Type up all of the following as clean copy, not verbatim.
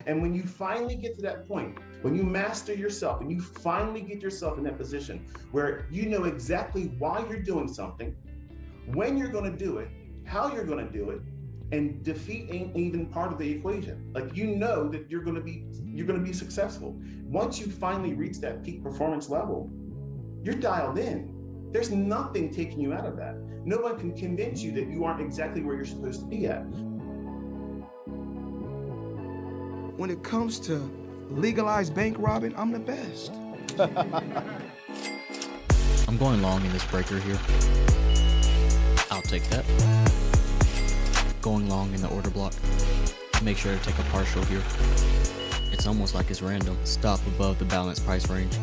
And when you finally get to that point, when you master yourself and you finally get yourself in that position where you know exactly why you're doing something, when you're going to do it, how you're going to do it, and defeat ain't even part of the equation. Like, you know that you're going to be successful. Once you finally reach that peak performance level, you're dialed in. There's nothing taking you out of that. No one can convince you that you aren't exactly where you're supposed to be at. When it comes to legalized bank robbing, I'm the best. I'm going long in this breaker here. I'll take that. Going long in the order block. Make sure to take a partial here. It's almost like it's random. Stop above the balanced price range.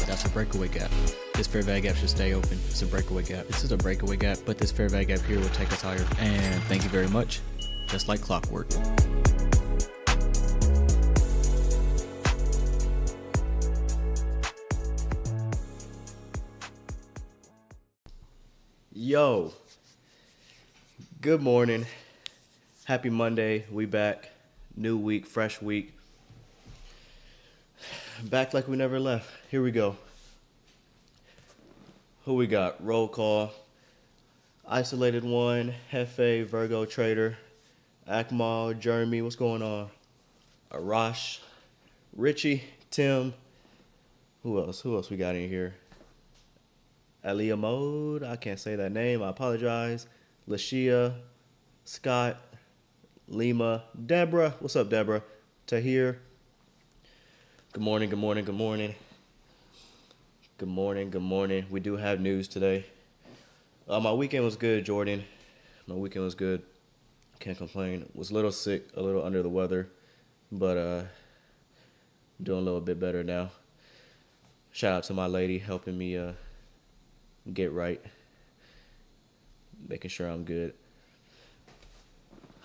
That's a breakaway gap. This fair value gap should stay open. It's a breakaway gap. This is a breakaway gap, but this fair value gap here will take us higher. And thank you very much. Just like clockwork. Yo, good morning. Happy Monday. We back. New week, fresh week. Back like we never left. Here we go. Who we got? Roll call. Isolated one. Hefe, Virgo Trader. Akmal, Jeremy. What's going on? Arash, Richie, Tim. Who else? Who else we got in here? Aliyah Mode. I can't say that name. I apologize. Lashia, Scott, Lima, Deborah. What's up, Deborah? Tahir. Good morning, good morning, good morning. Good morning, good morning. We do have news today. My weekend was good, Jordan. My weekend was good. Can't complain. Was a little sick, a little under the weather, but doing a little bit better now. Shout out to my lady helping me get right, making sure I'm good.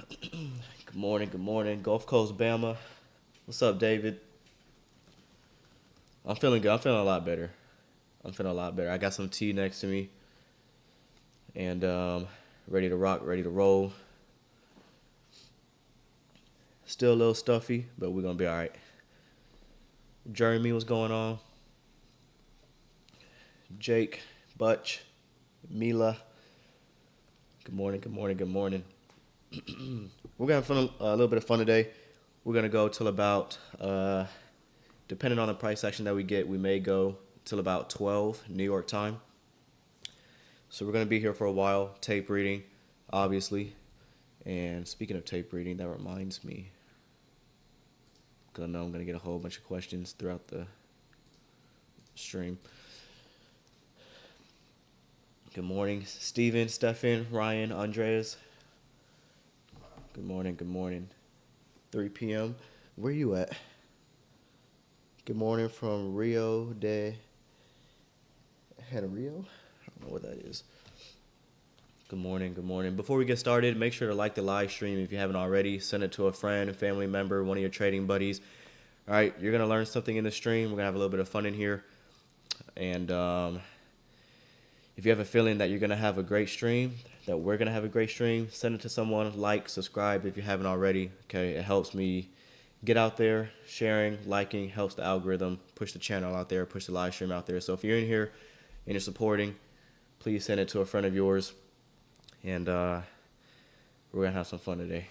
Good morning, good morning. Gulf Coast, Bama. What's up, David? I'm feeling good. I'm feeling a lot better. I got some tea next to me, and ready to rock, ready to roll. Still a little stuffy, but we're gonna be all right. Jeremy, what's going on? Jake, Butch, Mila. Good morning, good morning, good morning. We're gonna have fun, a little bit of fun today. We're gonna go till about, depending on the price action that we get, we may go till about 12 New York time. So we're gonna be here for a while. Tape reading, obviously. And speaking of tape reading, that reminds me, because I know I'm gonna get a whole bunch of questions throughout the stream. Good morning, Steven, Stefan, Ryan, Andreas. Good morning, good morning. 3 p.m. Where you at? Good morning from Rio de Janeiro. I don't know what that is. Good morning, good morning. Before we get started, make sure to like the live stream if you haven't already. Send it to a friend, a family member, one of your trading buddies. All right, you're going to learn something in the stream. We're going to have a little bit of fun in here. And if you have a feeling that you're going to have a great stream, that we're going to have a great stream, send it to someone. Like, subscribe if you haven't already. Okay, it helps me get out there. Sharing, liking helps the algorithm push the channel out there, push the live stream out there. So if you're in here and you're supporting, please send it to a friend of yours. And we're going to have some fun today.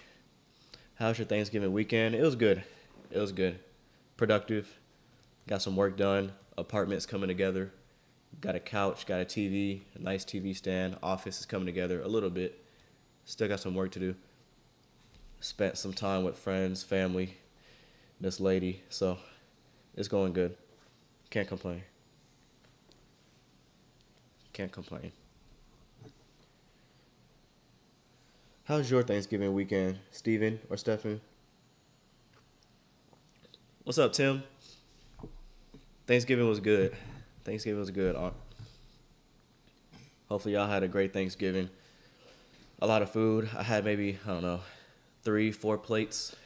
How's your Thanksgiving weekend? It was good. It was good. Productive. Got some work done. Apartments coming together. Got a couch, got a TV, a nice TV stand. Office is coming together a little bit. Still got some work to do. Spent some time with friends, family, this lady. So it's going good. Can't complain. Can't complain. How's your Thanksgiving weekend, Steven or Stefan? What's up, Tim? Thanksgiving was good. Thanksgiving was good. Hopefully y'all had a great Thanksgiving. A lot of food. I had maybe, I don't know, 3-4 plates.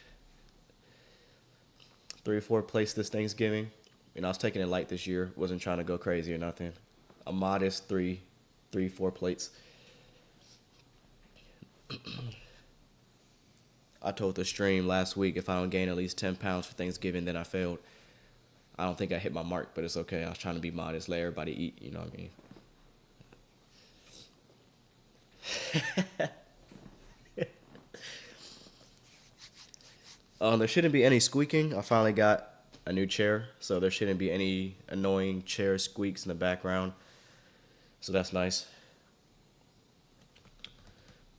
3 or 4 plates this Thanksgiving. And I was taking it light this year. Wasn't trying to go crazy or nothing. A modest 3-4 plates. I told the stream last week if I don't gain at least 10 pounds for Thanksgiving, then I failed. I don't think I hit my mark, but it's okay. I was trying to be modest, let everybody eat, you know what I mean? There shouldn't be any squeaking. I finally got a new chair, so there shouldn't be any annoying chair squeaks in the background. So that's nice.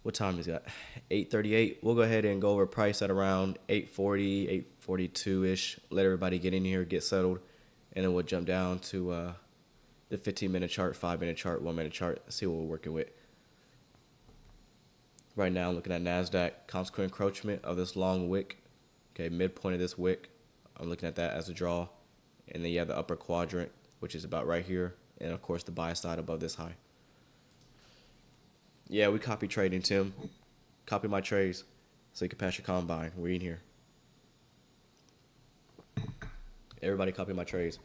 What time is that? 8:38. We'll go ahead and go over price at around 8:40, 8:42-ish. Let everybody get in here, get settled, and then we'll jump down to the 15-minute chart, 5-minute chart, 1-minute chart, see what we're working with. Right now, I'm looking at NASDAQ, consequent encroachment of this long wick. Okay, midpoint of this wick, I'm looking at that as a draw. And then you have the upper quadrant, which is about right here. And of course, the buy side above this high. Yeah, we copy trading, Tim. Copy my trades so you can pass your combine. We're in here. Everybody copy my trades.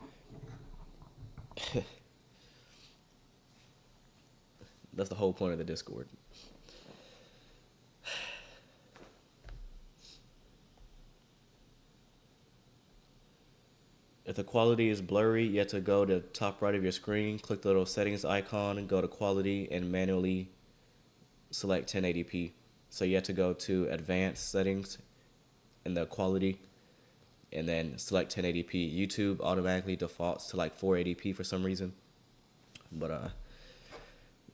That's the whole point of the Discord. If the quality is blurry, you have to go to the top right of your screen, click the little settings icon, and go to quality and manually select 1080p. So you have to go to advanced settings in the quality and then select 1080p. YouTube automatically defaults to like 480p for some reason. But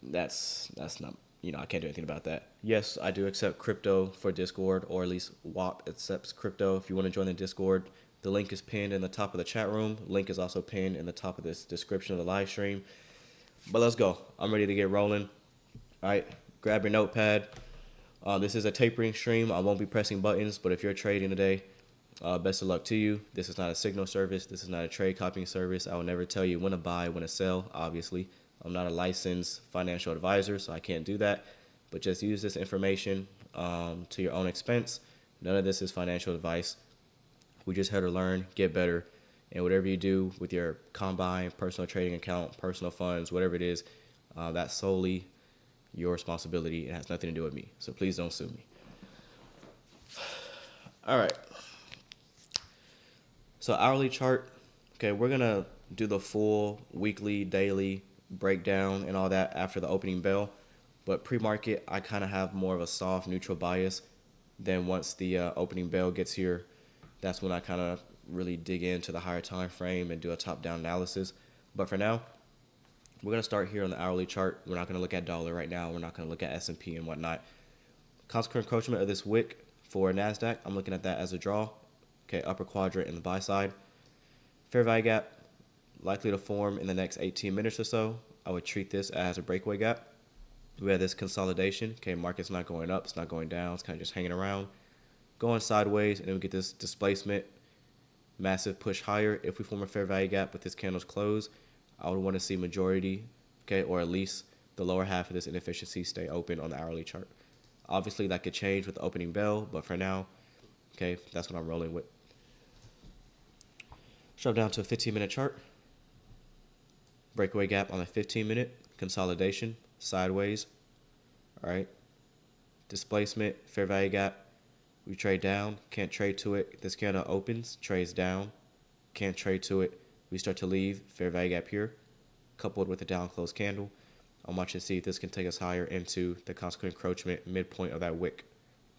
that's not, I can't do anything about that. Yes, I do accept crypto for Discord, or at least WAP accepts crypto. If you want to join the Discord, the link is pinned in the top of the chat room. Link is also pinned in the top of this description of the live stream. But let's go. I'm ready to get rolling. All right, grab your notepad. This is a tapering stream. I won't be pressing buttons, but if you're trading today, best of luck to you. This is not a signal service. This is not a trade copying service. I will never tell you when to buy, when to sell, obviously. I'm not a licensed financial advisor, so I can't do that. But just use this information to your own expense. None of this is financial advice. We just here to learn, get better, and whatever you do with your combine, personal trading account, personal funds, whatever it is, that's solely your responsibility. It has nothing to do with me, so please don't sue me. All right. So hourly chart, okay, we're going to do the full weekly, daily breakdown and all that after the opening bell, but pre-market, I kind of have more of a soft neutral bias. Then once the opening bell gets here, that's when I kind of really dig into the higher time frame and do a top-down analysis. But for now, we're going to start here on the hourly chart. We're not going to look at dollar right now. We're not going to look at S&P and whatnot. Consequent encroachment of this wick for NASDAQ, I'm looking at that as a draw. Okay, upper quadrant in the buy side. Fair value gap, likely to form in the next 18 minutes or so. I would treat this as a breakaway gap. We have this consolidation. Okay, market's not going up. It's not going down. It's kind of just hanging around. Going sideways, and then we get this displacement, massive push higher. If we form a fair value gap with this candle's close, I would want to see majority, okay, or at least the lower half of this inefficiency stay open on the hourly chart. Obviously, that could change with the opening bell, but for now, okay, that's what I'm rolling with. Drop down to a 15-minute chart. Breakaway gap on the 15-minute, consolidation, sideways, all right. Displacement, fair value gap. We trade down, can't trade to it. This candle opens, trades down, can't trade to it. We start to leave, fair value gap here, coupled with a down close candle. I'm watching to see if this can take us higher into the consequent encroachment midpoint of that wick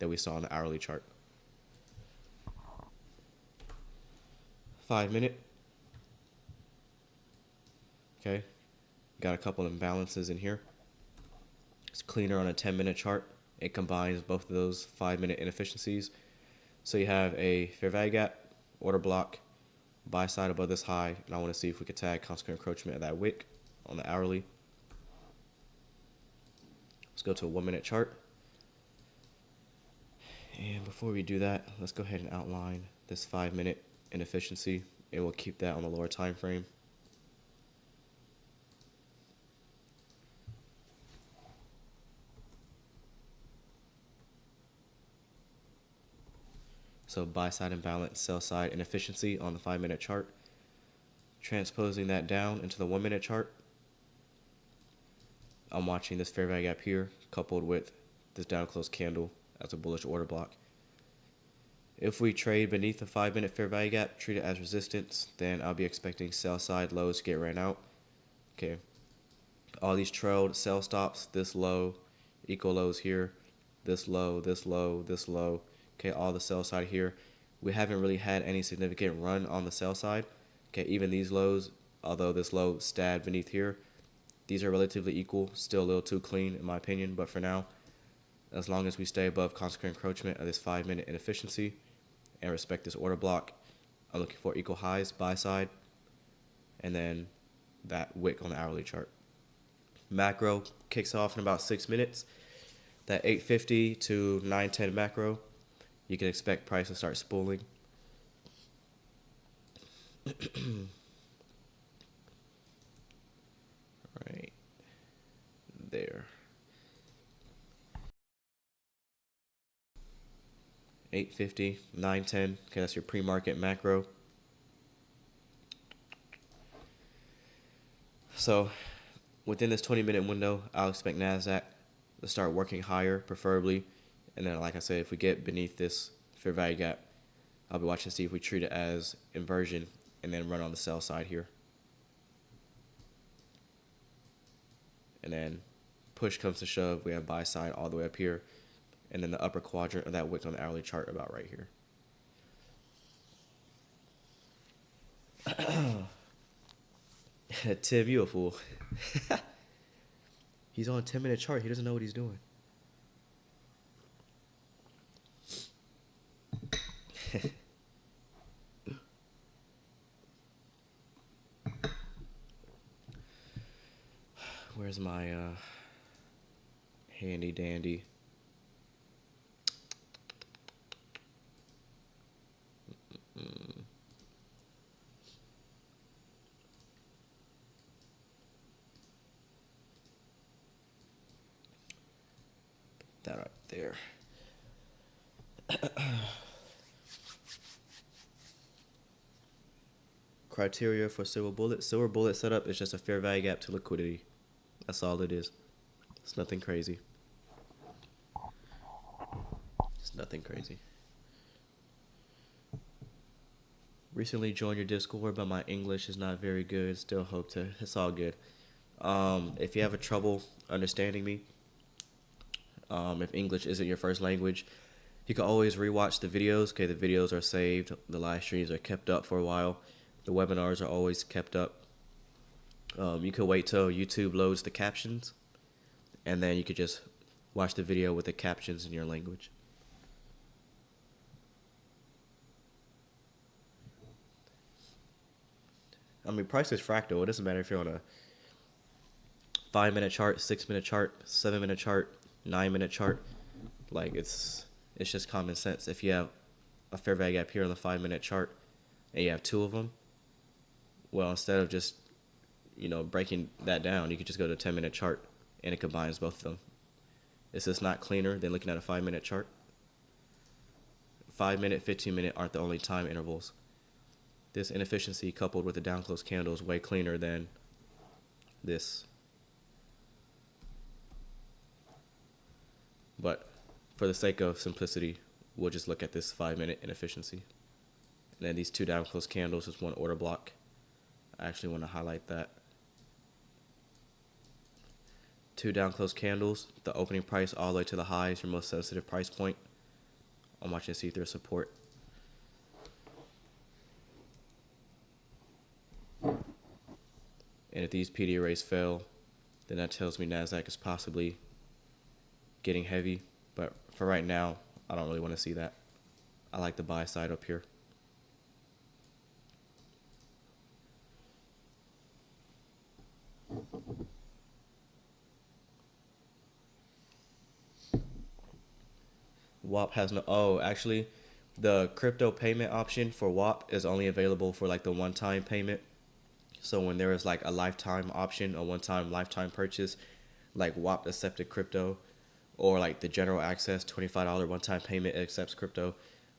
that we saw on the hourly chart. 5-minute. Okay, got a couple of imbalances in here. It's cleaner on a 10-minute chart. It combines both of those 5-minute inefficiencies. So you have a fair value gap, order block, buy side above this high, and I want to see if we could tag consequent encroachment of that wick on the hourly. Let's go to a 1-minute chart. And before we do that, let's go ahead and outline this 5-minute inefficiency, and we'll keep that on the lower time frame. So buy side imbalance, sell side inefficiency on the 5-minute chart. Transposing that down into the 1-minute chart. I'm watching this fair value gap here coupled with this down close candle as a bullish order block. If we trade beneath the 5-minute fair value gap, treat it as resistance, then I'll be expecting sell side lows to get ran out. Okay. All these trailed sell stops, this low, equal lows here, this low, this low, this low. Okay, all the sell side here. We haven't really had any significant run on the sell side. Okay, even these lows, although this low stabbed beneath here, these are relatively equal, still a little too clean in my opinion, but for now, as long as we stay above consequent encroachment of this 5-minute inefficiency and respect this order block, I'm looking for equal highs, buy side, and then that wick on the hourly chart. Macro kicks off in about 6 minutes. That 850 to 910 macro, you can expect price to start spooling. Right there. 850, 910. Okay, that's your pre-market macro. So within this 20-minute window, I'll expect NASDAQ to start working higher, preferably. And then, like I said, if we get beneath this fair value gap, I'll be watching to see if we treat it as inversion and then run on the sell side here. And then push comes to shove, we have buy side all the way up here. And then the upper quadrant of that wick on the hourly chart about right here. Tim, you a fool. He's on a 10-minute chart. He doesn't know what he's doing. Where's my handy dandy? That right there. Criteria for silver bullet. Silver bullet setup is just a fair value gap to liquidity. That's all it is. It's nothing crazy. It's nothing crazy. Recently joined your Discord, but my English is not very good. Still hope to. It's all good. If you have a trouble understanding me, if English isn't your first language, you can always rewatch the videos. Okay, the videos are saved. The live streams are kept up for a while. The webinars are always kept up. You could wait till YouTube loads the captions, and then you could just watch the video with the captions in your language. I mean, price is fractal. It doesn't matter if you're on a 5-minute chart, 6-minute chart, 7-minute chart, 9-minute chart. Like, it's just common sense. If you have a fair value gap here on the 5-minute chart and you have two of them, well, instead of just, breaking that down, you could just go to a 10-minute chart and it combines both of them. It's just not cleaner than looking at a 5-minute chart. 5-minute, 15-minute aren't the only time intervals. This inefficiency coupled with the down close candle is way cleaner than this. But for the sake of simplicity, we'll just look at this 5-minute inefficiency. And then these two down close candles is one order block. I actually want to highlight that. Two down close candles, the opening price all the way to the high is your most sensitive price point. I'm watching to see if there's support. And if these PD arrays fail, then that tells me NASDAQ is possibly getting heavy. But for right now, I don't really want to see that. I like the buy side up here. WAP has no, actually, the crypto payment option for WAP is only available for like the one-time payment. So when there is like a lifetime option, a one-time lifetime purchase, like WAP accepted crypto, or like the general access $25 one-time payment, it accepts crypto.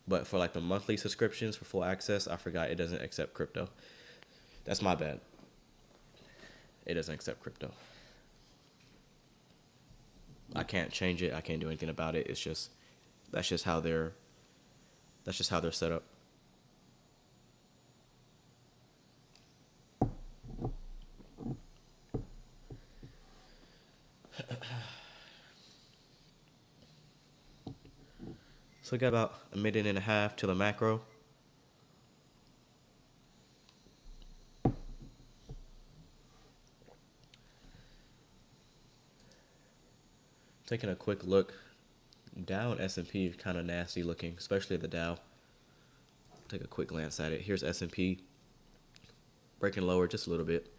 But for like the monthly subscriptions for full access, I forgot it doesn't accept crypto. That's my bad. It doesn't accept crypto. I can't change it. I can't do anything about it. It's just, that's just how they're set up. So we got about a minute and a half till the macro. Taking a quick look, Dow and S&P is kind of nasty looking, especially the Dow. Take a quick glance at it. Here's S&P breaking lower just a little bit.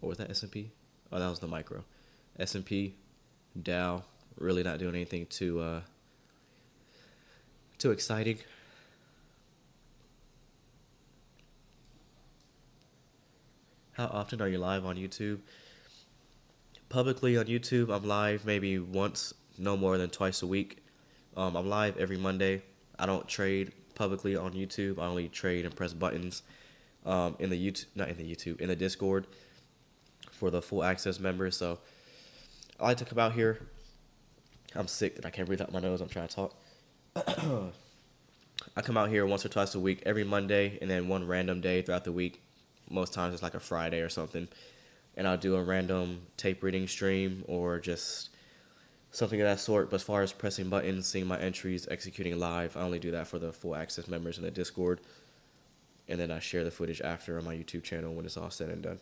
Or was that S&P? Oh, that was the micro. S&P, Dow, really not doing anything too exciting. How often are you live on YouTube? Publicly on YouTube, I'm live maybe once, no more than twice a week. I'm live every Monday. I don't trade publicly on YouTube. I only trade and press buttons in the Discord for the full access members. So I like to come out here. I'm sick and I can't breathe out my nose. I'm trying to talk. I come out here once or twice a week, every Monday, and then one random day throughout the week. Most times it's like a Friday or something. And I'll do a random tape reading stream or just something of that sort. But as far as pressing buttons, seeing my entries, executing live, I only do that for the full access members in the Discord. And then I share the footage after on my YouTube channel when it's all said and done.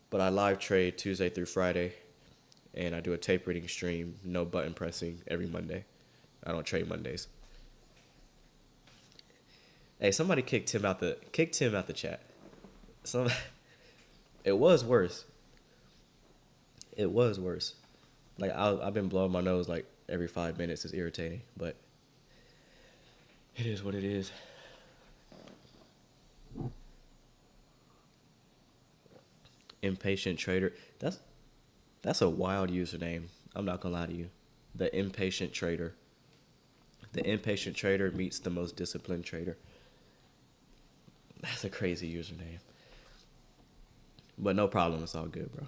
But I live trade Tuesday through Friday. And I do a tape reading stream, no button pressing, every Monday. I don't trade Mondays. Hey, somebody kicked Tim out the chat. It was worse. It was worse. Like I've been blowing my nose like every 5 minutes. It's irritating, but it is what it is. Impatient trader. That's a wild username. I'm not gonna lie to you. The impatient trader. The impatient trader meets the most disciplined trader. That's a crazy username. But no problem. It's all good, bro.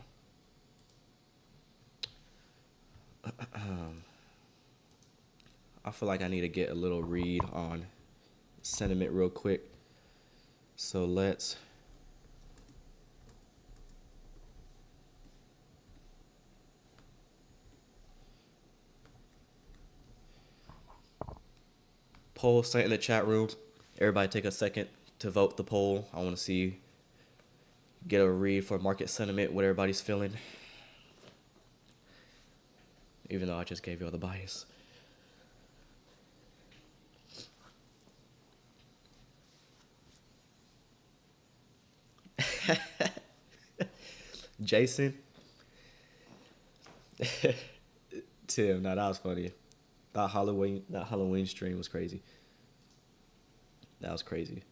I feel like I need to get a little read on sentiment real quick. So let's poll sent in the chat room. Everybody take a second to vote the poll. I want to get a read for market sentiment, what everybody's feeling. Even though I just gave you all the bias. Jason. Tim, that was funny. That Halloween stream was crazy. That was crazy.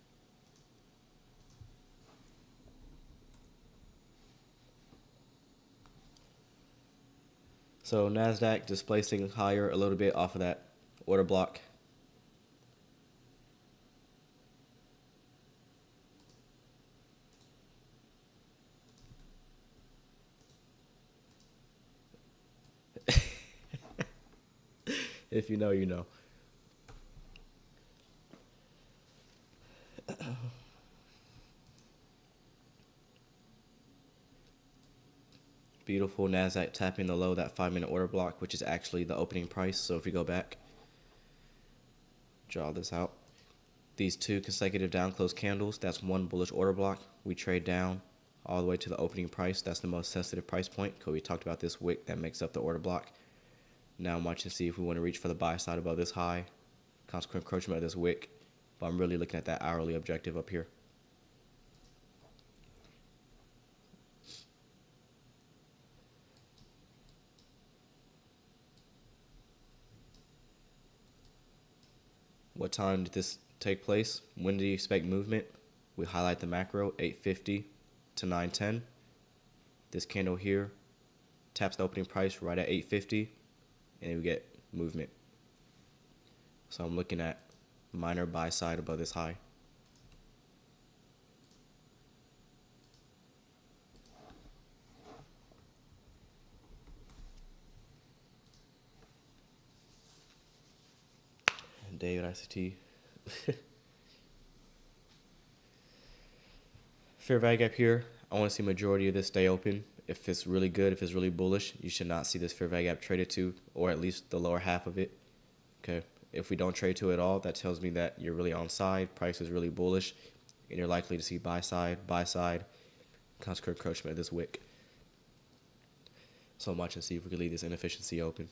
So NASDAQ displacing higher a little bit off of that order block. If you know, you know. Beautiful NASDAQ tapping the low, that 5-minute order block, which is actually the opening price. So if we go back, draw this out. These 2 consecutive down close candles, that's 1 bullish order block. We trade down all the way to the opening price. That's the most sensitive price point because we talked about this wick that makes up the order block. Now I'm watching to see if we want to reach for the buy side above this high. Consequent encroachment of this wick. But I'm really looking at that hourly objective up here. What time did this take place? When do you expect movement? We highlight the macro, 850 to 910. This candle here taps the opening price right at 850, and then we get movement. So I'm looking at minor buy side above this high. David ICT. Fair value gap here. I want to see majority of this stay open. If it's really good, if it's really bullish, you should not see this fair value gap traded to, or at least the lower half of it. Okay. If we don't trade to it at all, that tells me that you're really on side, price is really bullish, and you're likely to see buy side, consequent encroachment of this wick. So watch and see if we can leave this inefficiency open.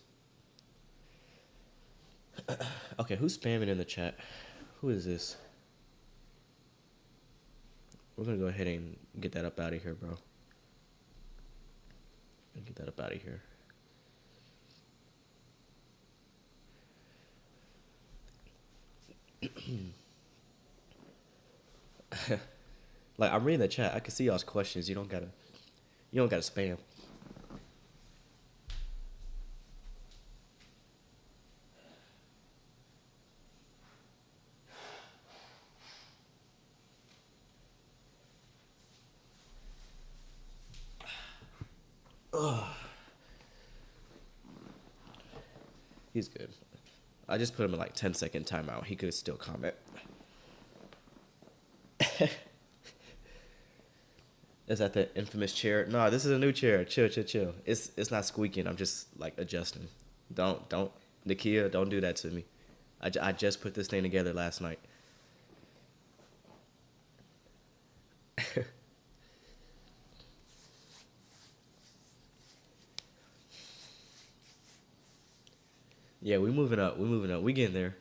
Okay, who's spamming in the chat? Who is this? We're gonna go ahead and get that up out of here, bro. Get that up out of here. Like, I'm reading the chat. I can see y'all's questions. You don't gotta spam. Ugh. He's good. I just put him in like 10-second timeout. He could still comment. Is that the infamous chair? No, this is a new chair. Chill. It's not squeaking. I'm just like adjusting. Don't, Nakia, don't do that to me. I just put this thing together last night. Yeah, we moving up. We getting there.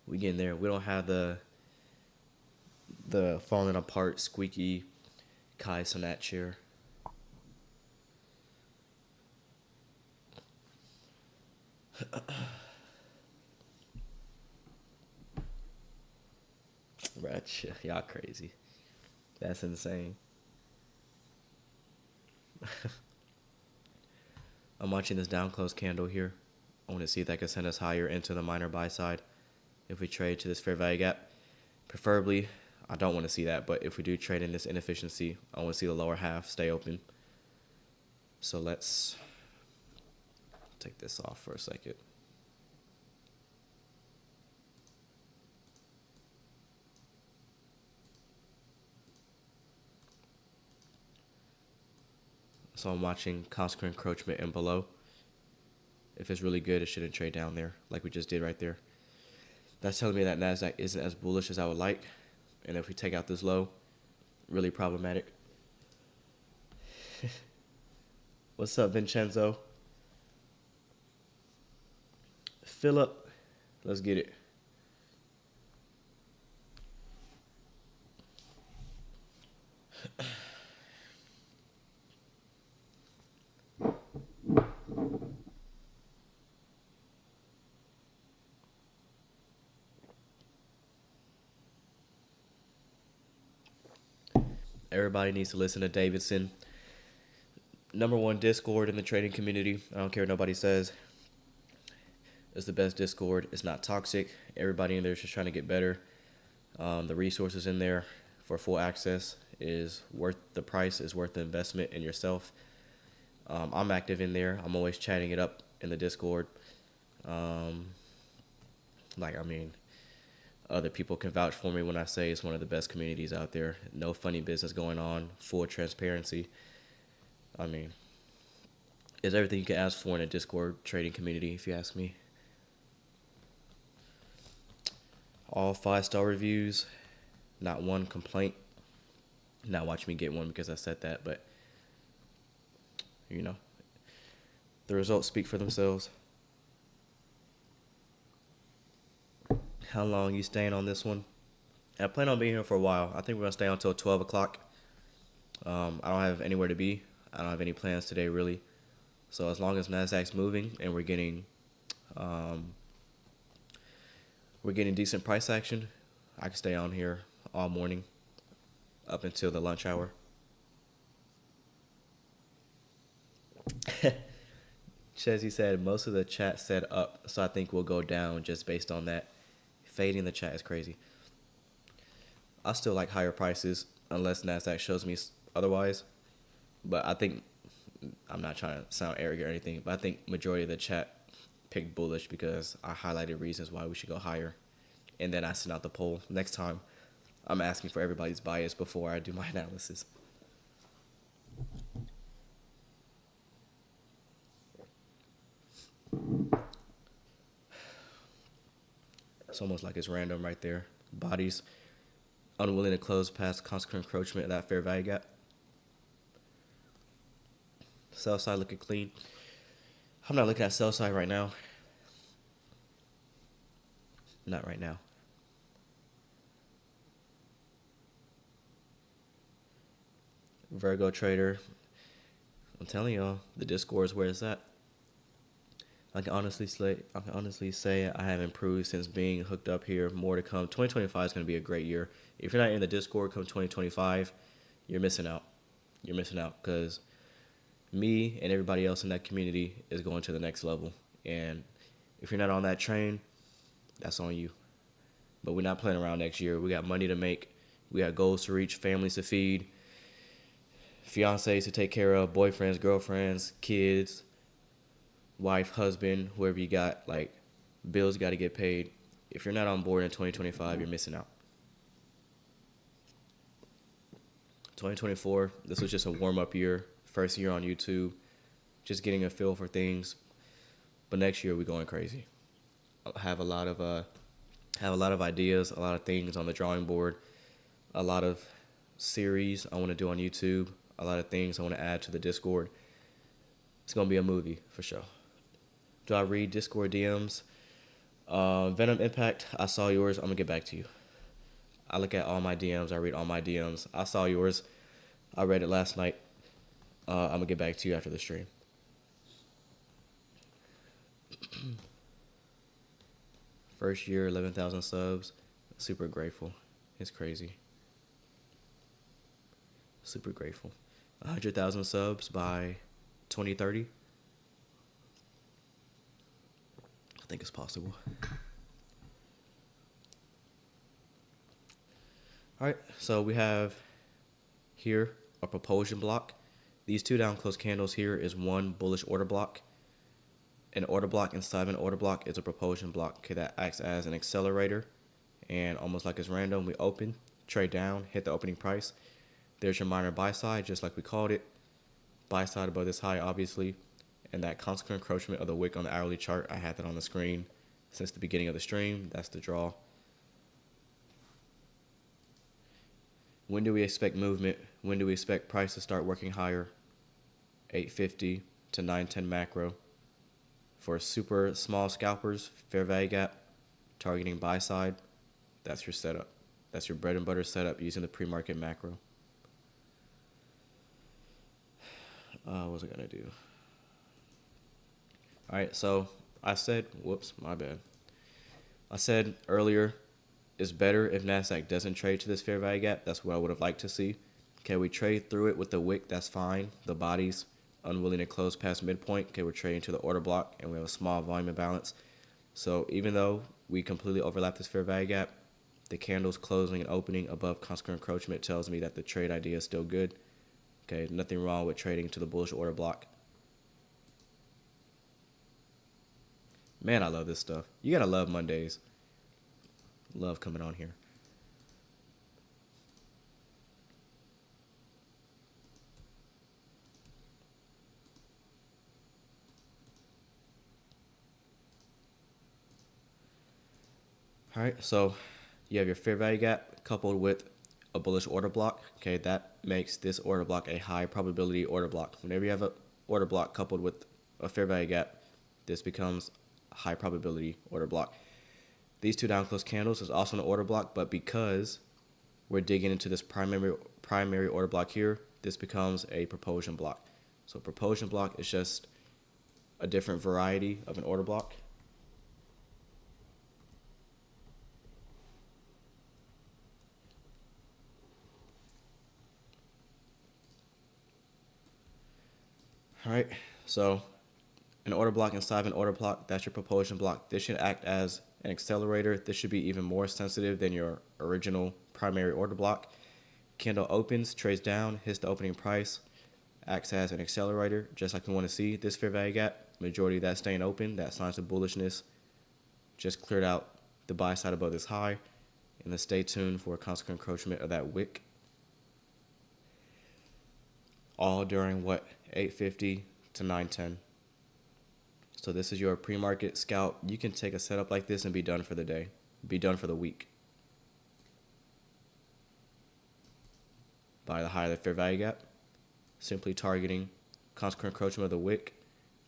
We don't have the falling apart, squeaky Kai Sonat chair. Right, y'all crazy. That's insane. I'm watching this down close candle here. I want to see if that can send us higher into the minor buy side if we trade to this fair value gap. Preferably, I don't want to see that, but if we do trade in this inefficiency, I want to see the lower half stay open. So let's take this off for a second. So I'm watching cost encroachment and below. If it's really good, it shouldn't trade down there like we just did right there. That's telling me that NASDAQ isn't as bullish as I would like. And if we take out this low, really problematic. What's up, Vincenzo? Philip, let's get it. Everybody needs to listen to Davidson. #1 Discord in the trading community. I don't care what nobody says. It's the best Discord. It's not toxic. Everybody in there is just trying to get better. The resources in there for full access is worth the price, is worth the investment in yourself. I'm active in there. I'm always chatting it up in the Discord. Other people can vouch for me when I say it's one of the best communities out there. No funny business going on. Full transparency. It's everything you can ask for in a Discord trading community, if you ask me. All 5-star reviews. Not one complaint. Not watch me get one because I said that, but the results speak for themselves. How long you staying on this one? I plan on being here for a while. I think we're gonna stay until 12 o'clock. I don't have anywhere to be. I don't have any plans today, really. So as long as NASDAQ's moving and we're getting decent price action, I can stay on here all morning up until the lunch hour. Chesney said most of the chat said up, so I think we'll go down just based on that. Fading the chat is crazy. I still like higher prices unless NASDAQ shows me otherwise. But I think, I'm not trying to sound arrogant or anything, but I think majority of the chat picked bullish because I highlighted reasons why we should go higher. And then I sent out the poll. Next time, I'm asking for everybody's bias before I do my analysis. It's almost like it's random right there. Bodies unwilling to close past consequent encroachment of that fair value gap. Sell side looking clean. I'm not looking at sell side right now. Not right now. Virgo trader. I'm telling y'all, the Discord is where it's at. I can honestly say I have improved since being hooked up here. More to come. 2025 is going to be a great year. If you're not in the Discord come 2025, you're missing out. You're missing out because me and everybody else in that community is going to the next level. And if you're not on that train, that's on you. But we're not playing around next year. We got money to make. We got goals to reach, families to feed, fiancés to take care of, boyfriends, girlfriends, kids, wife, husband, whoever you got. Like, bills got to get paid. If you're not on board in 2025, you're missing out. 2024, this was just a warm-up year. First year on YouTube, just getting a feel for things. But next year, we're going crazy. I have a lot of ideas, a lot of things on the drawing board, a lot of series I want to do on YouTube, a lot of things I want to add to the Discord. It's going to be a movie for sure. Do I read Discord DMs? Venom Impact, I saw yours. I'm going to get back to you. I look at all my DMs. I read all my DMs. I saw yours. I read it last night. I'm going to get back to you after the stream. First year, 11,000 subs. Super grateful. It's crazy. Super grateful. 100,000 subs by 2030. I think it's possible. All right, so we have here a propulsion block. These two down close candles here is one bullish order block. An order block inside of an order block is a propulsion block. Okay, that acts as an accelerator, and almost like it's random, we open, trade down, hit the opening price. There's your minor buy side, just like we called it. Buy side above this high, obviously, and that consequent encroachment of the wick on the hourly chart. I had that on the screen since the beginning of the stream. That's the draw. When do we expect movement? When do we expect price to start working higher? 850 to 910 macro. For super small scalpers, fair value gap, targeting buy side, that's your setup. That's your bread and butter setup using the pre-market macro. What was I going to do? All right, so I said, whoops, my bad. I said earlier, it's better if NASDAQ doesn't trade to this fair value gap. That's what I would have liked to see. Okay, we trade through it with the wick, that's fine. The body's unwilling to close past midpoint. Okay, we're trading to the order block, and we have a small volume imbalance. So even though we completely overlap this fair value gap, the candles closing and opening above consequent encroachment tells me that the trade idea is still good. Okay, nothing wrong with trading to the bullish order block. Man, I love this stuff. You gotta love Mondays. Love coming on here. All right, so you have your fair value gap coupled with a bullish order block. Okay, that makes this order block a high probability order block. Whenever you have an order block coupled with a fair value gap, this becomes a high probability order block. These two down close candles is also an order block, but because we're digging into this primary order block here, this becomes a propulsion block. So propulsion block is just a different variety of an order block. All right, so an order block inside of an order block, that's your propulsion block. This should act as an accelerator. This should be even more sensitive than your original primary order block. Candle opens, trades down, hits the opening price, acts as an accelerator, just like we want to see. This fair value gap, majority of that staying open, that signs of bullishness, just cleared out the buy side above this high. And then stay tuned for a consequent encroachment of that wick. All during what? 850 to 910. So this is your pre-market scalp. You can take a setup like this and be done for the day. Be done for the week. By the high of the fair value gap. Simply targeting consequent encroachment of the wick.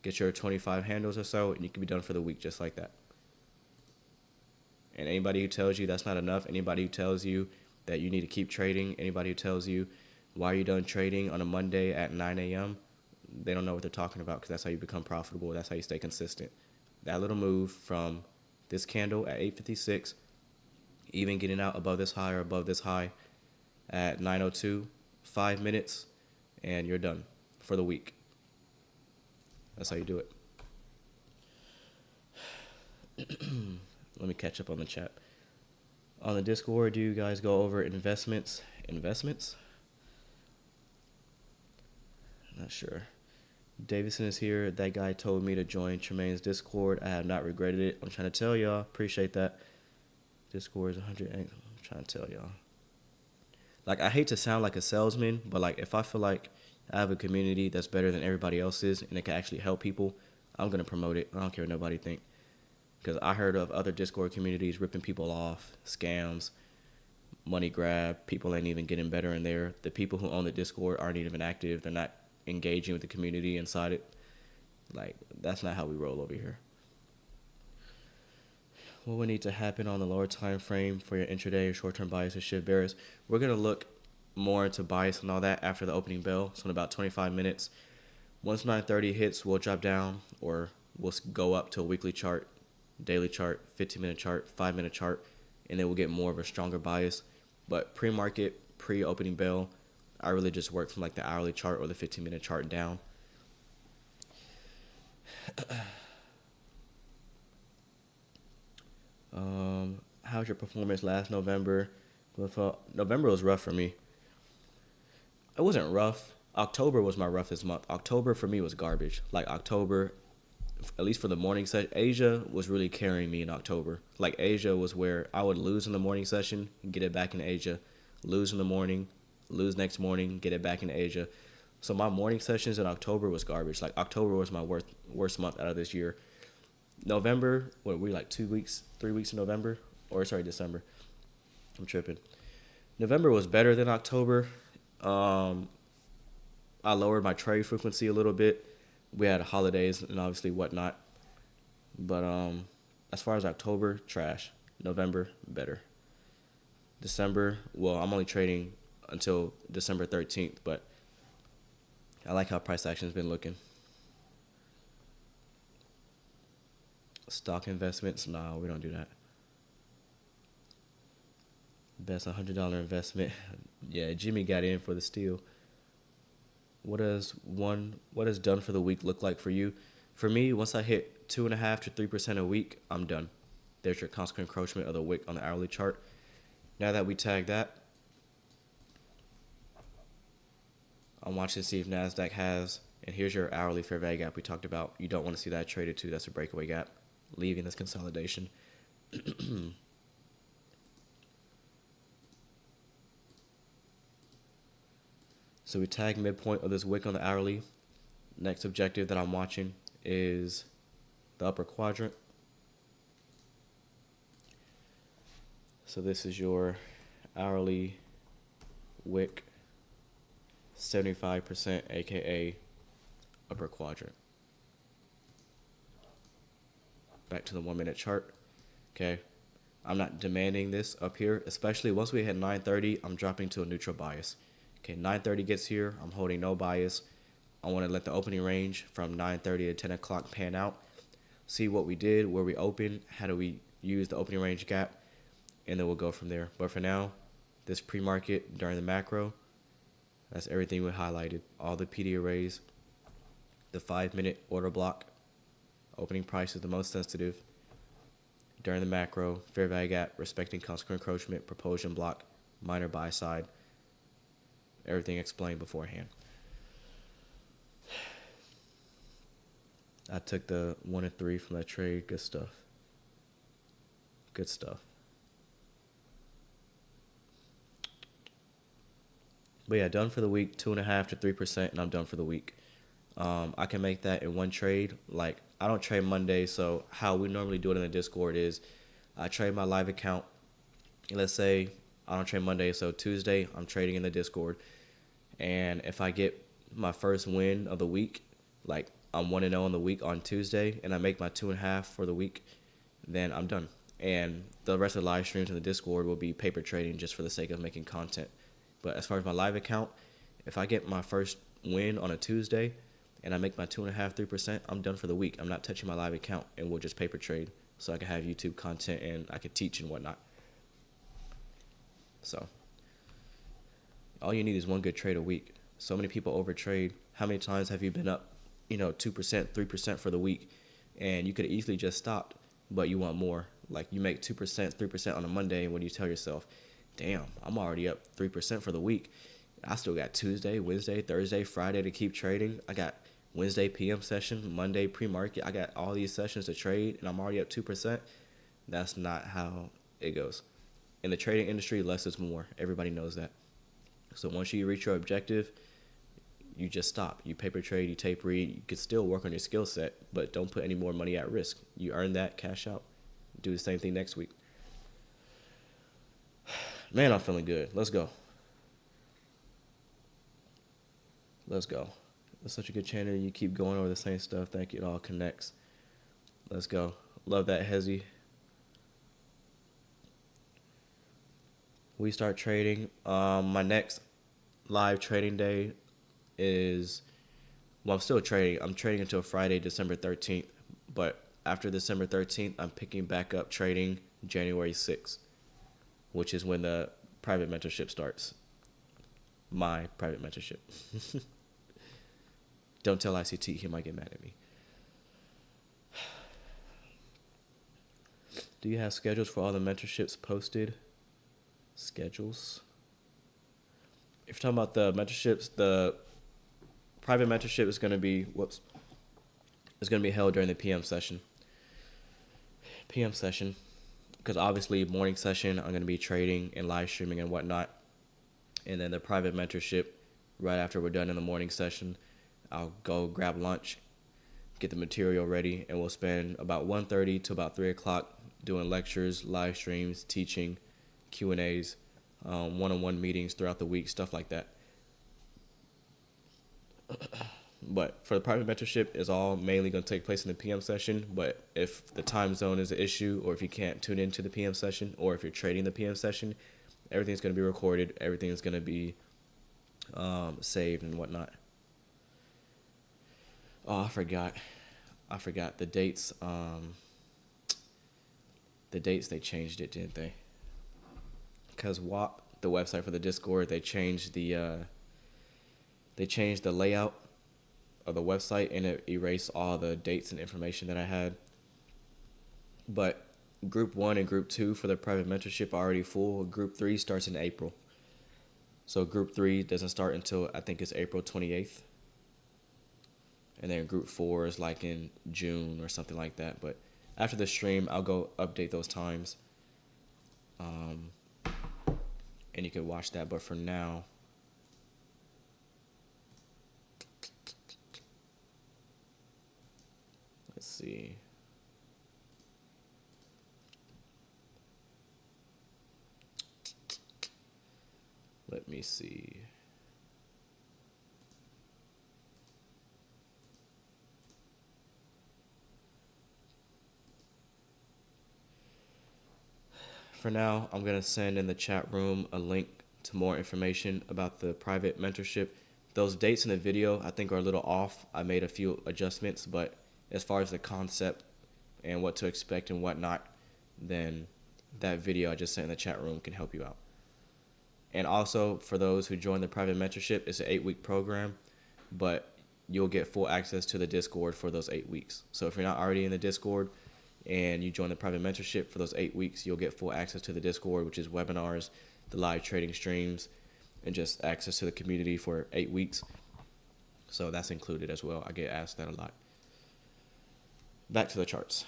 Get your 25 handles or so, and you can be done for the week just like that. And anybody who tells you that's not enough, anybody who tells you that you need to keep trading, anybody who tells you why are you done trading on a Monday at 9 a.m., they don't know what they're talking about, because that's how you become profitable. That's how you stay consistent. That little move from this candle at 8:56, even getting out above this high or above this high at 9:02, 5 minutes, and you're done for the week. That's how you do it. Let me catch up on the chat. On the Discord, do you guys go over investments? Investments? Not sure. Davison is here. That guy told me to join Tremaine's Discord. I have not regretted it. I'm trying to tell y'all. Appreciate that. Discord is 100. I'm trying to tell y'all. Like, I hate to sound like a salesman, but like, if I feel like I have a community that's better than everybody else's and it can actually help people, I'm gonna promote it. I don't care what nobody think. Because I heard of other Discord communities ripping people off, scams, money grab. People ain't even getting better in there. The people who own the Discord aren't even active. They're not engaging with the community inside it. Like, that's not how we roll over here. What would need to happen on the lower time frame for your intraday or short-term bias or shift bearish? We're going to look more into bias and all that after the opening bell, so in about 25 minutes. Once 9:30 hits, we'll drop down, or we'll go up to a weekly chart, daily chart, 15-minute chart, 5-minute chart, and then we'll get more of a stronger bias. But pre-market, pre-opening bell, I really just work from like the hourly chart or the 15-minute chart down. How's your performance last November? November was rough for me. It wasn't rough. October was my roughest month. October for me was garbage. Like October, at least for the morning session, Asia was really carrying me in October. Like Asia was where I would lose in the morning session and get it back in Asia, lose in the morning, lose next morning, get it back in Asia. So my morning sessions in October was garbage. Like October was my worst month out of this year. November, what were we, like 2 weeks, 3 weeks in November? Or sorry, December. I'm tripping. November was better than October. I lowered my trade frequency a little bit. We had holidays and obviously whatnot. But as far as October, trash. November, better. December, well, I'm only trading until December 13th, but I like how price action's been looking. Stock investments, nah, we don't do that. Best $100 investment. Yeah, Jimmy got in for the steal. What does done for the week look like for you? For me, once I hit 2.5 to 3% a week, I'm done. There's your constant encroachment of the wick on the hourly chart. Now that we tag that, I'm watching to see if NASDAQ has, and here's your hourly fair value gap we talked about. You don't want to see that traded too. That's a breakaway gap, leaving this consolidation. So we tag midpoint of this wick on the hourly. Next objective that I'm watching is the upper quadrant. So this is your hourly wick, 75%, aka upper quadrant. Back to the 1 minute chart. Okay. I'm not demanding this up here, especially once we hit 9:30, I'm dropping to a neutral bias. Okay, 9:30 gets here, I'm holding no bias. I want to let the opening range from 9:30 to 10 o'clock pan out. See what we did, where we opened, how do we use the opening range gap, and then we'll go from there. But for now, this pre-market during the macro, that's everything we highlighted. All the PD arrays, the 5-minute order block, opening price is the most sensitive. During the macro, fair value gap, respecting consequent encroachment, propulsion block, minor buy side. Everything explained beforehand. I took the 1 and 3 from that trade. Good stuff. Good stuff. But yeah, done for the week, 2.5 to 3%, and I'm done for the week. I can make that in one trade. Like, I don't trade Monday, so how we normally do it in the Discord is I trade my live account. And let's say I don't trade Monday, so Tuesday I'm trading in the Discord. And if I get my first win of the week, like I'm 1-0 on the week on Tuesday, and I make my 2.5 for the week, then I'm done. And the rest of the live streams in the Discord will be paper trading just for the sake of making content. But as far as my live account, if I get my first win on a Tuesday, and I make my 2.5%, 3%, I'm done for the week. I'm not touching my live account, and we'll just paper trade so I can have YouTube content and I can teach and whatnot. So all you need is one good trade a week. So many people overtrade. How many times have you been up, 2%, 3% for the week, and you could have easily just stopped, but you want more? Like, you make 2%, 3% on a Monday, and when you tell yourself, damn, I'm already up 3% for the week. I still got Tuesday, Wednesday, Thursday, Friday to keep trading. I got Wednesday PM session, Monday pre-market. I got all these sessions to trade, and I'm already up 2%. That's not how it goes. In the trading industry, less is more. Everybody knows that. So once you reach your objective, you just stop. You paper trade, you tape read. You can still work on your skill set, but don't put any more money at risk. You earn that, cash out. Do the same thing next week. Man, I'm feeling good. Let's go. Let's go. It's such a good channel. You keep going over the same stuff. Thank you. It all connects. Let's go. Love that, Hezi. We start trading. My next live trading day is, well, I'm still trading. I'm trading until Friday, December 13th. But after December 13th, I'm picking back up trading January 6th, which is when the private mentorship starts. My private mentorship. Don't tell ICT. He might get mad at me. Do you have schedules for all the mentorships posted? Schedules? If you're talking about the mentorships, the private mentorship is going to be, is going to be held during the PM session. Because obviously morning session, I'm going to be trading and live streaming and whatnot. And then the private mentorship, right after we're done in the morning session, I'll go grab lunch, get the material ready, and we'll spend about 1:30 to about 3 o'clock doing lectures, live streams, teaching, Q&As, one-on-one meetings throughout the week, stuff like that. But for the private mentorship, it's all mainly going to take place in the PM session. But if the time zone is an issue, or if you can't tune into the PM session, or if you're trading the PM session, everything's going to be recorded. Everything's going to be saved and whatnot. Oh, I forgot the dates. The dates, they changed it, didn't they? Because WAP, the website for the Discord, they changed the layout of the website, and it erased all the dates and information that I had. But Group 1 and Group 2 for the private mentorship are already full. Group 3 starts in April. So Group 3 doesn't start until, I think it's April 28th. And then Group 4 is like in June or something like that. But after the stream, I'll go update those times. And you can watch that. But for now, let's see. Let me see. For now, I'm going to send in the chat room a link to more information about the private mentorship. Those dates in the video, I think, are a little off. I made a few adjustments, but as far as the concept and what to expect and whatnot, then that video I just sent in the chat room can help you out. And also, for those who join the private mentorship, it's an 8-week program, but you'll get full access to the Discord for those 8 weeks. So if you're not already in the Discord and you join the private mentorship for those 8 weeks, you'll get full access to the Discord, which is webinars, the live trading streams, and just access to the community for 8 weeks. So that's included as well. I get asked that a lot. Back to the charts.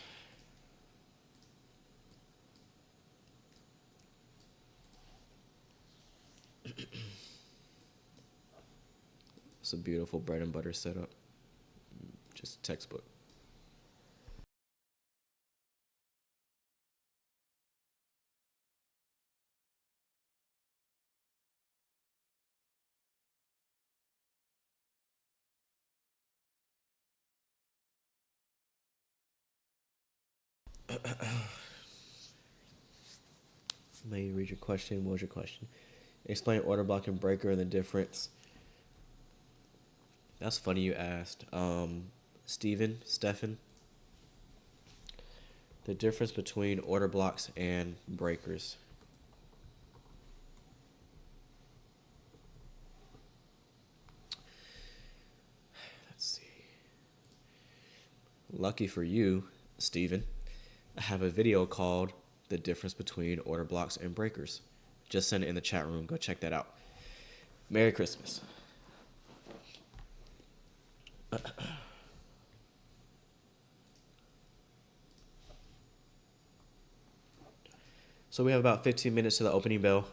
It's a beautiful bread and butter setup. Just textbook. May you read your question. What was your question? Explain order block and breaker and the difference. That's funny you asked. Stephen, the difference between order blocks and breakers. Let's see. Lucky for you, Stephen, I have a video called The Difference Between Order Blocks and Breakers. Just send it in the chat room. Go check that out. Merry Christmas. So we have about 15 minutes to the opening bell.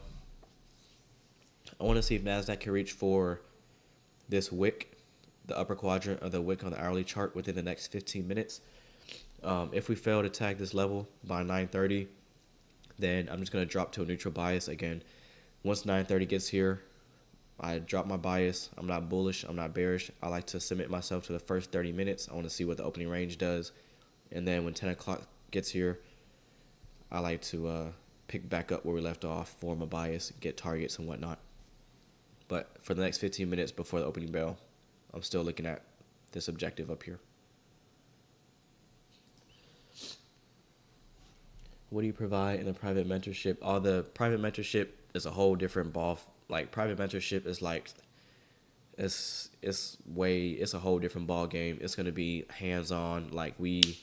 I want to see if NASDAQ can reach for this wick, the upper quadrant of the wick on the hourly chart within the next 15 minutes. If we fail to tag this level by 9:30, then I'm just going to drop to a neutral bias again. Once 9:30 gets here, I drop my bias. I'm not bullish. I'm not bearish. I like to submit myself to the first 30 minutes. I want to see what the opening range does. And then when 10 o'clock gets here, I like to pick back up where we left off, form a bias, get targets and whatnot. But for the next 15 minutes before the opening bell, I'm still looking at this objective up here. What do you provide in the private mentorship? All the private mentorship is a whole different ball. Like private mentorship is like, it's a whole different ball game. It's gonna be hands-on. Like we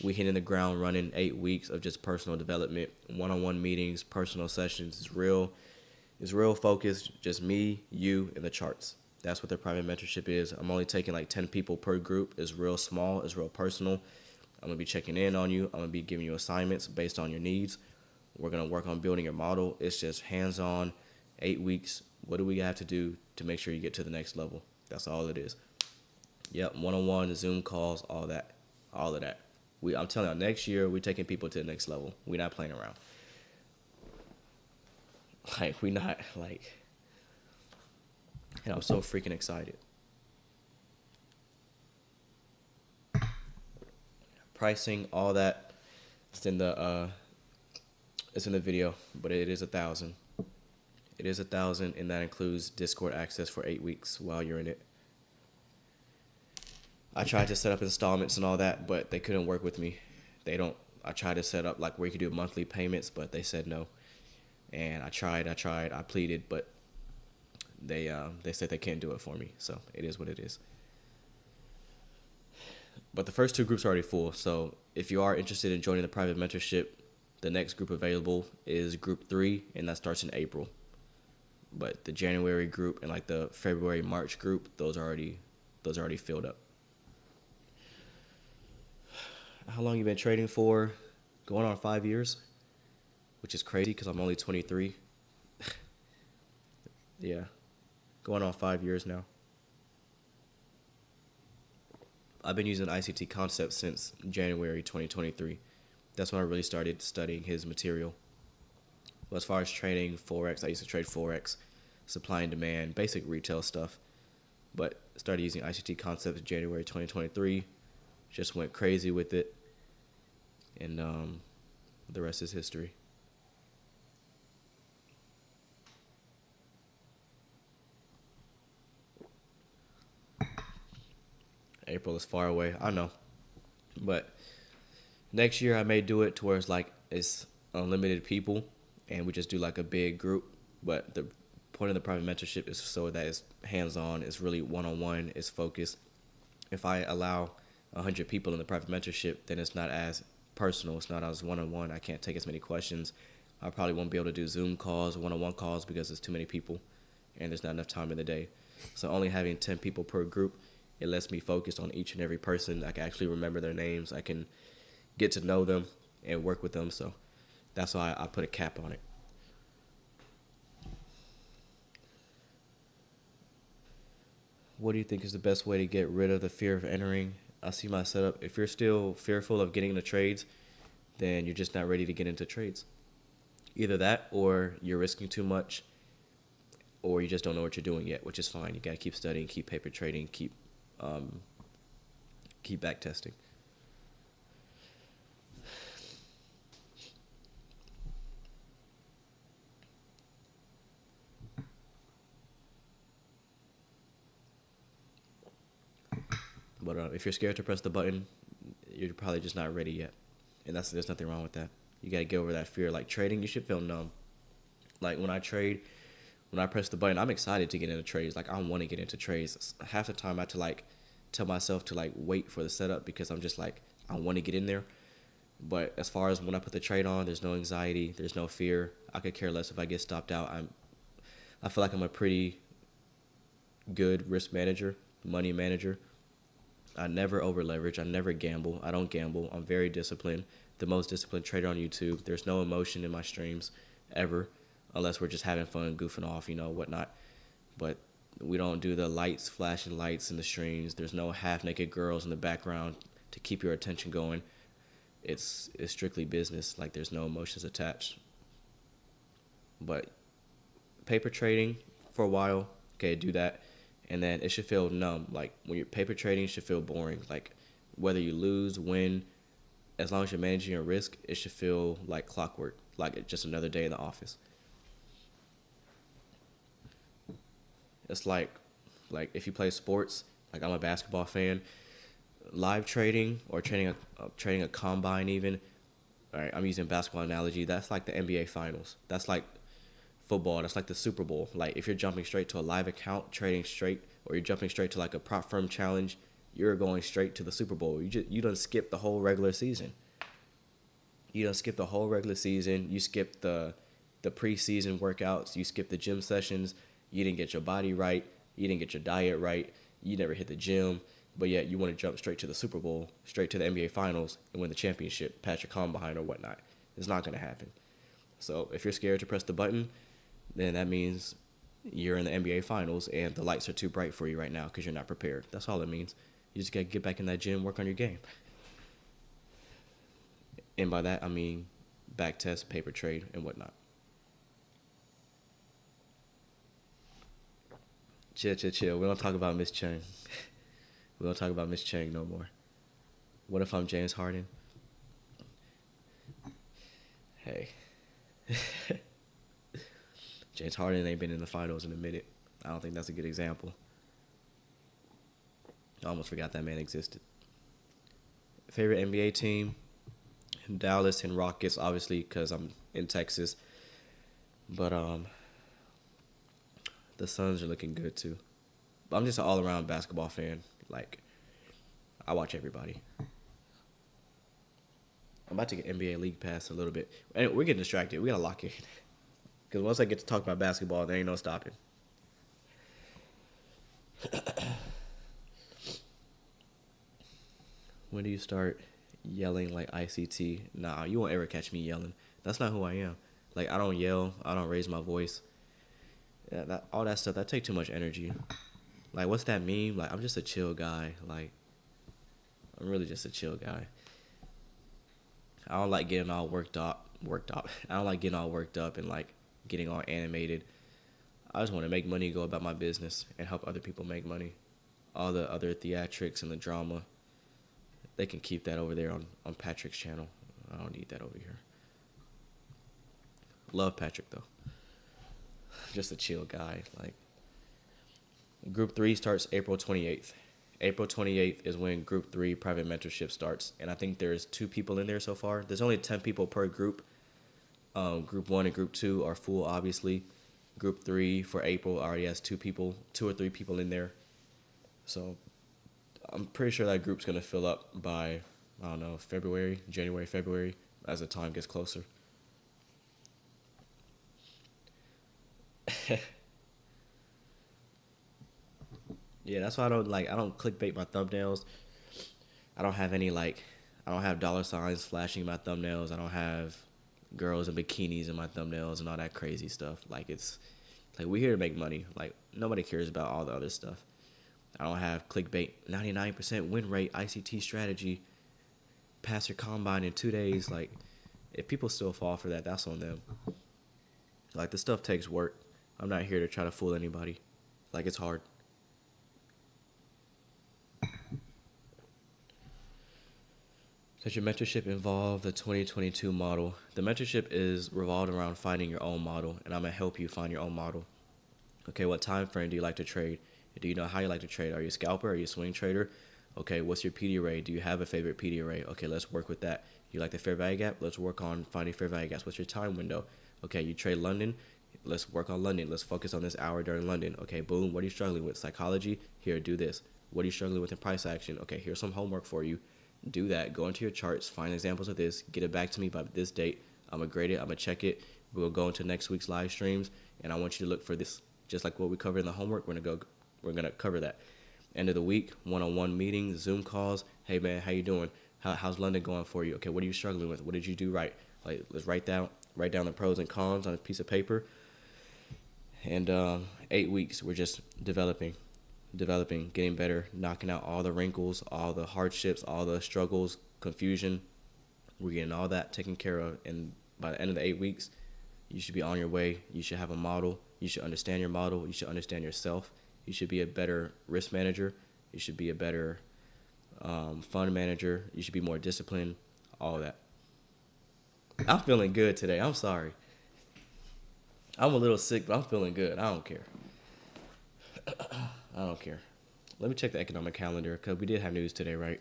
hitting the ground running. 8 weeks of just personal development, one-on-one meetings, personal sessions. It's real focused. Just me, you, and the charts. That's what the private mentorship is. I'm only taking like 10 people per group. It's real small. It's real personal. I'm going to be checking in on you. I'm going to be giving you assignments based on your needs. We're going to work on building your model. It's just hands-on, 8 weeks. What do we have to do to make sure you get to the next level? That's all it is. Yep, one-on-one, Zoom calls, all that. All of that. I'm telling you, next year, we're taking people to the next level. We're not playing around. Like, we're not, like... And I'm so freaking excited. Pricing, all that, it's in the video, but it is $1,000. It is $1,000, and that includes Discord access for 8 weeks while you're in it. I tried to set up installments and all that, but they couldn't work with me. I tried to set up like where you could do monthly payments, but they said no. And I tried, I pleaded, but they said they can't do it for me. So it is what it is. But the first 2 groups are already full. So if you are interested in joining the private mentorship, the next group available is group 3, and that starts in April. But the January group and like the February, March group, those are already filled up. How long you been trading for? Going on 5 years, which is crazy because I'm only 23. Yeah, going on 5 years now. I've been using ICT concepts since January 2023. That's when I really started studying his material. But as far as trading Forex, I used to trade Forex, supply and demand, basic retail stuff. But started using ICT concepts in January 2023. Just went crazy with it. And the rest is history. April is far away, I know. But next year I may do it to where it's unlimited people and we just do like a big group. But the point of the private mentorship is so that it's hands-on, it's really one-on-one, it's focused. If I allow 100 people in the private mentorship, then it's not as personal, it's not as one-on-one. I can't take as many questions. I probably won't be able to do Zoom calls, one-on-one calls because there's too many people and there's not enough time in the day. So only having 10 people per group, it lets me focus on each and every person. I can actually remember their names. I can get to know them and work with them. So that's why I put a cap on it. What do you think is the best way to get rid of the fear of entering? I see my setup. If you're still fearful of getting into trades, then you're just not ready to get into trades. Either that or you're risking too much or you just don't know what you're doing yet, which is fine. You got to keep studying, keep paper trading, keep back testing. But if you're scared to press the button, you're probably just not ready yet. And there's nothing wrong with that. You got to get over that fear. Like trading, you should feel numb. Like when I trade, when I press the button, I'm excited to get into trades. Like I want to get into trades. Half the time I have to like tell myself to like wait for the setup because I'm just like, I want to get in there. But as far as when I put the trade on, there's no anxiety, there's no fear. I could care less if I get stopped out. I feel like I'm a pretty good risk manager, money manager. I never over leverage. I never gamble. I don't gamble. I'm very disciplined. The most disciplined trader on YouTube. There's no emotion in my streams ever, unless we're just having fun, goofing off, whatnot. But we don't do the lights, flashing lights in the streams. There's no half-naked girls in the background to keep your attention going. It's strictly business. Like there's no emotions attached. But paper trading for a while, okay, do that. And then it should feel numb. Like when you're paper trading, it should feel boring. Like whether you lose, win, as long as you're managing your risk, it should feel like clockwork, like it's just another day in the office. It's like if you play sports, like I'm a basketball fan, live trading or trading a combine even. All right, I'm using basketball analogy. That's like the NBA finals. That's like football. That's like the Super Bowl. Like if you're jumping straight to a live account, trading straight, or you're jumping straight to like a prop firm challenge, you're going straight to the Super Bowl. You done skip the whole regular season. You done skip the whole regular season. You skipped the preseason workouts. You skipped the gym sessions. You didn't get your body right. You didn't get your diet right. You never hit the gym. But yet you want to jump straight to the Super Bowl, straight to the NBA Finals, and win the championship, pat your combine or whatnot. It's not going to happen. So if you're scared to press the button, then that means you're in the NBA Finals and the lights are too bright for you right now because you're not prepared. That's all it means. You just got to get back in that gym, work on your game. And by that, I mean back test, paper trade, and whatnot. Chill. We don't talk about Miss Chang. We don't talk about Miss Chang no more. What if I'm James Harden? Hey. James Harden ain't been in the finals in a minute. I don't think that's a good example. I almost forgot that man existed. Favorite NBA team? Dallas and Rockets, obviously, because I'm in Texas. But the Suns are looking good, too. But I'm just an all-around basketball fan. Like, I watch everybody. I'm about to get NBA League Pass a little bit. And we're getting distracted. We got to lock in. Because once I get to talk about basketball, there ain't no stopping. When do you start yelling like ICT? Nah, you won't ever catch me yelling. That's not who I am. Like, I don't yell. I don't raise my voice. Yeah, all that stuff, that takes too much energy. Like, what's that meme? Like, I'm just a chill guy. Like, I'm really just a chill guy. I don't like getting all worked up. I don't like getting all worked up and, like, getting all animated. I just want to make money, go about my business, and help other people make money. All the other theatrics and the drama, they can keep that over there on Patrick's channel. I don't need that over here. Love Patrick, though. Just a chill guy. Like, Group 3 starts April 28th. April 28th is when Group 3 private mentorship starts. And I think there's 2 people in there so far. There's only 10 people per group. Group 1 and Group 2 are full, obviously. Group 3 for April already has 2 or 3 people in there. So I'm pretty sure that group's going to fill up by, I don't know, January, February, as the time gets closer. Yeah, that's why I don't clickbait my thumbnails. I don't have dollar signs flashing my thumbnails. I don't have girls in bikinis in my thumbnails and all that crazy stuff. Like, it's like, we're here to make money. Like, nobody cares about all the other stuff. I don't have clickbait, 99% win rate, ICT strategy, pass your combine in 2 days. Like, if people still fall for that, that's on them. Like, this stuff takes work. I'm not here to try to fool anybody. Like, it's hard. Does your mentorship involve the 2022 model? The mentorship is revolved around finding your own model, and I'm going to help you find your own model. Okay, what time frame do you like to trade? Do you know how you like to trade? Are you a scalper? Are you a swing trader? Okay, what's your PD array? Do you have a favorite PD array? Okay, let's work with that. You like the fair value gap? Let's work on finding fair value gaps. What's your time window? Okay, you trade London. Let's work on London. Let's focus on this hour during London. Okay, boom. What are you struggling with? Psychology? Here, do this. What are you struggling with in price action? Okay, here's some homework for you. Do that. Go into your charts. Find examples of this. Get it back to me by this date. I'm going to grade it. I'm going to check it. We'll go into next week's live streams, and I want you to look for this. Just like what we covered in the homework, we're going to cover that. End of the week, one-on-one meetings, Zoom calls. Hey, man, how you doing? How's London going for you? Okay, what are you struggling with? What did you do right? Like, let's write down the pros and cons on a piece of paper. And 8 weeks, we're just developing, getting better, knocking out all the wrinkles, all the hardships, all the struggles, confusion. We're getting all that taken care of. And by the end of the 8 weeks, you should be on your way. You should have a model. You should understand your model. You should understand yourself. You should be a better risk manager. You should be a better fund manager. You should be more disciplined, all that. I'm feeling good today. I'm sorry. I'm a little sick, but I'm feeling good. I don't care. I don't care. Let me check the economic calendar because we did have news today, right?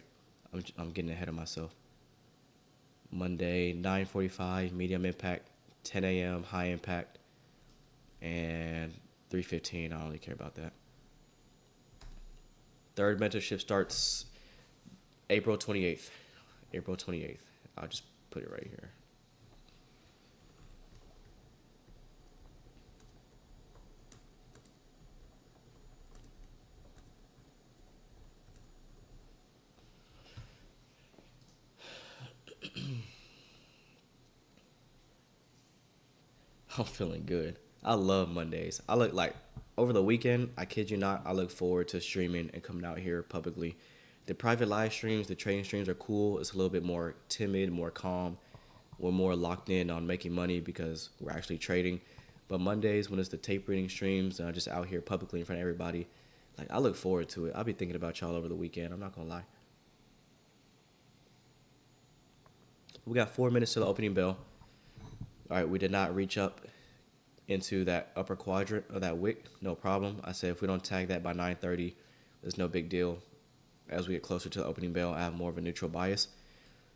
I'm getting ahead of myself. Monday, 9:45, medium impact, 10 a.m., high impact, and 3:15. I don't really care about that. Third mentorship starts April 28th. April 28th. I'll just put it right here. I'm feeling good. I love Mondays. I look like over the weekend, I kid you not, I look forward to streaming and coming out here publicly. The private live streams, the trading streams are cool. It's a little bit more timid, more calm. We're more locked in on making money because we're actually trading. But Mondays, when it's the tape reading streams, just out here publicly in front of everybody, like I look forward to it. I'll be thinking about y'all over the weekend. I'm not gonna lie. We got 4 minutes to the opening bell. All right, we did not reach up into that upper quadrant of that wick. No problem. I said if we don't tag that by 9:30, there's no big deal. As we get closer to the opening bell, I have more of a neutral bias.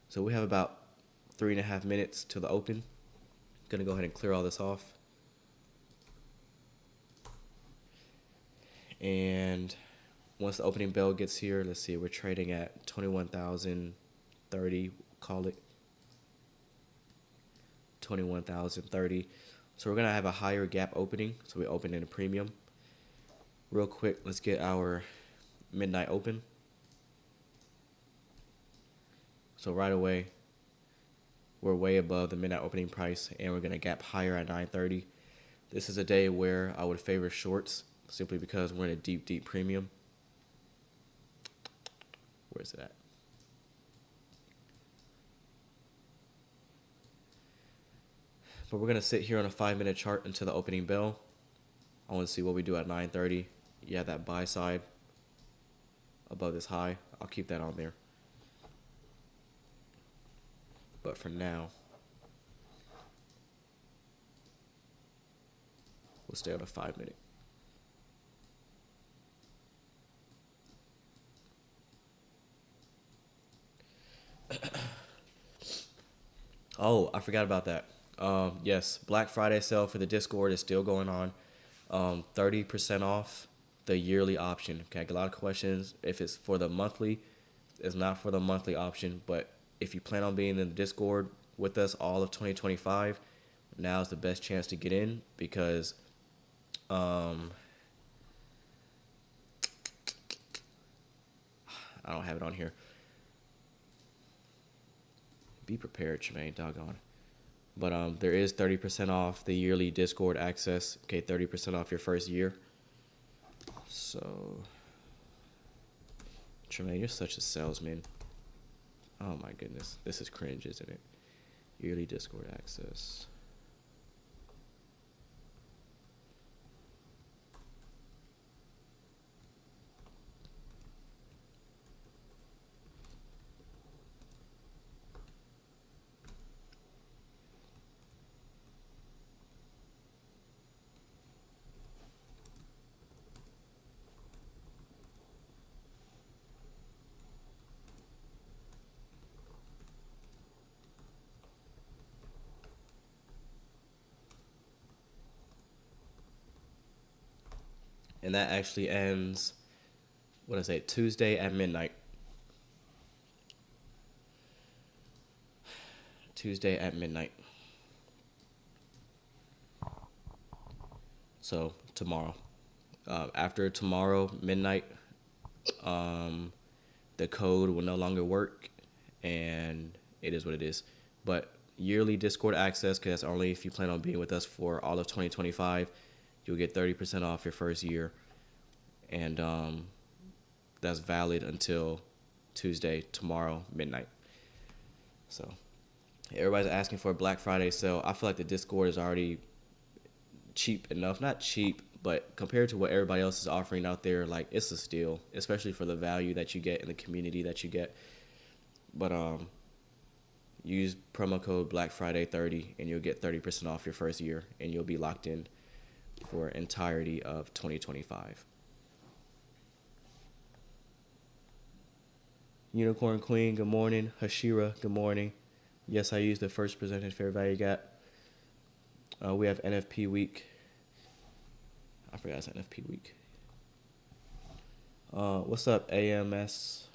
So we have about 3.5 minutes to the open. Gonna go ahead and clear all this off. And once the opening bell gets here, let's see, we're trading at 21,030, call it 21,030. So we're gonna have a higher gap opening. So we open in a premium. Real quick, let's get our midnight open. So right away, we're way above the midnight opening price, and we're gonna gap higher at 9:30. This is a day where I would favor shorts, simply because we're in a deep, deep premium. Where's it at? But we're gonna sit here on a 5-minute chart until the opening bell. I want to see what we do at 9:30. You have that buy side above this high. I'll keep that on there. But for now, we'll stay on a 5-minute. Oh, I forgot about that. Yes, Black Friday sale for the Discord is still going on. 30% off the yearly option. Okay, I get a lot of questions. If it's for the monthly, it's not for the monthly option. But if you plan on being in the Discord with us all of 2025, now is the best chance to get in because I don't have it on here. Be prepared, Tremaine, doggone. But there is 30% off the yearly Discord access. Okay, 30% off your first year. So, Tremaine, you're such a salesman. Oh my goodness. This is cringe, isn't it? Yearly Discord access. And that actually ends, what did I say, Tuesday at midnight. Tuesday at midnight. So tomorrow. After tomorrow, midnight, the code will no longer work, and it is what it is. But yearly Discord access, because that's only if you plan on being with us for all of 2025, you'll get 30% off your first year. And that's valid until Tuesday, tomorrow, midnight. So everybody's asking for a Black Friday sale. I feel like the Discord is already cheap enough. Not cheap, but compared to what everybody else is offering out there, like, it's a steal, especially for the value that you get in the community that you get. But use promo code Black Friday 30 and you'll get 30% off your first year, and you'll be locked in for entirety of 2025. Unicorn Queen, good morning. Hashira, good morning. Yes, I used the first presented fair value gap. We have NFP week. I forgot it's NFP week. What's up, AMS?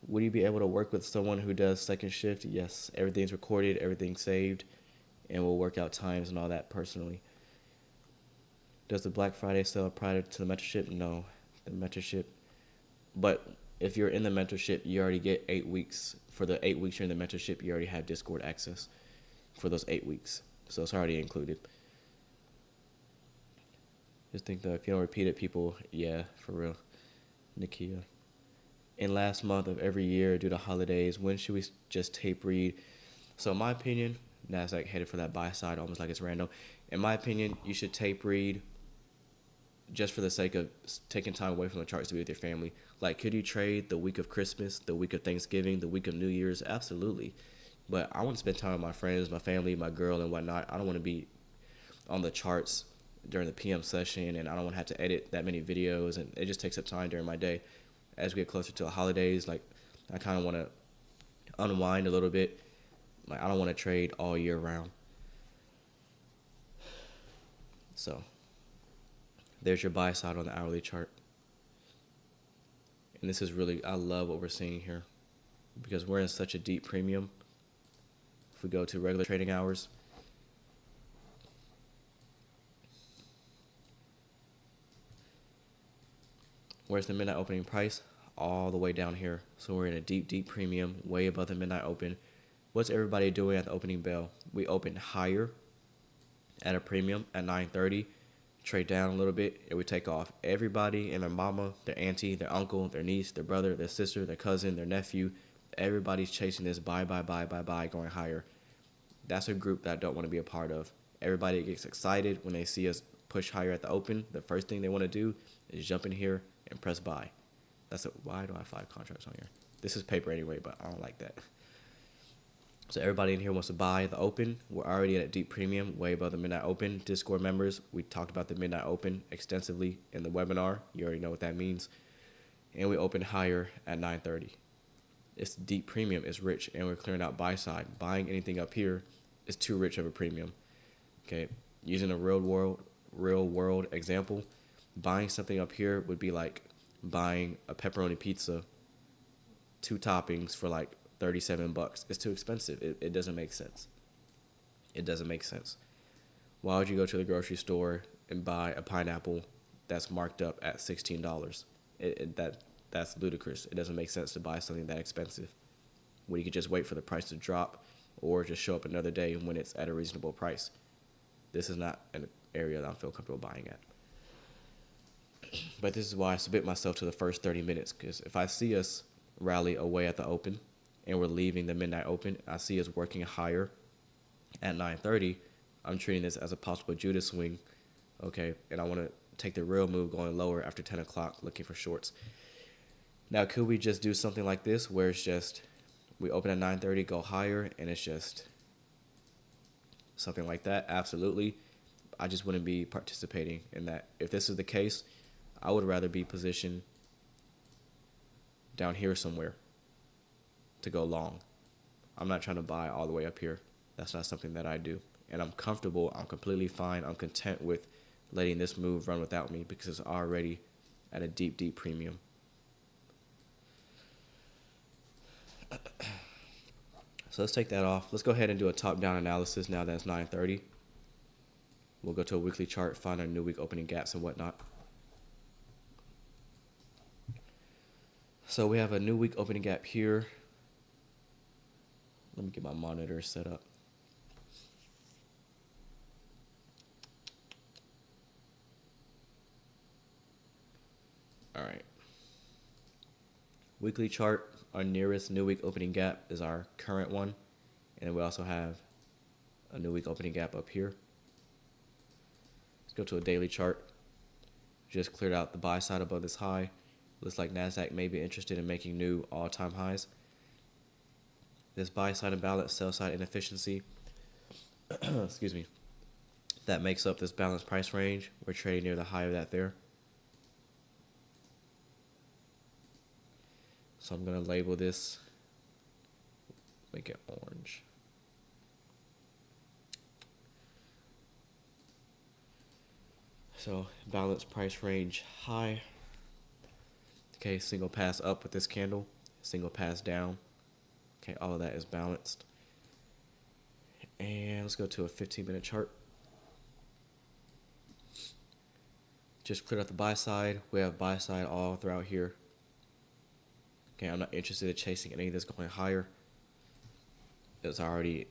Would you be able to work with someone who does second shift? Yes, everything's recorded, everything's saved, and we'll work out times and all that personally. Does the Black Friday sale apply to the mentorship? No, the mentorship. But if you're in the mentorship, you already get 8 weeks. For the 8 weeks you're in the mentorship, you already have Discord access for those 8 weeks. So it's already included. Just think though, if you don't repeat it, people, yeah, for real. Nikia. In last month of every year due to holidays, when should we just tape read? So in my opinion, NASDAQ headed for that buy side almost like it's random. In my opinion, you should tape read just for the sake of taking time away from the charts to be with your family. Like, could you trade the week of Christmas, the week of Thanksgiving, the week of New Year's? Absolutely. But I want to spend time with my friends, my family, my girl, and whatnot. I don't want to be on the charts during the PM session, and I don't want to have to edit that many videos, and it just takes up time during my day. As we get closer to the holidays, like, I kind of want to unwind a little bit. Like, I don't want to trade all year round. So there's your buy side on the hourly chart. And this is really, I love what we're seeing here because we're in such a deep premium. If we go to regular trading hours, where's the midnight opening price? All the way down here. So we're in a deep, deep premium, way above the midnight open. What's everybody doing at the opening bell? We open higher at a premium at 9:30, trade down a little bit, and we take off. Everybody and their mama, their auntie, their uncle, their niece, their brother, their sister, their cousin, their nephew, everybody's chasing this buy, going higher. That's a group that I don't want to be a part of. Everybody gets excited when they see us push higher at the open. The first thing they want to do is jump in here and press buy. Why do I have 5 contracts on here? This is paper anyway, but I don't like that. So everybody in here wants to buy the open. We're already at a deep premium, way above the midnight open. Discord members, we talked about the midnight open extensively in the webinar. You already know what that means. And we opened higher at 9:30. It's deep premium, it's rich, and we're clearing out buy side. Buying anything up here is too rich of a premium. Okay, using a real world example, buying something up here would be like buying a pepperoni pizza, 2 toppings for like $37. It's too expensive. It doesn't make sense. It doesn't make sense. Why would you go to the grocery store and buy a pineapple that's marked up at $16? That's ludicrous. It doesn't make sense to buy something that expensive when you could just wait for the price to drop or just show up another day when it's at a reasonable price. This is not an area that I feel comfortable buying at. But this is why I submit myself to the first 30 minutes, because if I see us rally away at the open and we're leaving the midnight open, I see us working higher at 9:30, I'm treating this as a possible Judas swing, okay? And I want to take the real move going lower after 10 o'clock looking for shorts. Now, could we just do something like this where it's just we open at 9:30, go higher, and it's just something like that? Absolutely. I just wouldn't be participating in that. If this is the case, I would rather be positioned down here somewhere to go long. I'm not trying to buy all the way up here. That's not something that I do. And I'm comfortable. I'm completely fine. I'm content with letting this move run without me because it's already at a deep, deep premium. So let's take that off. Let's go ahead and do a top-down analysis now that it's 9:30. We'll go to a weekly chart, find our new week opening gaps and whatnot. So we have a new week opening gap here. Let me get my monitor set up. All right. Weekly chart, our nearest new week opening gap is our current one. And then we also have a new week opening gap up here. Let's go to a daily chart. Just cleared out the buy side above this high. Looks like NASDAQ may be interested in making new all-time highs. This buy side imbalance, sell side inefficiency, excuse me, that makes up this balanced price range. We're trading near the high of that there. So I'm going to label this, make it orange. So balanced price range high. Okay, single pass up with this candle, single pass down. Okay, all of that is balanced. And let's go to a 15-minute chart. Just cleared out the buy side. We have buy side all throughout here. Okay, I'm not interested in chasing any of this going higher. It's already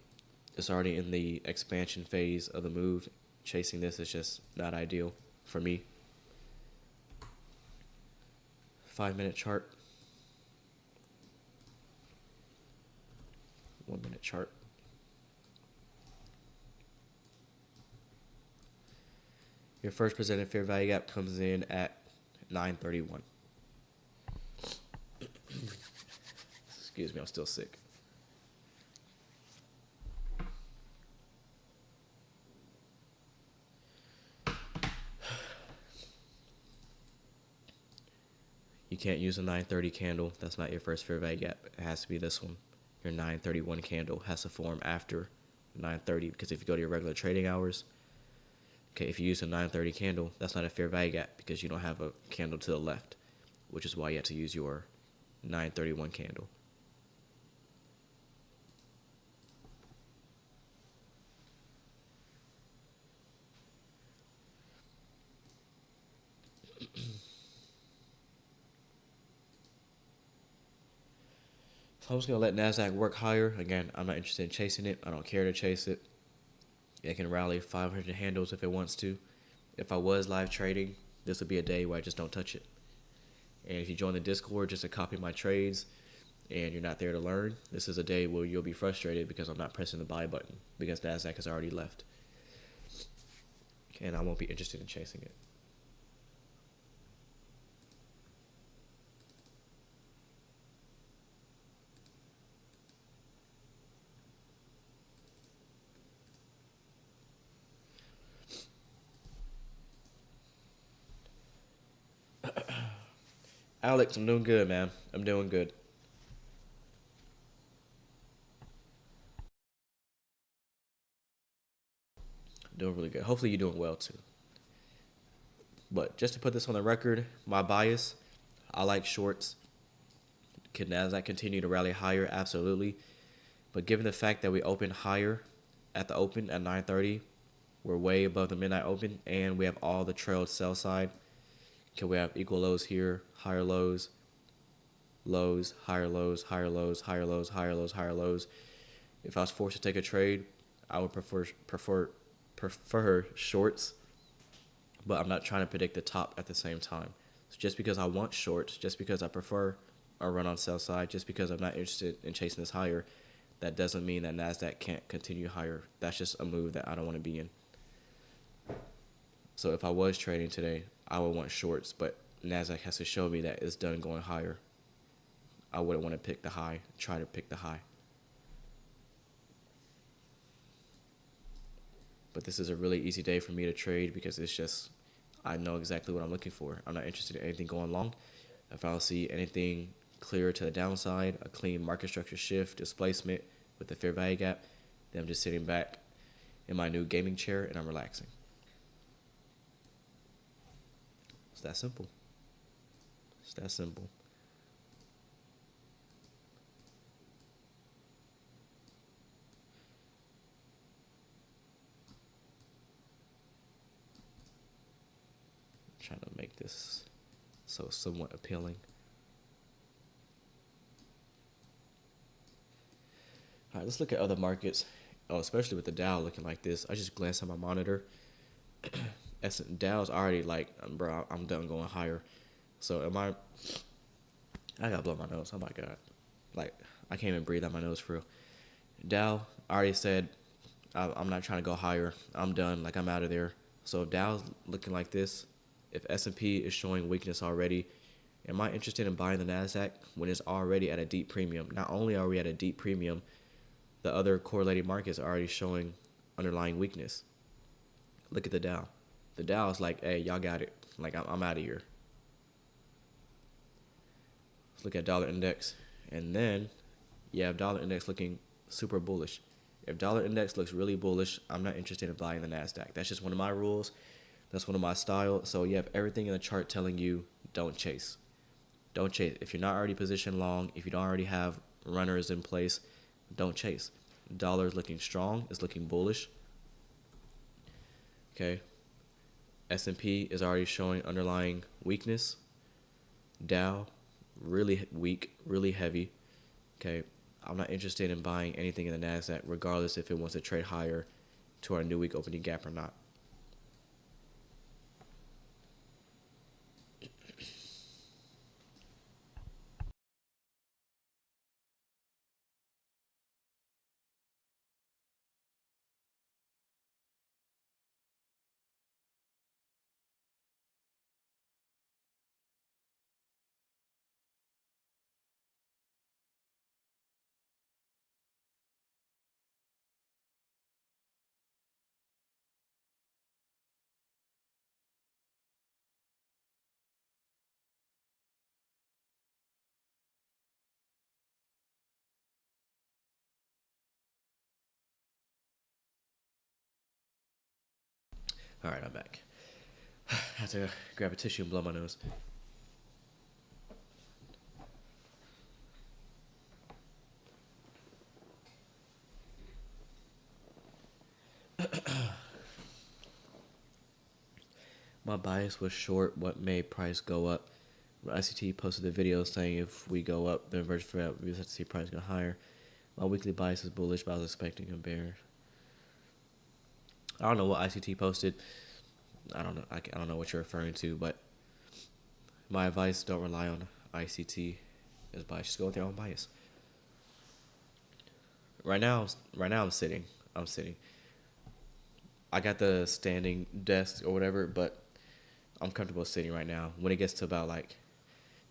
in the expansion phase of the move. Chasing this is just not ideal for me. 5-minute chart. 1-minute chart. Your first presented fair value gap comes in at 931. Excuse me, I'm still sick. You can't use a 930 candle. That's not your first fair value gap. It has to be this one. Your 931 candle has to form after 930, because if you go to your regular trading hours, okay, if you use a 930 candle, that's not a fair value gap because you don't have a candle to the left, which is why you have to use your 931 candle. So I'm just going to let NASDAQ work higher. Again, I'm not interested in chasing it. I don't care to chase it. It can rally 500 handles if it wants to. If I was live trading, this would be a day where I just don't touch it. And if you join the Discord just to copy my trades and you're not there to learn, this is a day where you'll be frustrated because I'm not pressing the buy button because NASDAQ has already left. And I won't be interested in chasing it. Alex, I'm doing good, man. I'm doing good. Doing really good. Hopefully you're doing well too. But just to put this on the record, my bias, I like shorts. Can NASDAQ continue to rally higher? Absolutely. But given the fact that we opened higher at the open at 9:30, we're way above the midnight open, and we have all the trailed sell side. Okay, we have equal lows here, higher lows, lows, higher lows, higher lows, higher lows, higher lows, higher lows. If I was forced to take a trade, I would prefer shorts, but I'm not trying to predict the top at the same time. So just because I want shorts, just because I prefer a run on sell side, just because I'm not interested in chasing this higher, that doesn't mean that NASDAQ can't continue higher. That's just a move that I don't want to be in. So if I was trading today, I would want shorts, but NASDAQ has to show me that it's done going higher. I wouldn't want to pick the high, try to pick the high. But this is a really easy day for me to trade because it's just, I know exactly what I'm looking for. I'm not interested in anything going long. If I don't see anything clear to the downside, a clean market structure shift, displacement with the fair value gap, then I'm just sitting back in my new gaming chair and I'm relaxing. It's that simple. It's that simple. Trying to make this so somewhat appealing. All right, let's look at other markets. Oh, especially with the Dow looking like this. I just glanced at my monitor. Dow's already like, bro, I'm done going higher. So I gotta blow my nose. Oh my God. Like, I can't even breathe out my nose for real. Dow, I already said, I'm not trying to go higher. I'm done. Like, I'm out of there. So if Dow's looking like this, if S&P is showing weakness already, am I interested in buying the NASDAQ when it's already at a deep premium? Not only are we at a deep premium, the other correlated markets are already showing underlying weakness. Look at the Dow. The Dow is like, hey, y'all got it. Like, I'm out of here. Let's look at dollar index. And then you have dollar index looking super bullish. If dollar index looks really bullish, I'm not interested in buying the NASDAQ. That's just one of my rules. That's one of my style. So you have everything in the chart telling you don't chase. Don't chase. If you're not already positioned long, if you don't already have runners in place, don't chase. Dollar is looking strong. It's looking bullish. Okay. S&P is already showing underlying weakness. Dow, really weak, really heavy. Okay. I'm not interested in buying anything in the NASDAQ, regardless if it wants to trade higher to our new week opening gap or not. All right, I'm back. I have to grab a tissue and blow my nose. My bias was short. What made price go up? ICT posted the video saying if we go up, the inverse for that, we have to see price go higher. My weekly bias is bullish, but I was expecting a bear. I don't know what ICT posted. I don't know. I don't know what you're referring to, but my advice: don't rely on ICT as bias. Just go with your own bias. Right now I'm sitting. I got the standing desk or whatever, but I'm comfortable sitting right now. When it gets to about like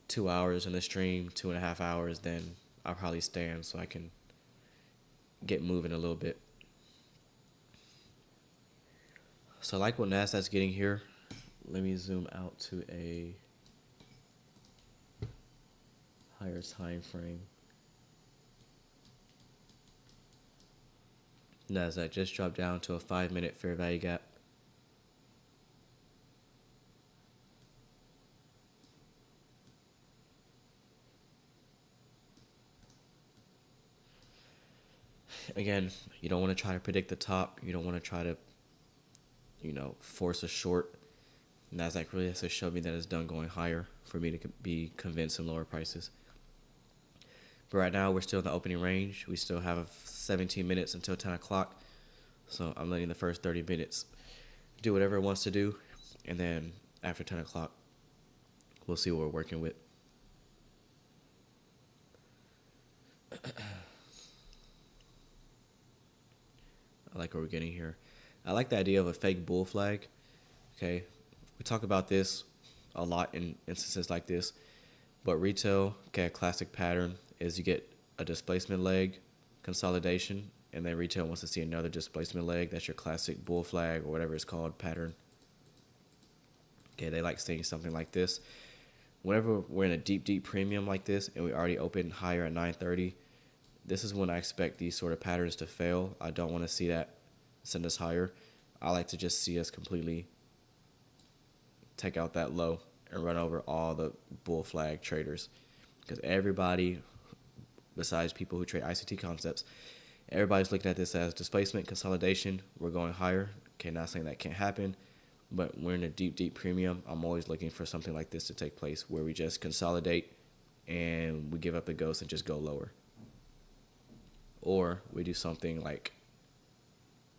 2 hours in the stream, 2.5 hours, then I'll probably stand so I can get moving a little bit. So I like what NASDAQ's getting here. Let me zoom out to a higher time frame. NASDAQ just dropped down to a 5-minute fair value gap. Again, you don't want to try to predict the top. You don't want to try to, force a short. NASDAQ really has to show me that it's done going higher for me to be convinced in lower prices. But right now, we're still in the opening range. We still have 17 minutes until 10 o'clock. So I'm letting the first 30 minutes do whatever it wants to do. And then after 10 o'clock, we'll see what we're working with. I like what we're getting here. I like the idea of a fake bull flag. Okay, we talk about this a lot in instances like this. But retail, okay, a classic pattern is you get a displacement leg, consolidation, and then retail wants to see another displacement leg. That's your classic bull flag or whatever it's called pattern. Okay, they like seeing something like this. Whenever we're in a deep premium like this and we already opened higher at 930, this is when I expect these sort of patterns to fail. I don't want to see that send us higher. I like to just see us completely take out that low and run over all the bull flag traders, because everybody, besides people who trade ICT concepts, everybody's looking at this as displacement, consolidation. We're going higher. Okay, not saying that can't happen, but we're in a deep, deep premium. I'm always looking for something like this to take place where we just consolidate and we give up the ghost and just go lower. Or we do something like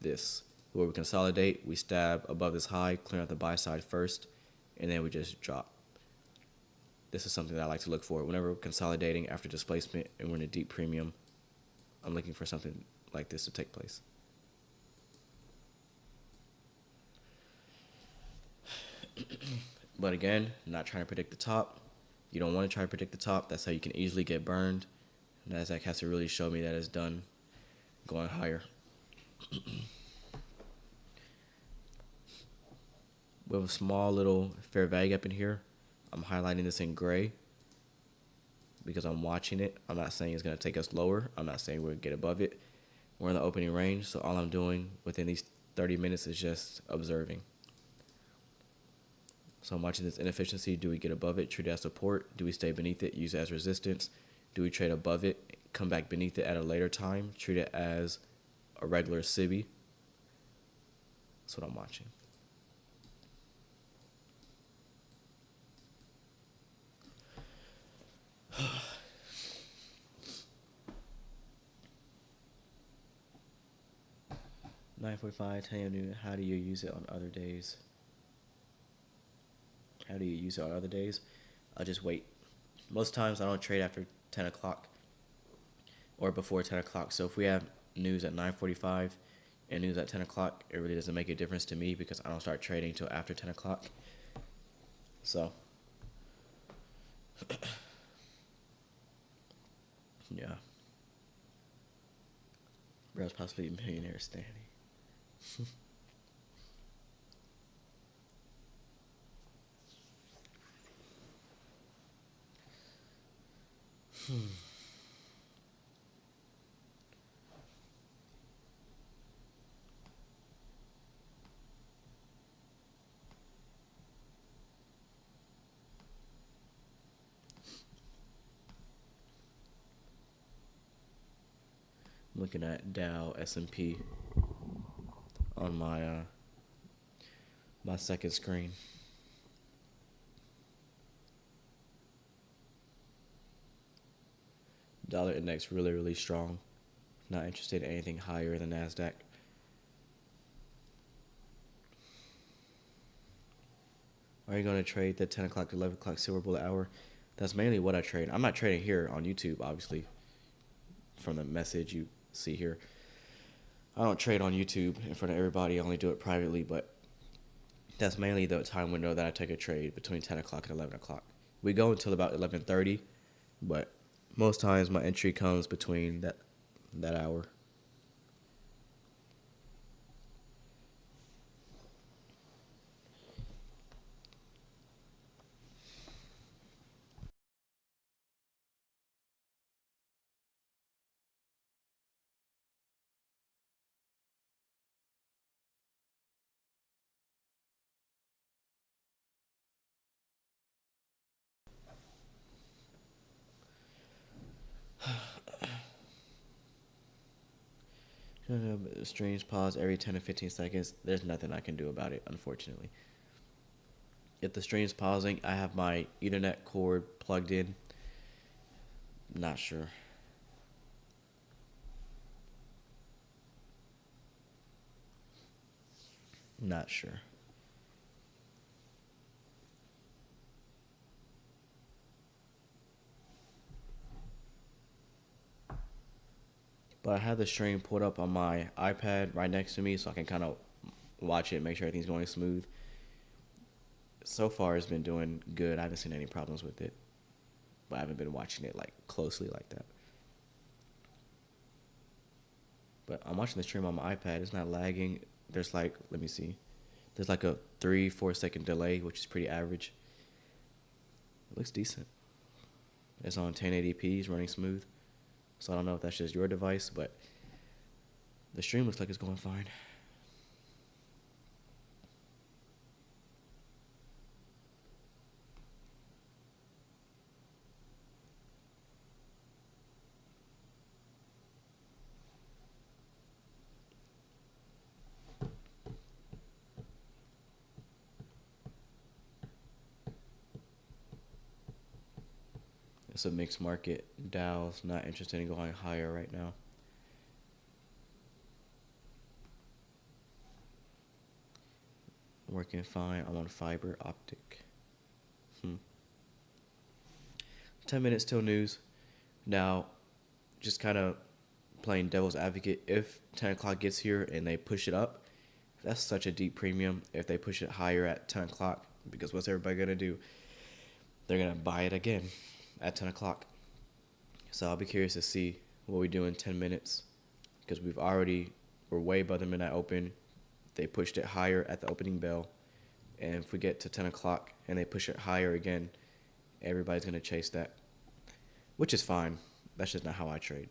this, where we consolidate, we stab above this high, clear out the buy side first, and then we just drop. This is something that I like to look for. Whenever we're consolidating after displacement and we're in a deep premium, I'm looking for something like this to take place. But again, not trying to predict the top. You don't want to try to predict the top. That's how you can easily get burned. NASDAQ has to really show me that it's done going higher. We have a small little fair value gap in here. I'm highlighting this in gray because I'm watching it. I'm not saying it's going to take us lower. I'm not saying we're going to get above it. We're in the opening range, so all I'm doing within these 30 minutes is just observing. So I'm watching this inefficiency. Do we get above it, treat it as support? Do we stay beneath it, use it as resistance? Do we trade above it, come back beneath it at a later time, treat it as a regular SIBI? That's what I'm watching. $9.45, 10 a.m. noon. How do you use it on other days? How do you use it on other days? I'll just wait. Most times I don't trade after 10 o'clock or before 10 o'clock. So if we have news at 9:45 and news at 10 o'clock, it really doesn't make a difference to me because I don't start trading until after 10 o'clock. So, yeah. Bro's possibly a millionaire standing. I'm looking at Dow, S&P on my my second screen. Dollar index really, really strong. Not interested in anything higher than NASDAQ. Are you going to trade the 10 o'clock to 11 o'clock silver bullet hour? That's mainly what I trade. I'm not trading here on YouTube, obviously, from the message you see here. I don't trade on YouTube in front of everybody. I only do it privately, but that's mainly the time window that I take a trade, between 10 o'clock and 11 o'clock. We go until about 11:30, but most times my entry comes between that hour. Streams pause every 10 to 15 seconds. There's nothing I can do about it, unfortunately. If the stream's pausing, I have my Ethernet cord plugged in. Not sure. Not sure. But I have the stream pulled up on my iPad right next to me so I can kind of watch it, make sure everything's going smooth. So far, it's been doing good. I haven't seen any problems with it. But I haven't been watching it like closely like that. But I'm watching the stream on my iPad. It's not lagging. There's like, let me see. There's like a 3-4 second delay, which is pretty average. It looks decent. It's on 1080p. It's running smooth. So I don't know if that's just your device, but the stream looks like it's going fine. That's a mixed market. Dow's not interested in going higher right now. Working fine. I'm on fiber optic. 10 minutes till news. Now, just kind of playing devil's advocate. If 10 o'clock gets here and they push it up, that's such a deep premium. If they push it higher at 10 o'clock, because what's everybody going to do? They're going to buy it again at 10 o'clock. So I'll be curious to see what we do in 10 minutes, because we're way above them in that open. They pushed it higher at the opening bell. And if we get to 10 o'clock and they push it higher again, everybody's going to chase that, which is fine. That's just not how I trade.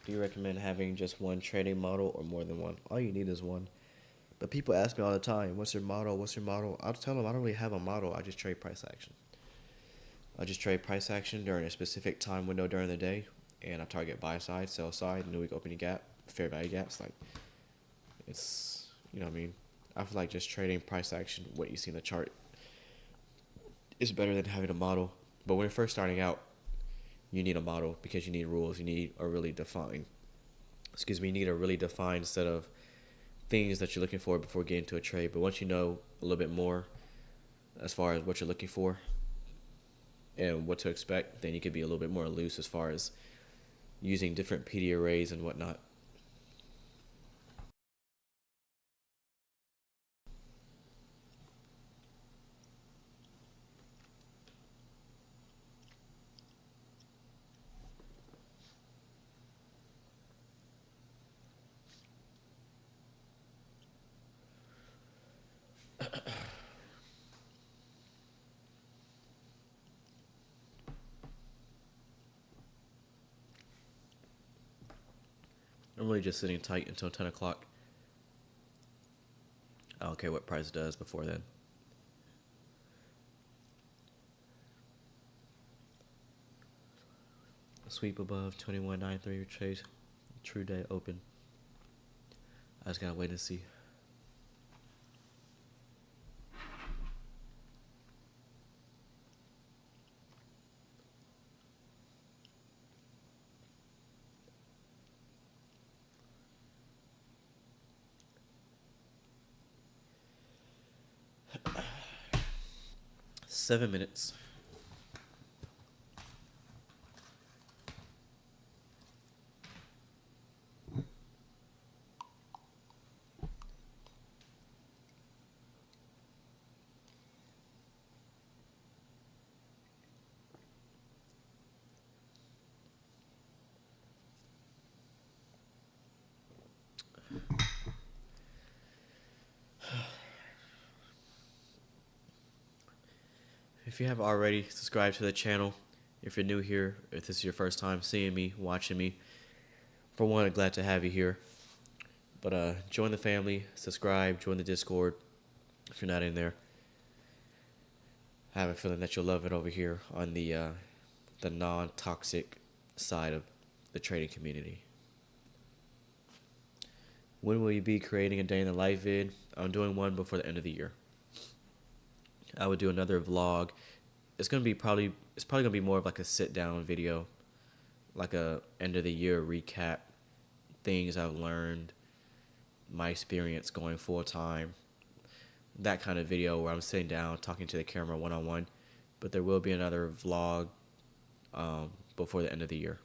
Do you recommend having just one trading model or more than one? All you need is one. But people ask me all the time, what's your model? What's your model? I'll tell them I don't really have a model. I just trade price action. I just trade price action during a specific time window during the day, and I target buy side, sell side, new week opening gap, fair value gaps. Like, it's, you know what I mean? I feel like just trading price action, what you see in the chart, is better than having a model. But when you're first starting out, you need a model because you need rules. You need a really defined, you need a really defined set of things that you're looking for before getting into a trade. But once you know a little bit more as far as what you're looking for and what to expect, then you can be a little bit more loose as far as using different PD arrays and whatnot. I'm really just sitting tight until 10 o'clock. I don't care what price does before then. Sweep above 21.93 trade. True day open. I just gotta wait and see. Seven minutes. If you have already subscribed to the channel, if you're new here, if this is your first time seeing me, watching me, for one, I'm glad to have you here. But join the family, subscribe, join the Discord if you're not in there. I have a feeling that you'll love it over here on the non-toxic side of the trading community. When will you be creating a day in the life vid? I'm doing one before the end of the year. I would do another vlog. It's probably gonna be more of like a sit down video, like a end of the year recap, things I've learned, my experience going full time, that kind of video where I'm sitting down talking to the camera one-on-one. But there will be another vlog before the end of the year.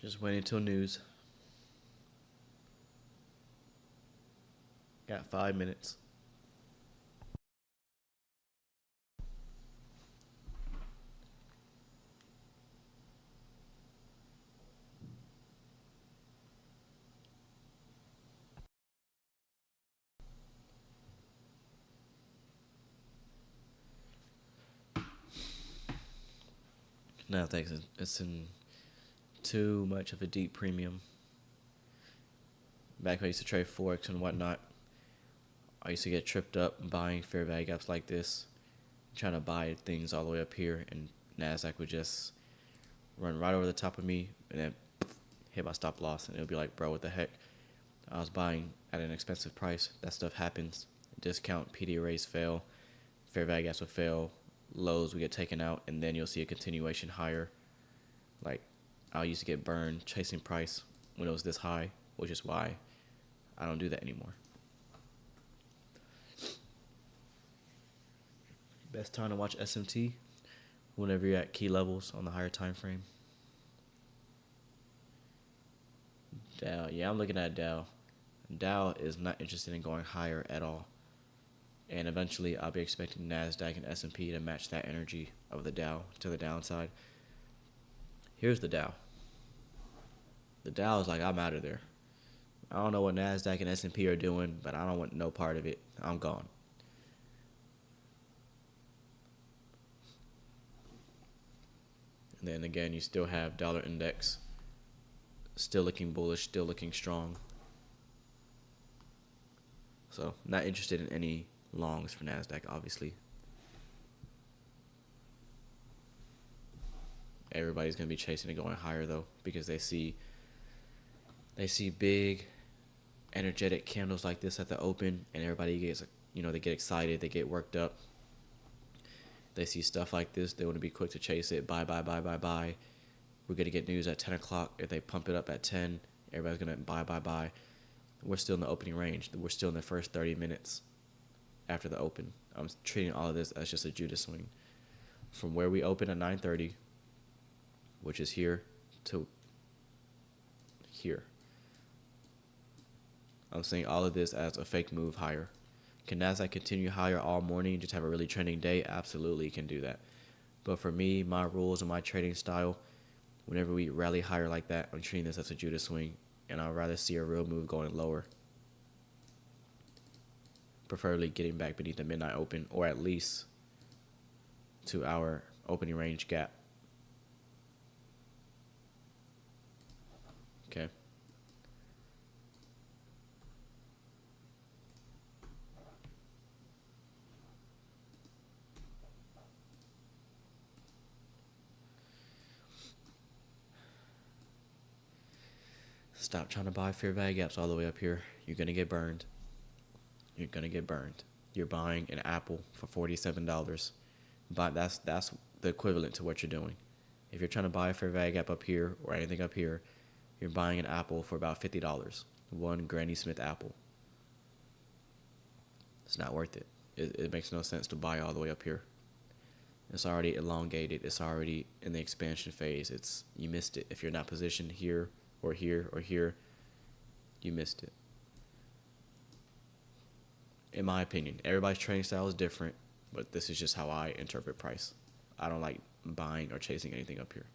Just waiting until news. Got 5 minutes. No, thanks. It's in too much of a deep premium. Back when I used to trade Forex and whatnot, I used to get tripped up buying fair value gaps like this, trying to buy things all the way up here, and NASDAQ would just run right over the top of me and then hit my stop loss, and it would be like, bro, what the heck? I was buying at an expensive price. That stuff happens. Discount, PD arrays fail, fair value gaps would fail, lows would get taken out, and then you'll see a continuation higher. Like, I used to get burned chasing price when it was this high, which is why I don't do that anymore. Best time to watch SMT whenever you're at key levels on the higher time frame. Dow, yeah, I'm looking at Dow. Dow is not interested in going higher at all. And eventually I'll be expecting NASDAQ and S&P to match that energy of the Dow to the downside. Here's the Dow. The Dow is like, I'm out of there. I don't know what NASDAQ and S&P are doing, but I don't want no part of it. I'm gone. And then again, you still have dollar index still looking bullish, still looking strong. So not interested in any longs for NASDAQ, obviously. Everybody's going to be chasing it going higher though, because they see big energetic candles like this at the open, and everybody gets, they get excited, they get worked up. They see stuff like this, they want to be quick to chase it. Buy. We're going to get news at 10 o'clock. If they pump it up at 10, everybody's going to buy. We're still in the opening range. We're still in the first 30 minutes after the open. I'm treating all of this as just a Judas swing. From where we open at 9:30, which is here, to here. I'm saying all of this as a fake move higher. Can NASDAQ continue higher all morning and just have a really trending day? Absolutely, it can do that. But for me, my rules and my trading style, whenever we rally higher like that, I'm treating this as a Judas swing, and I'd rather see a real move going lower. Preferably getting back beneath the midnight open, or at least to our opening range gap. Okay. Stop trying to buy fair value gaps all the way up here. You're going to get burned. You're going to get burned. You're buying an apple for $47. But that's the equivalent to what you're doing. If you're trying to buy a fair value gap up here or anything up here, you're buying an apple for about $50. One Granny Smith apple. It's not worth it. It makes no sense to buy all the way up here. It's already elongated. It's already in the expansion phase. You missed it. If you're not positioned here or here or here, you missed it. In my opinion, everybody's trading style is different, but this is just how I interpret price. I don't like buying or chasing anything up here.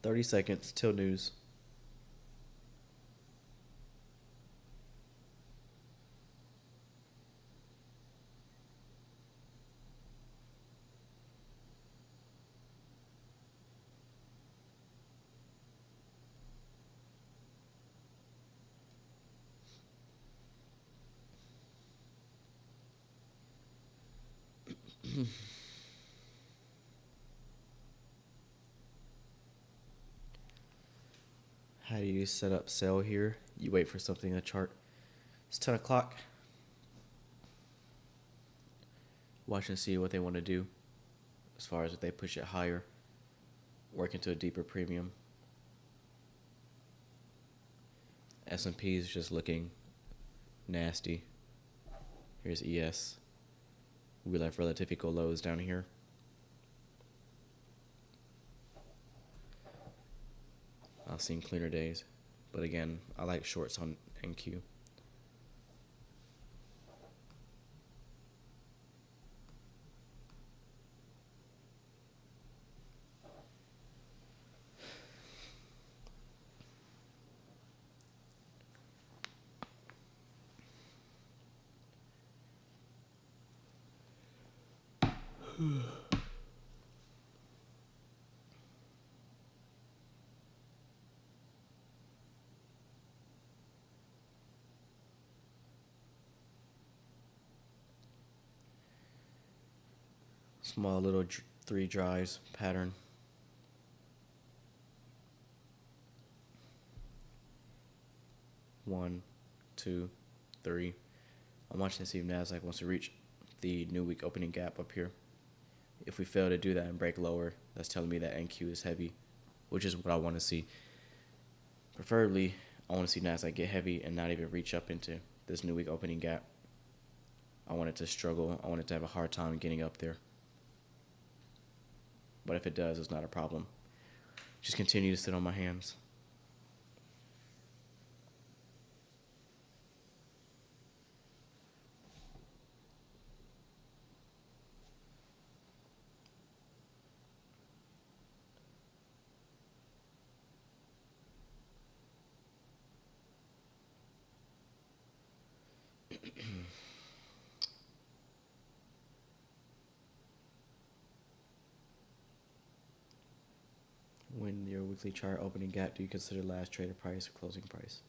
$30 seconds till news. How do you set up sell here? You wait for something in the chart. It's 10 o'clock. Watch and see what they want to do as far as if they push it higher, work into a deeper premium. S&P is just looking nasty. Here's ES. We left relative equal lows down here. I've seen cleaner days, but again, I like shorts on NQ. Small little three drives pattern. One, two, three. I'm watching to see if NASDAQ wants to reach the new week opening gap up here. If we fail to do that and break lower, that's telling me that NQ is heavy, which is what I want to see. Preferably, I want to see NASDAQ get heavy and not even reach up into this new week opening gap. I want it to struggle. I want it to have a hard time getting up there. But if it does, it's not a problem. Just continue to sit on my hands. When your weekly chart opening gap, do you consider last traded price or closing price?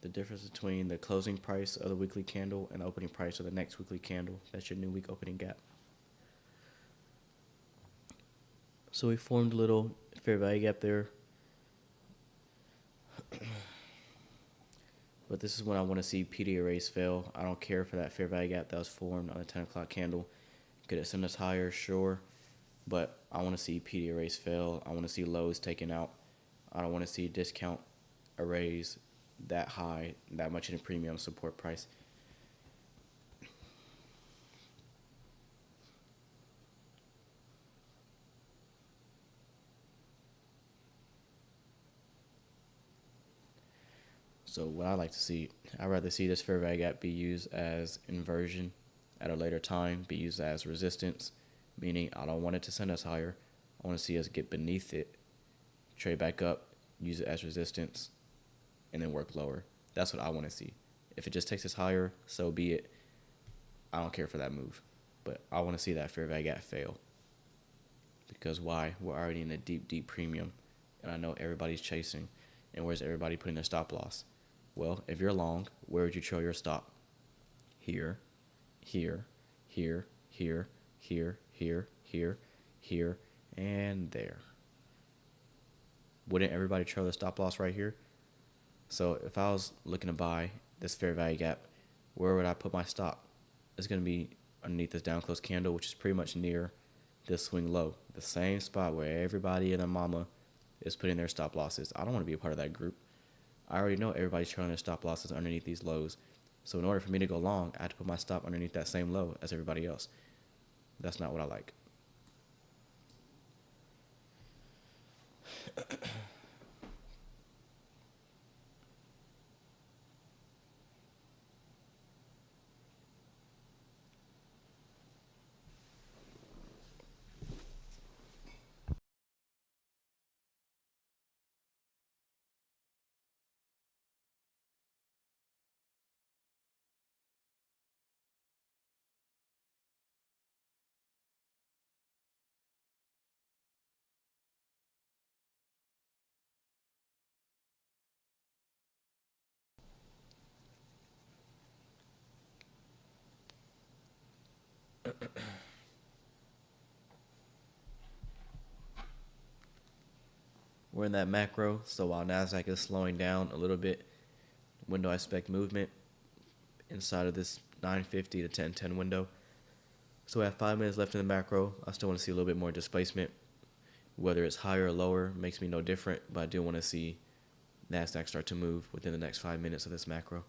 The difference between the closing price of the weekly candle and the opening price of the next weekly candle, that's your new week opening gap. So we formed a little fair value gap there. But this is when I want to see PD arrays fail. I don't care for that fair value gap that was formed on the 10 o'clock candle. Could it send us higher? Sure. But I want to see PD arrays fail. I want to see lows taken out. I don't want to see discount arrays that high, that much in a premium support price. So what I like to see, I'd rather see this fair value gap be used as inversion at a later time, be used as resistance, meaning I don't want it to send us higher. I want to see us get beneath it, trade back up, use it as resistance, and then work lower. That's what I want to see. If it just takes us higher, so be it. I don't care for that move. But I want to see that fair value gap fail. Because why? We're already in a deep, deep premium. And I know everybody's chasing. And where's everybody putting their stop loss? Well, if you're long, where would you trail your stop? Here, here, here, here, here, here, here, here, and there. Wouldn't everybody trail their stop loss right here? So if I was looking to buy this fair value gap, where would I put my stop? It's going to be underneath this down close candle, which is pretty much near this swing low. The same spot where everybody and their mama is putting their stop losses. I don't want to be a part of that group. I already know everybody's trailing their stop losses underneath these lows. So in order for me to go long, I have to put my stop underneath that same low as everybody else. That's not what I like. We're in that macro, so while NASDAQ is slowing down a little bit, window I expect movement inside of this 950 to 1010 window. So we have 5 minutes left in the macro. I still want to see a little bit more displacement. Whether it's higher or lower makes me no different, but I do want to see NASDAQ start to move within the next 5 minutes of this macro.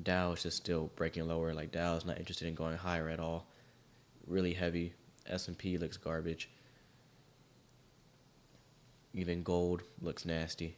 Dow is just still breaking lower. Like Dow is not interested in going higher at all. Really heavy. S&P looks garbage. Even gold looks nasty.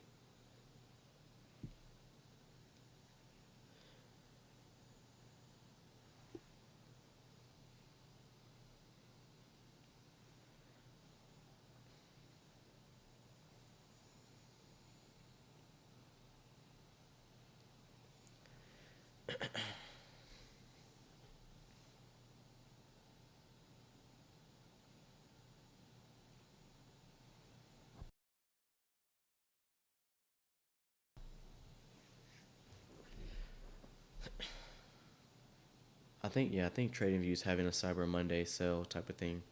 I think TradingView is having a Cyber Monday sale type of thing.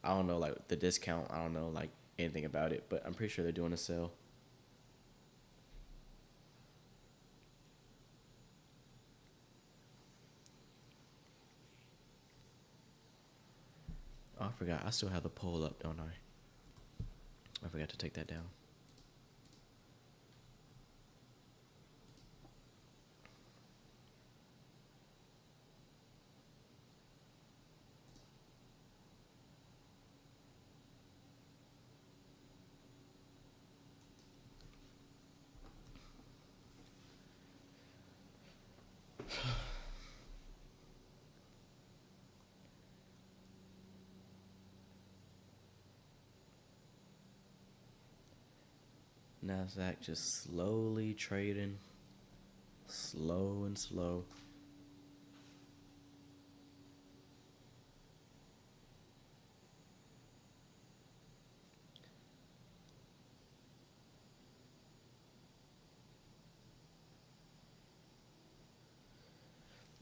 I don't know like the discount. I don't know like anything about it, but I'm pretty sure they're doing a sale. Oh, I forgot. I still have the poll up, don't I? I forgot to take that down. NASDAQ just slowly trading. Slow and slow.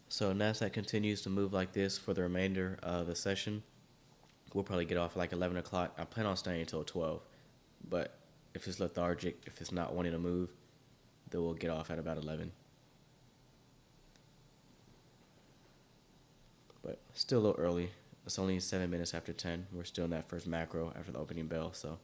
So NASDAQ continues to move like this for the remainder of the session. We'll probably get off at like 11 o'clock. I plan on staying until 12. But if it's lethargic, if it's not wanting to move, then we'll get off at about 11. But still a little early. It's only 7 minutes after 10. We're still in that first macro after the opening bell, so.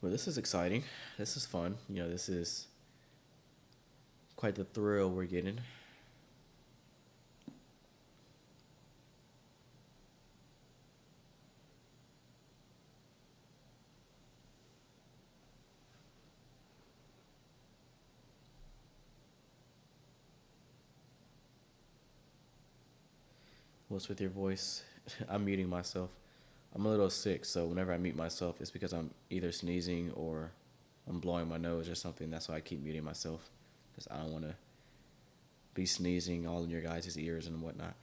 Well, this is exciting. This is fun. You know, this is quite the thrill we're getting. What's with your voice? I'm muting myself. I'm a little sick, so whenever I mute myself, it's because I'm either sneezing or I'm blowing my nose or something. That's why I keep muting myself, because I don't want to be sneezing all in your guys' ears and whatnot.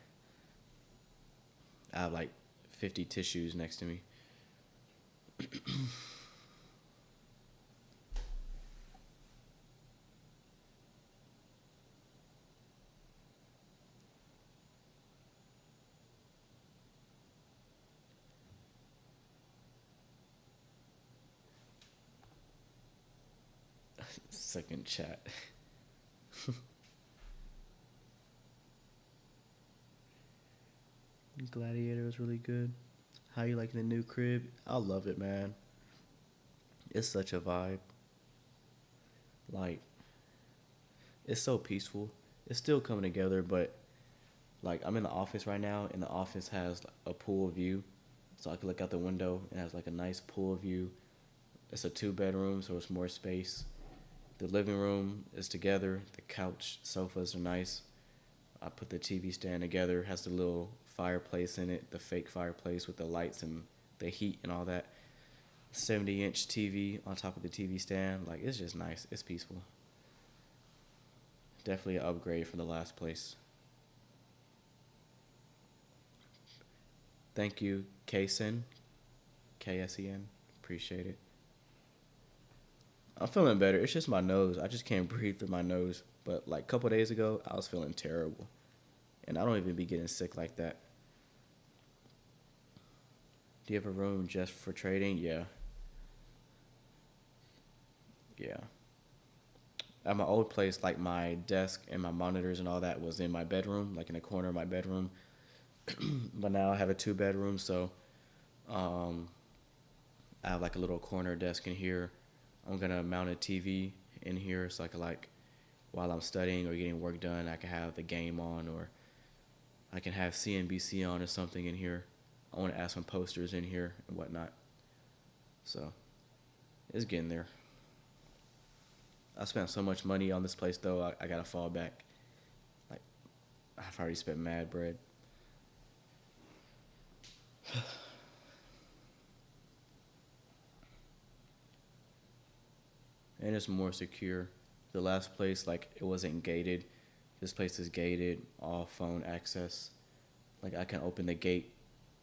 I have like 50 tissues next to me. Second chat. Gladiator was really good. How you liking the new crib? I love it, man. It's such a vibe. Like, it's so peaceful. It's still coming together, but like I'm in the office right now, and the office has a pool view, so I can look out the window. It has like a nice pool view It's a 2 bedroom, so it's more space. The living room is together. The couch, sofas are nice. I put the TV stand together. Has the little fireplace in it, the fake fireplace with the lights and the heat and all that. 70-inch TV on top of the TV stand. Like, it's just nice. It's peaceful. Definitely an upgrade from the last place. Thank you, Ksen. Ksen. Appreciate it. I'm feeling better. It's just my nose. I just can't breathe through my nose. But like a couple days ago, I was feeling terrible. And I don't even be getting sick like that. Do you have a room just for trading? Yeah. Yeah. At my old place, like my desk and my monitors and all that was in my bedroom, like in the corner of my bedroom. But now I have a 2 bedroom, so I have like a little corner desk in here. I'm gonna mount a TV in here so I can, like, while I'm studying or getting work done, I can have the game on, or I can have CNBC on or something in here. I want to add some posters in here and whatnot. So it's getting there. I spent so much money on this place, though. I gotta fall back. Like, I've already spent mad bread. And it's more secure. The last place, like, it wasn't gated. This place is gated, all phone access. Like, I can open the gate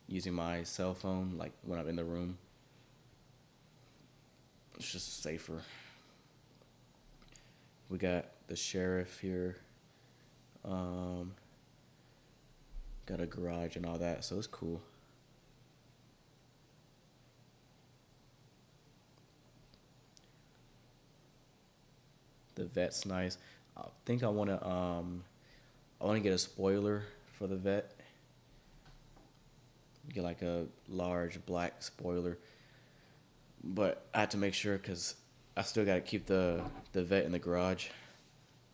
using my cell phone, like, when I'm in the room. It's just safer. We got the sheriff here. Got a garage and all that, so it's cool. The vet's nice. I think I wanna get a spoiler for the vet. Get like a large black spoiler. But I had to make sure because I still gotta keep the vet in the garage.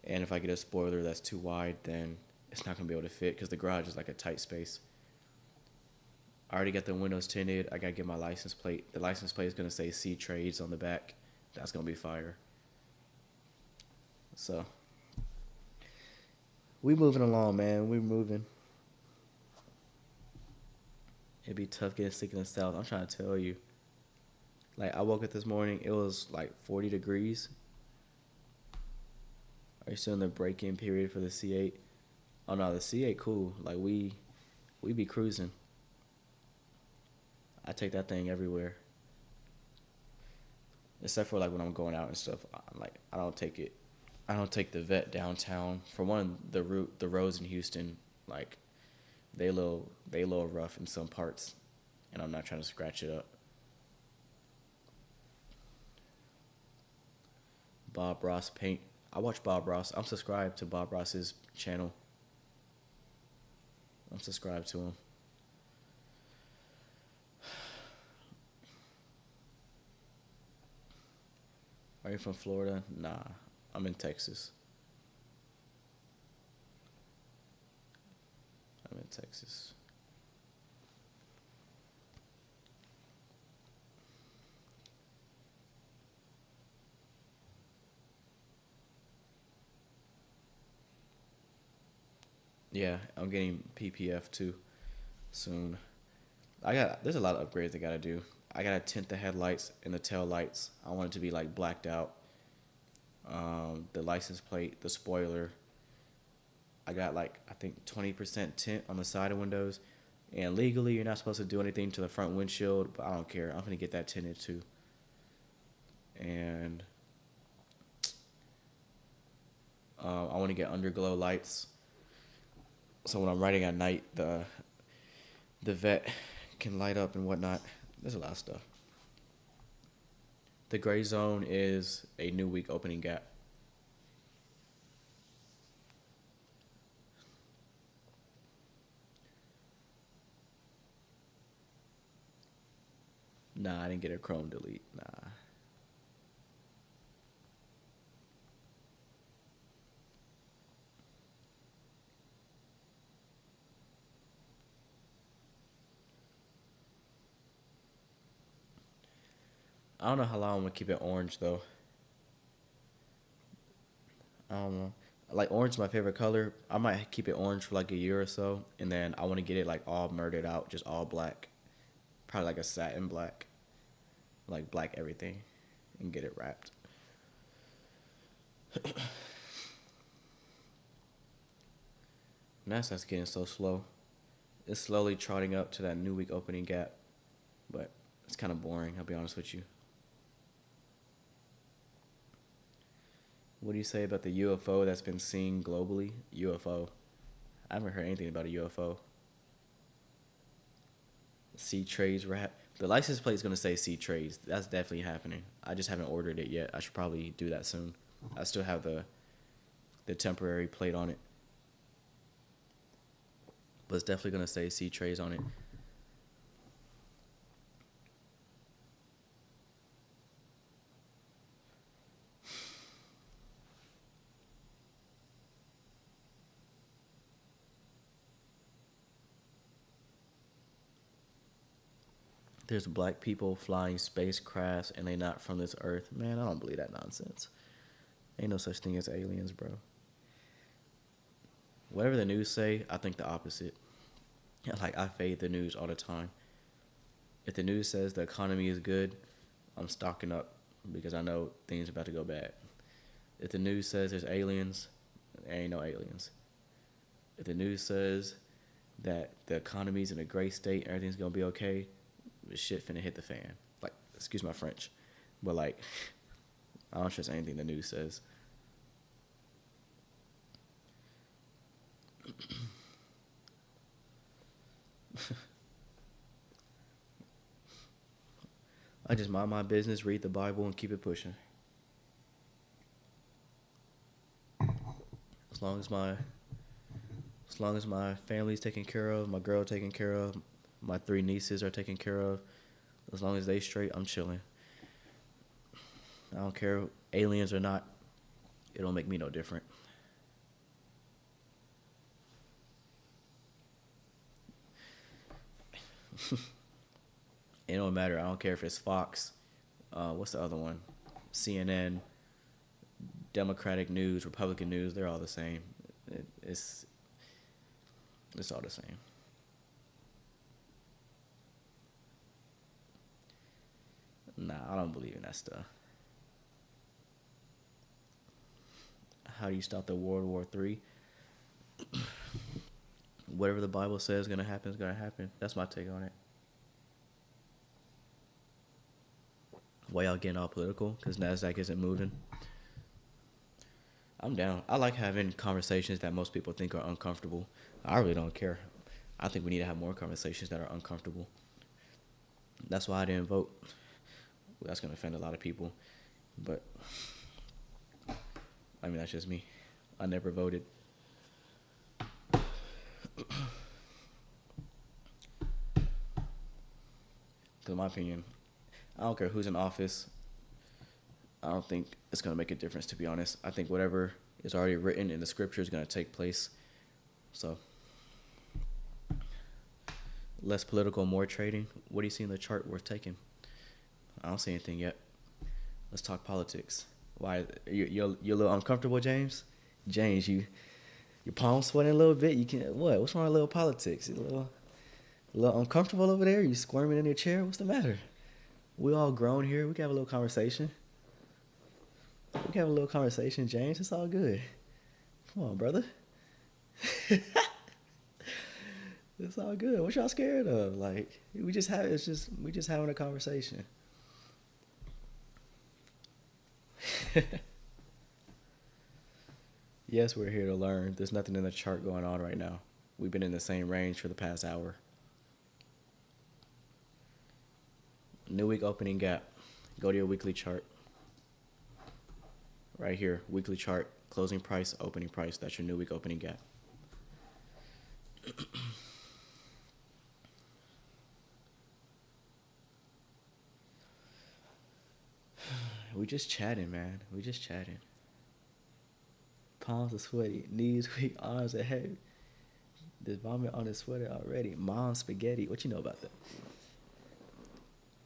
And if I get a spoiler that's too wide, then it's not gonna be able to fit because the garage is like a tight space. I already got the windows tinted. I gotta get my license plate. The license plate is gonna say C Trades on the back. That's gonna be fire. So we moving along, man. We moving. It'd be tough getting sick in the South. I'm trying to tell you. Like, I woke up this morning, it was like 40 degrees. Are you still in the break-in period for the C8? Oh no, the C8 cool. Like, we be cruising. I take that thing everywhere. Except for like when I'm going out and stuff. I don't take it. I don't take the vet downtown. For one, the roads in Houston, like, they a little rough in some parts, and I'm not trying to scratch it up. Bob Ross paint. I watch Bob Ross. I'm subscribed to Bob Ross's channel. I'm subscribed to him. Are you from Florida? Nah, I'm in Texas. I'm in Texas. Yeah, I'm getting PPF too soon. There's a lot of upgrades I gotta do. I gotta tint the headlights and the tail lights. I want it to be like blacked out. The license plate, the spoiler. I got like, I think 20% tint on the side of windows. And legally, you're not supposed to do anything to the front windshield, but I don't care. I'm gonna get that tinted too. And I want to get underglow lights. So when I'm riding at night, the vet can light up and whatnot. There's a lot of stuff. The gray zone is a new week opening gap. Nah, I didn't get a Chrome delete. Nah. I don't know how long I'm gonna keep it orange though. I don't know. Like orange is my favorite color. I might keep it orange for like a year or so, and then I want to get it like all murdered out, just all black, probably like a satin black, like black everything, and get it wrapped. NASDAQ's getting so slow. It's slowly trotting up to that new week opening gap, but it's kind of boring, I'll be honest with you. What do you say about the UFO that's been seen globally? UFO. I haven't heard anything about a UFO. Sea trades wrap. The license plate is going to say sea trades. That's definitely happening. I just haven't ordered it yet. I should probably do that soon. I still have the temporary plate on it. But it's definitely going to say sea trades on it. There's black people flying spacecrafts and they not from this earth. Man, I don't believe that nonsense. Ain't no such thing as aliens, bro. Whatever the news say, I think the opposite. Like, I fade the news all the time. If the news says the economy is good, I'm stocking up because I know things are about to go bad. If the news says there's aliens, there ain't no aliens. If the news says that the economy's in a great state, everything's gonna be okay, shit finna hit the fan. Like, excuse my French, but like, I don't trust anything the news says. I just mind my business, read the Bible, and keep it pushing. As long as my family's taken care of, my girl taken care of, my 3 nieces are taken care of, as long as they straight, I'm chilling. I don't care aliens or not. It don't make me no different. It don't matter. I don't care if it's Fox. What's the other one? CNN, Democratic news, Republican news. They're all the same. It's all the same. Nah, I don't believe in that stuff. How do you stop the World War III? Whatever the Bible says is going to happen is going to happen. That's my take on it. Why y'all getting all political? Because NASDAQ isn't moving. I'm down. I like having conversations that most people think are uncomfortable. I really don't care. I think we need to have more conversations that are uncomfortable. That's why I didn't vote. That's going to offend a lot of people. But, I mean, that's just me. I never voted. In my opinion, I don't care who's in office. I don't think it's going to make a difference, to be honest. I think whatever is already written in the scripture is going to take place. So, less political, more trading. What do you see in the chart worth taking? I don't see anything yet. Let's talk politics. Why? You're a little uncomfortable, James? James, your palms sweating a little bit? You can what? What's wrong with a little politics? You a little uncomfortable over there? You squirming in your chair? What's the matter? We all grown here. We can have a little conversation. We can have a little conversation, James. It's all good. Come on, brother. It's all good. What y'all scared of? Like, we just having a conversation. Yes, we're here to learn. There's nothing in the chart going on right now. We've been in the same range for the past hour. New week opening gap. Go to your weekly chart. Right here, weekly chart, closing price, opening price. That's your new week opening gap. We just chatting, man. We just chatting. Palms are sweaty, knees weak, arms are heavy. There's vomit on his sweater already. Mom spaghetti. What you know about that?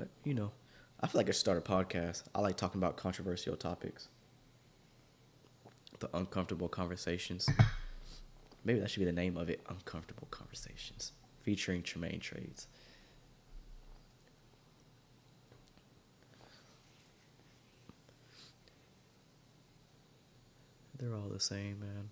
But, I feel like I should start a podcast. I like talking about controversial topics. The uncomfortable conversations. Maybe that should be the name of it, Uncomfortable Conversations, featuring Tremaine Trades. They're all the same, man.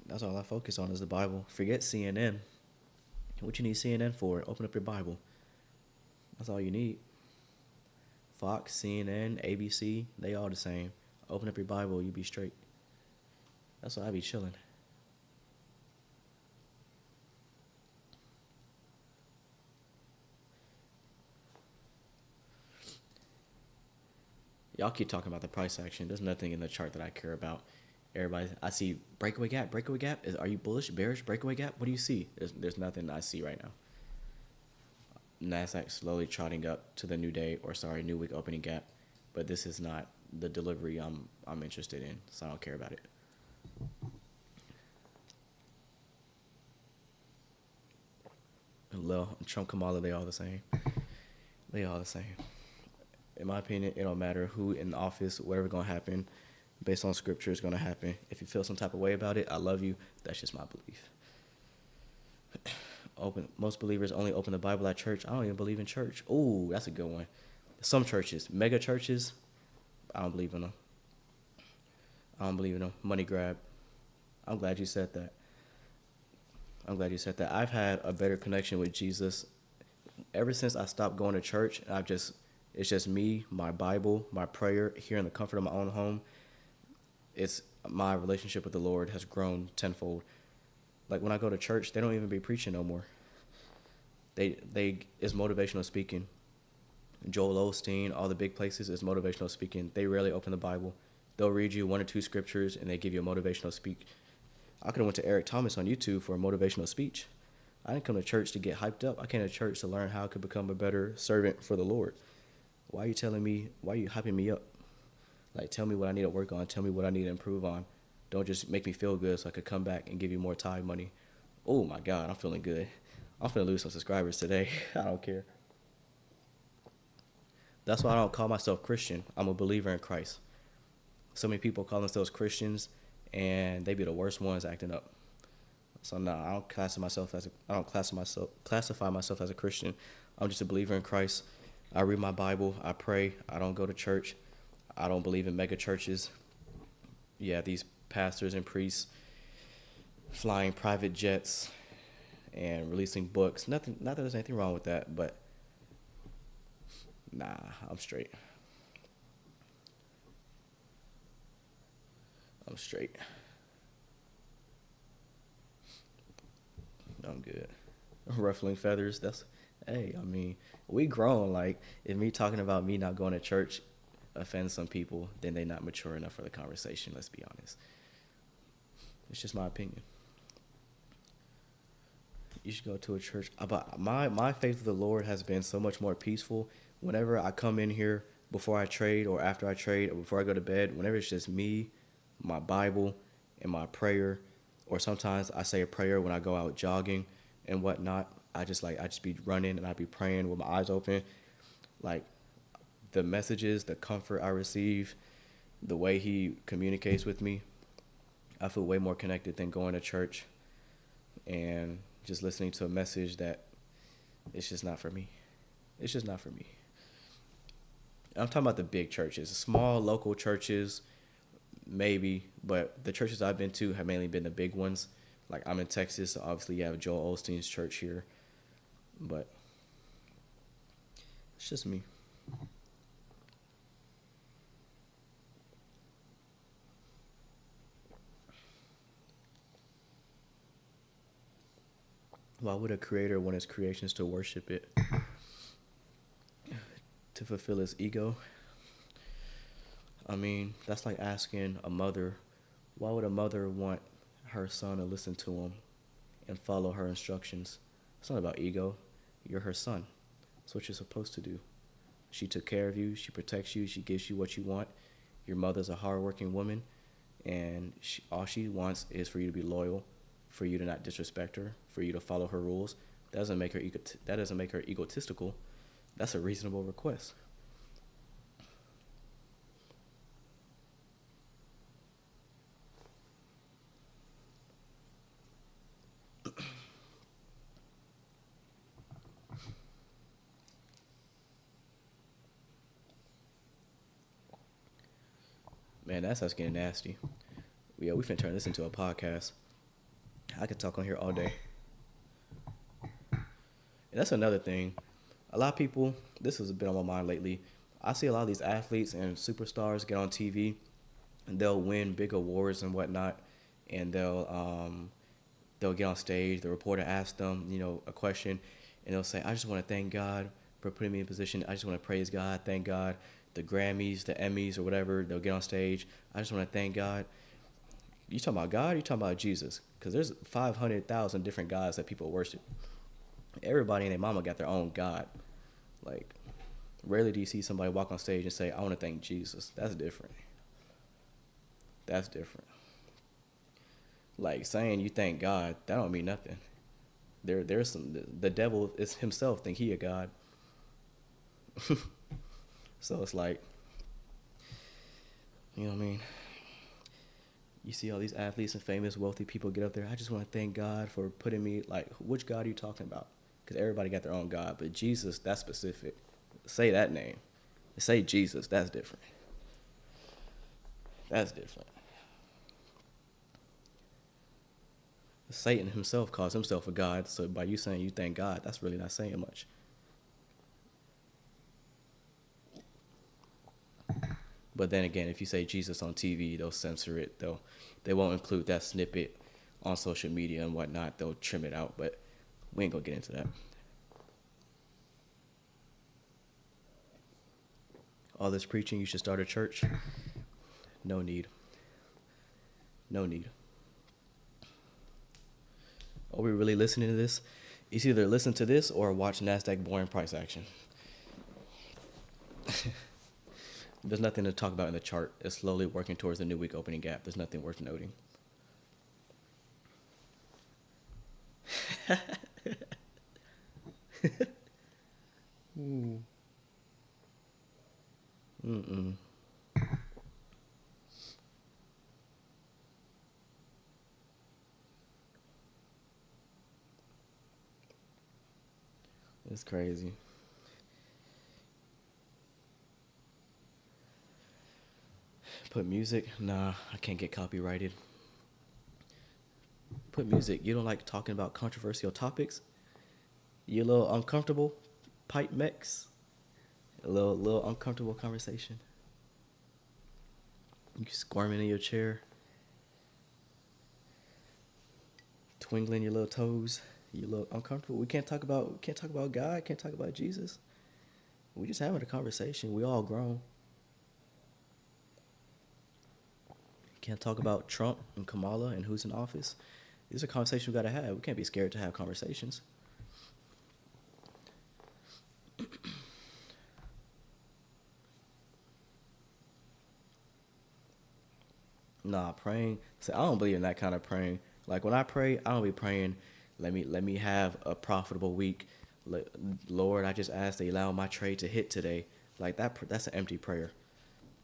That's all I focus on is the Bible. Forget CNN. What you need CNN for? Open up your Bible. That's all you need. Fox, CNN, ABC, they all the same. Open up your Bible, you be straight. That's why I be chilling. Y'all keep talking about the price action. There's nothing in the chart that I care about. Everybody, I see breakaway gap. Are you bullish, bearish, breakaway gap? What do you see? There's nothing I see right now. NASDAQ slowly trotting up to the new week opening gap. But this is not the delivery I'm interested in, so I don't care about it. Lil, Trump, Kamala, they all the same. They all the same. In my opinion, it don't matter who in the office, whatever going to happen, based on scripture is going to happen. If you feel some type of way about it, I love you. That's just my belief. Most believers only open the Bible at church. I don't even believe in church. Oh, that's a good one. Some churches, mega churches, I don't believe in them. Money grab. I'm glad you said that. I've had a better connection with Jesus ever since I stopped going to church. It's just me, my Bible, my prayer here in the comfort of my own home. It's my relationship with the Lord has grown tenfold. Like when I go to church, they don't even be preaching no more. It's motivational speaking. Joel Osteen, all the big places is motivational speaking. They rarely open the Bible. They'll read you one or two scriptures and they give you a motivational speak. I could have went to Eric Thomas on YouTube for a motivational speech. I didn't come to church to get hyped up. I came to church to learn how I could become a better servant for the Lord. Why are you hyping me up? Like, tell me what I need to work on. Tell me what I need to improve on. Don't just make me feel good so I could come back and give you more time money. Oh, my God, I'm feeling good. I'm finna lose some subscribers today. I don't care. That's why I don't call myself Christian. I'm a believer in Christ. So many people call themselves Christians, and they be the worst ones acting up. So no, I don't classify myself as a Christian. I'm just a believer in Christ. I read my Bible. I pray. I don't go to church. I don't believe in mega churches. Yeah, these pastors and priests flying private jets and releasing books. Not that there's anything wrong with that, but nah, I'm straight. I'm good. Ruffling feathers, we grown. Like, if me talking about me not going to church offends some people, then they're not mature enough for the conversation, let's be honest. It's just my opinion. You should go to a church. But my faith with the Lord has been so much more peaceful. Whenever I come in here, before I trade or after I trade or before I go to bed, whenever it's just me, my Bible, and my prayer, or sometimes I say a prayer when I go out jogging and whatnot. I just be running and I be praying with my eyes open. Like, the messages, the comfort I receive, the way he communicates with me, I feel way more connected than going to church and just listening to a message that it's just not for me. It's just not for me. I'm talking about the big churches. Small local churches, maybe, but the churches I've been to have mainly been the big ones. Like, I'm in Texas, so obviously you have Joel Osteen's church here, but it's just me. Why would a creator want his creations to worship it? To fulfill his ego? That's like asking a mother, why would a mother want her son to listen to him and follow her instructions? It's not about ego. You're her son. That's what you're supposed to do. She took care of you. She protects you. She gives you what you want. Your mother's a hardworking woman, and all she wants is for you to be loyal, for you to not disrespect her, for you to follow her rules. That doesn't make her egotistical. That's a reasonable request. Man, that's us getting nasty. Yeah, we finna turn this into a podcast. I could talk on here all day. And that's another thing. A lot of people, this has been on my mind lately. I see a lot of these athletes and superstars get on TV, and they'll win big awards and whatnot, and they'll get on stage. The reporter asks them, a question, and they'll say, "I just want to thank God for putting me in position. I just want to praise God, thank God." The Grammys, the Emmys, or whatever, they'll get on stage. "I just want to thank God." You talking about God or you talking about Jesus? Because there's 500,000 different gods that people worship. Everybody and their mama got their own God. Like, rarely do you see somebody walk on stage and say, "I want to thank Jesus." That's different. That's different. Like, saying you thank God, that don't mean nothing. There's the devil is himself think he a God. So it's like, you know what I mean? You see all these athletes and famous, wealthy people get up there. "I just want to thank God for putting me," like, which God are you talking about? Because everybody got their own God. But Jesus, that's specific. Say that name. Say Jesus, that's different. That's different. Satan himself calls himself a God. So by you saying you thank God, that's really not saying much. But then again, if you say Jesus on TV, they'll censor it. They won't include that snippet on social media and whatnot. They'll trim it out, but we ain't gonna get into that. All this preaching, you should start a church. No need. No need. Are we really listening to this? It's either listen to this or watch NASDAQ boring price action. There's nothing to talk about in the chart. It's slowly working towards the new week opening gap. There's nothing worth noting. It's crazy. Put music? Nah, I can't get copyrighted. Put music. You don't like talking about controversial topics? You a little uncomfortable? Pipe mix? A little uncomfortable conversation? You squirming in your chair? Twinkling your little toes? You a little uncomfortable? We can't talk about God, can't talk about Jesus. We just having a conversation. We all grown. Can't talk about Trump and Kamala and who's in office. These are conversations we gotta have. We can't be scared to have conversations. Nah, praying. See, I don't believe in that kind of praying. Like when I pray, I don't be praying, let me have a profitable week. Lord, I just ask that you allow my trade to hit today. Like that's an empty prayer.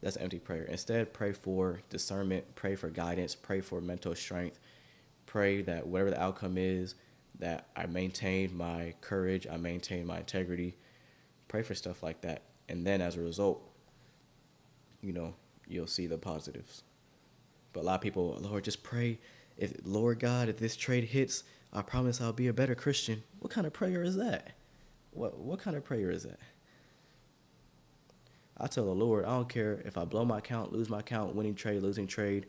That's an empty prayer. Instead, pray for discernment, pray for guidance, pray for mental strength. Pray that whatever the outcome is, that I maintain my courage, I maintain my integrity. Pray for stuff like that. And then as a result, you'll see the positives. But a lot of people, Lord, just pray. Lord God, if this trade hits, I promise I'll be a better Christian. What kind of prayer is that? What kind of prayer is that? I tell the Lord, I don't care if I blow my account, lose my account, winning trade, losing trade.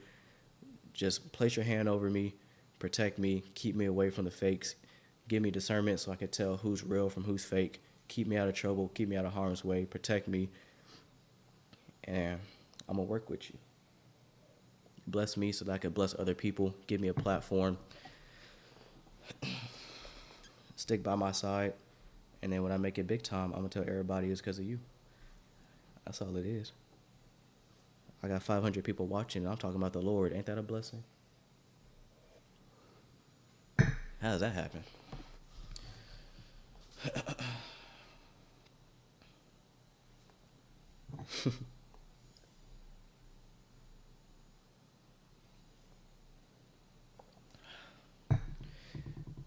Just place your hand over me, protect me, keep me away from the fakes, give me discernment so I can tell who's real from who's fake, keep me out of trouble, keep me out of harm's way, protect me, and I'm going to work with you. Bless me so that I can bless other people, give me a platform, stick by my side, And then when I make it big time, I'm going to tell everybody it's because of you. That's all it is. I got 500 people watching, and I'm talking about the Lord. Ain't that a blessing? How does that happen?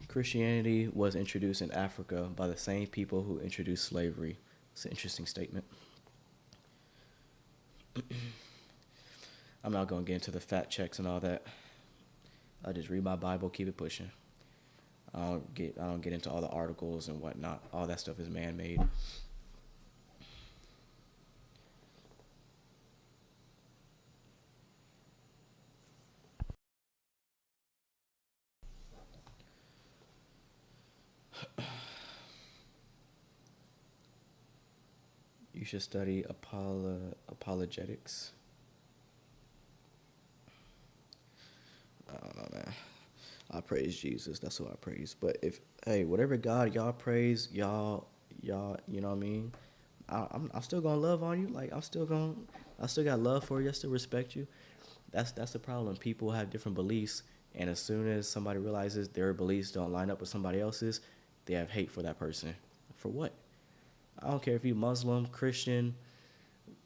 Christianity was introduced in Africa by the same people who introduced slavery. It's an interesting statement. I'm not going to get into the fact checks and all that. I just read my Bible, keep it pushing. I don't get into all the articles and whatnot. All that stuff is man-made. You should study apologetics. I don't know, man. I praise Jesus. That's who I praise. But whatever God y'all praise, y'all, you know what I mean? I'm still gonna love on you. Like I still got love for you. I still respect you. That's the problem. People have different beliefs, and as soon as somebody realizes their beliefs don't line up with somebody else's, they have hate for that person. For what? I don't care if you Muslim, Christian,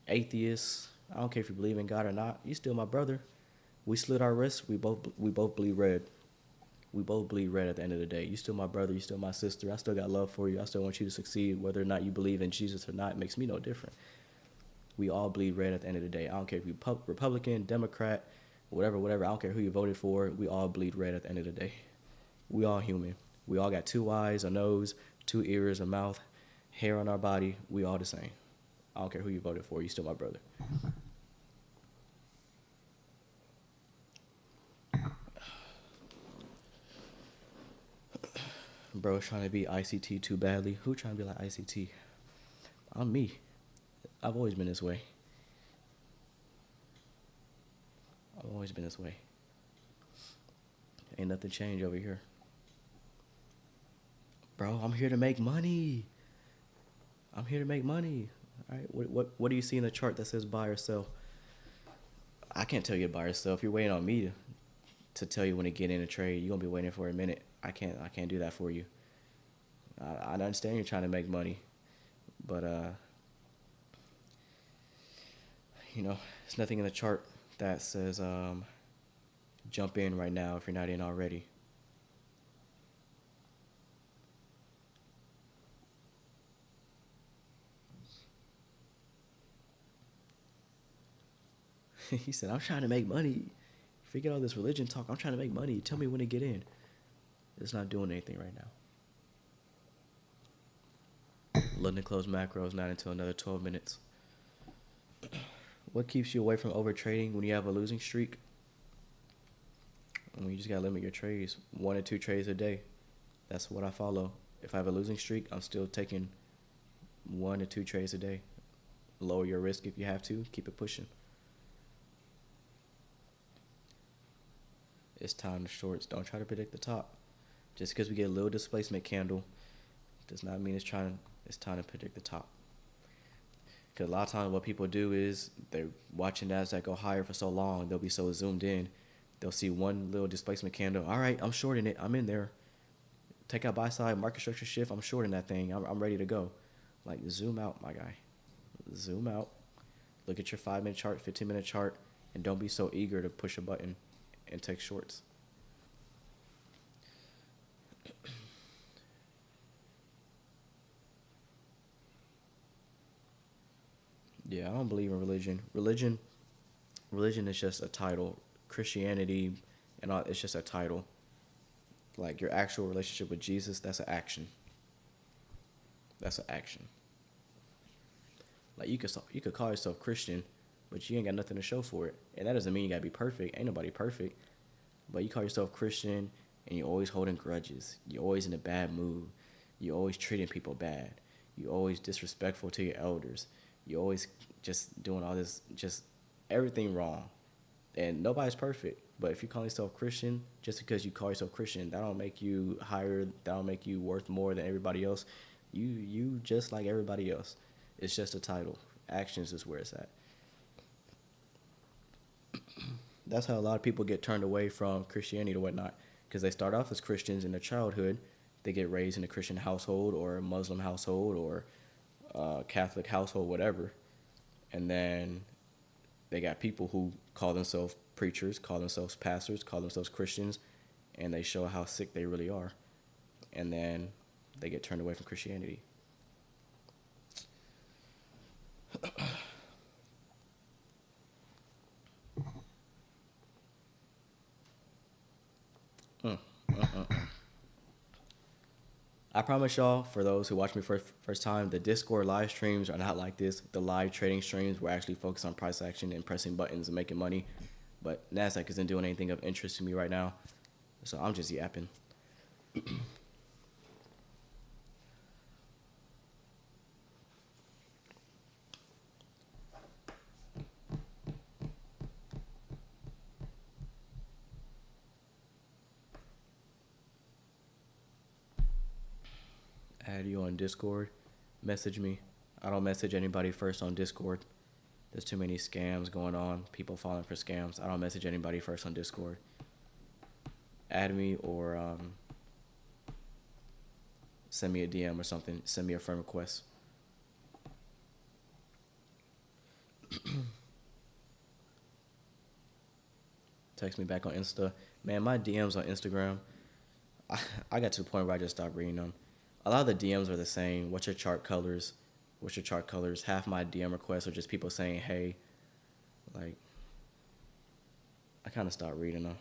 atheist. I don't care if you believe in God or not. You still my brother. We slit our wrists. We both bleed red. We both bleed red at the end of the day. You still my brother. You still my sister. I still got love for you. I still want you to succeed. Whether or not you believe in Jesus or not, it makes me no different. We all bleed red at the end of the day. I don't care if you Republican, Democrat, whatever. I don't care who you voted for. We all bleed red at the end of the day. We all human. We all got 2 eyes, a nose, 2 ears, a mouth, hair on our body. We all the same. I don't care who you voted for. You still my brother. Bro's trying to be ICT too badly. Who trying to be like ICT? I'm me. I've always been this way. Ain't nothing changed over here. Bro, I'm here to make money. All right, what do you see in the chart that says buy or sell? I can't tell you to buy or sell. If you're waiting on me to tell you when to get in a trade, you're going to be waiting for a minute. I can't do that for you. I understand you're trying to make money, but there's nothing in the chart that says jump in right now if you're not in already. He said, I'm trying to make money. Forget all this religion talk. I'm trying to make money. Tell me when to get in. It's not doing anything right now. London closed macros, not until another 12 minutes. What keeps you away from overtrading when you have a losing streak? You just got to limit your trades. 1 or 2 trades a day. That's what I follow. If I have a losing streak, I'm still taking 1 or 2 trades a day. Lower your risk if you have to. Keep it pushing. It's time to shorts. Don't try to predict the top. Just because we get a little displacement candle does not mean it's time to predict the top. Because a lot of times what people do is they're watching NASDAQ go higher for so long, they'll be so zoomed in, they'll see one little displacement candle. All right, I'm shorting it. I'm in there. Take out buy side, market structure shift. I'm shorting that thing. I'm ready to go. Like, zoom out, my guy. Zoom out. Look at your 5-minute chart, 15-minute chart, and don't be so eager to push a button and take shorts. Yeah, I don't believe in religion. Religion is just a title. Christianity and all, it's just a title. Like your actual relationship with Jesus, that's an action. That's an action. Like you could call yourself Christian, but you ain't got nothing to show for it. And that doesn't mean you gotta be perfect. Ain't nobody perfect. But you call yourself Christian and you're always holding grudges. You're always in a bad mood. You're always treating people bad. You're always disrespectful to your elders. You're always just doing all this, just everything wrong. And nobody's perfect. But if you call yourself Christian, just because you call yourself Christian, that don't make you higher, that don't make you worth more than everybody else. You just like everybody else. It's just a title. Actions is where it's at. That's how a lot of people get turned away from Christianity and whatnot, because they start off as Christians in their childhood. They get raised in a Christian household or a Muslim household or a Catholic household, whatever. And then they got people who call themselves preachers, call themselves pastors, call themselves Christians, and they show how sick they really are. And then they get turned away from Christianity. I promise y'all, for those who watch me for the first time, the Discord live streams are not like this. The live trading streams were actually focused on price action and pressing buttons and making money. But NASDAQ isn't doing anything of interest to me right now, so I'm just yapping. Add you on Discord. Message me. I don't message anybody first on Discord. There's too many scams going on. People falling for scams. I don't message anybody first on Discord. Add me or send me a DM or something. Send me a friend request. Text me back on Insta. Man, my DMs on Instagram, I got to the point where I just stopped reading them. A lot of the DMs are the same. What's your chart colors? What's your chart colors? Half my DM requests are just people saying, hey. Like, I kind of stopped reading them.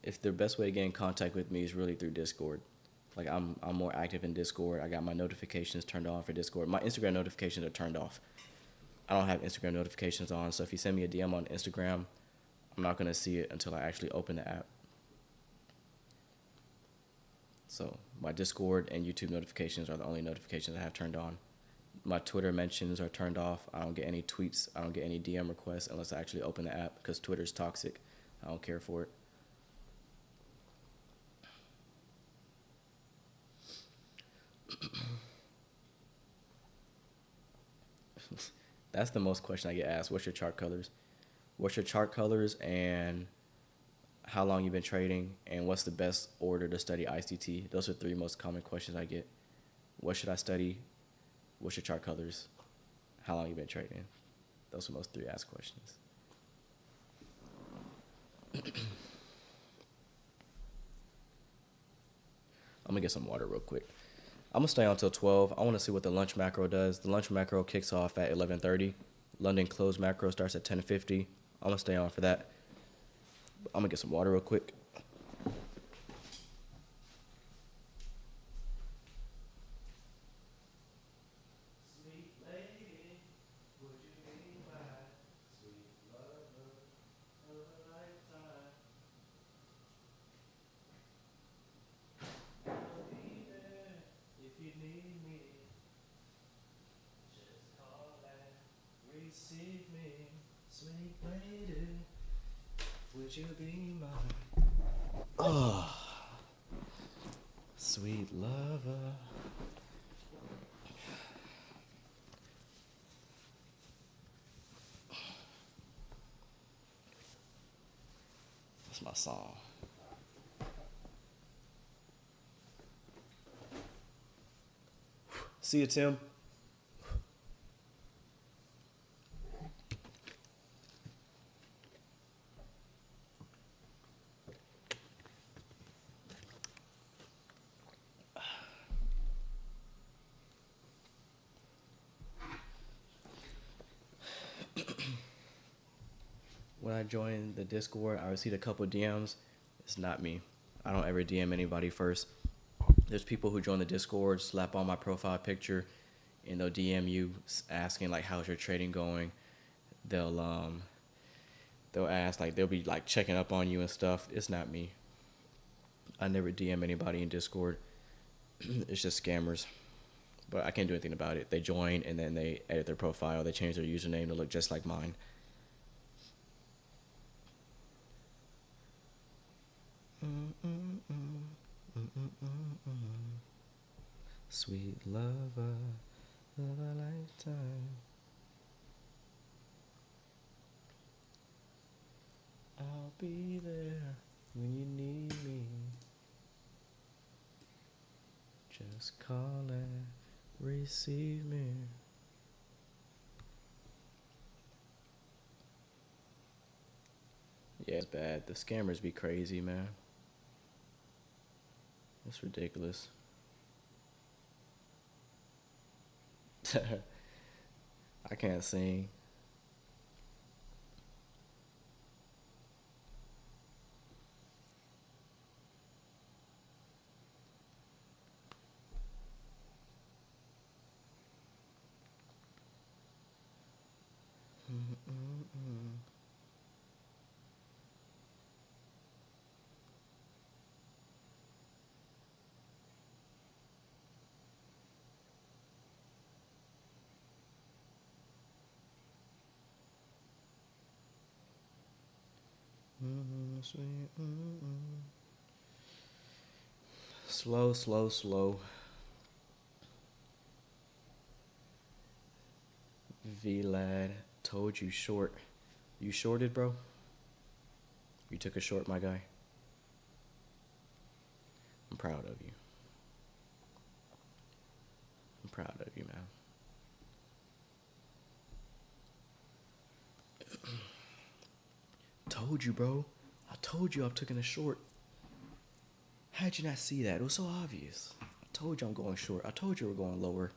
If the best way to get in contact with me is really through Discord. Like, I'm more active in Discord. I got my notifications turned on for Discord. My Instagram notifications are turned off. I don't have Instagram notifications on, so if you send me a DM on Instagram, I'm not going to see it until I actually open the app. So my Discord and YouTube notifications are the only notifications I have turned on. My Twitter mentions are turned off. I don't get any tweets. I don't get any DM requests unless I actually open the app, because Twitter's toxic. I don't care for it. That's the most question I get asked. What's your chart colors? What's your chart colors, and how long you've been trading, and what's the best order to study ICT? Those are three most common questions I get. What should I study? What's your chart colors? How long you been trading? Those are most three asked questions. I'm gonna get some water real quick. I'm gonna stay on until 12. I want to see what the lunch macro does. The lunch macro kicks off at 11:30. London close macro starts at 10:50. I'm gonna stay on for that. I'm gonna get some water real quick. Sweet lady, would you be my sweet lover of a lifetime? I'll be there if you need me. Just call and receive me, sweet lady. Would you be mine? Oh, sweet lover. That's my song. See you, Tim. When I joined the Discord, I received a couple DMs. It's not me. I don't ever DM anybody first. There's people who join the Discord, slap on my profile picture, and they'll DM you asking like, how's your trading going? They'll ask, like, they'll be like checking up on you and stuff. It's not me. I never DM anybody in Discord. It's just scammers. But I can't do anything about it. They join and then they edit their profile. They change their username to look just like mine. Sweet lover of a lifetime. I'll be there when you need me. Just call and receive me. Yeah, it's bad. The scammers be crazy, man. It's ridiculous. I can't sing. Slow, slow, slow. V-Lad, told you short. You shorted, bro? You took a short, my guy. I'm proud of you. I'm proud of you, man. Told you, bro. I told you I'm taking a short. How'd you not see that? It was so obvious. I told you I'm going short. I told you we're going lower.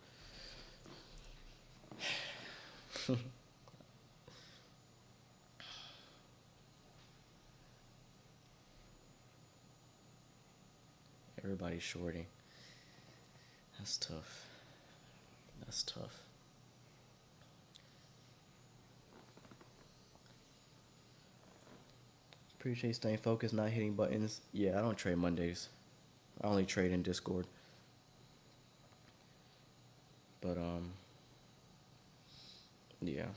Everybody's shorting. That's tough. That's tough. Appreciate staying focused, not hitting buttons. Yeah, I don't trade Mondays. I only trade in Discord. But, yeah.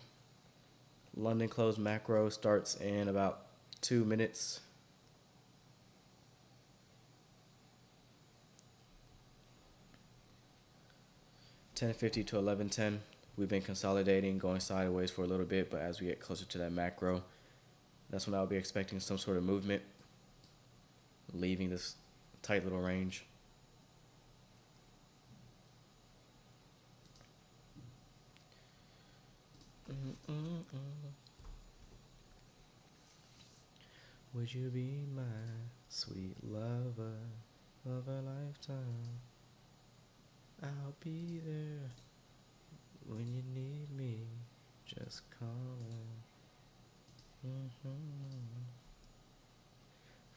London closed macro starts in about 2 minutes. $10.50 to $11.10. We've been consolidating, going sideways for a little bit, but as we get closer to that macro, that's when I'll be expecting some sort of movement, leaving this tight little range. Would you be my sweet lover of a lifetime? I'll be there when you need me. Just call in.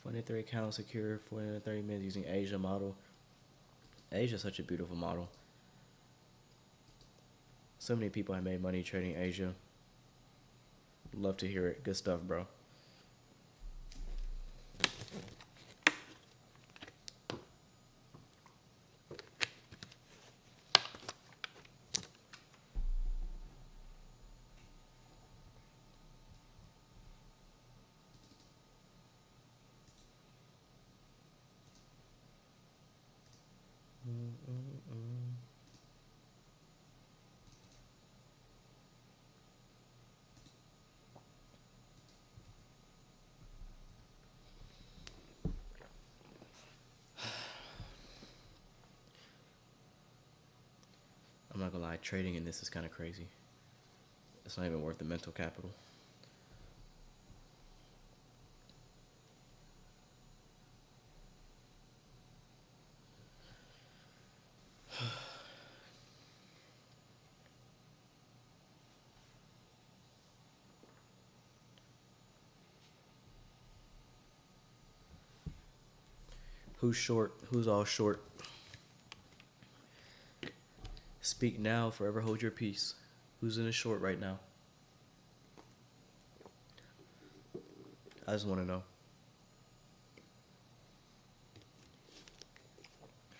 43 account secure for 30 minutes using Asia model. Asia is such a beautiful model. So many people have made money trading Asia. Love to hear it. Good stuff, bro. I'm not gonna lie, trading in this is kind of crazy. It's not even worth the mental capital. Who's short? Who's all short? Speak now, forever hold your peace. Who's in a short right now? I just want to know.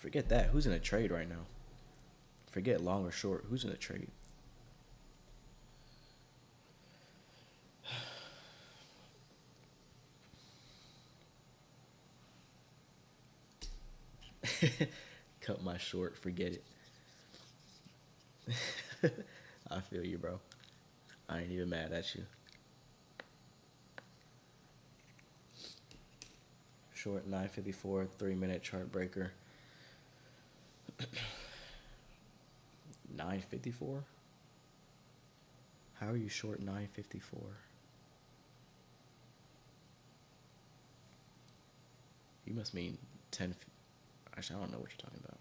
Forget that. Who's in a trade right now? Forget long or short. Who's in a trade? Cut my short. Forget it. I feel you, bro. I ain't even mad at you. Short 954, 3-minute chart breaker. 954? How are you short 954? You must mean 10. Actually, I don't know what you're talking about.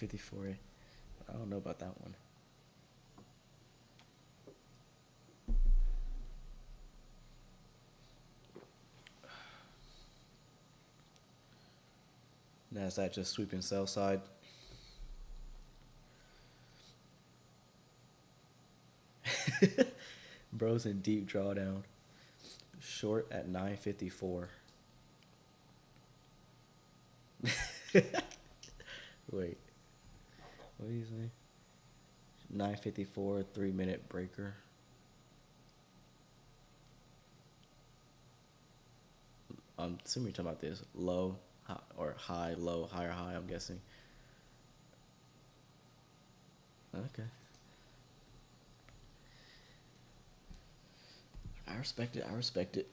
$9.54. I don't know about that one. NASDAQ just sweeping sell side. Bro's in deep drawdown. Short at 954. Wait. What do you say? 954, 3-minute breaker. I'm assuming you're talking about this. Low, high, or high, low, higher high, I'm guessing. Okay. I respect it. I respect it.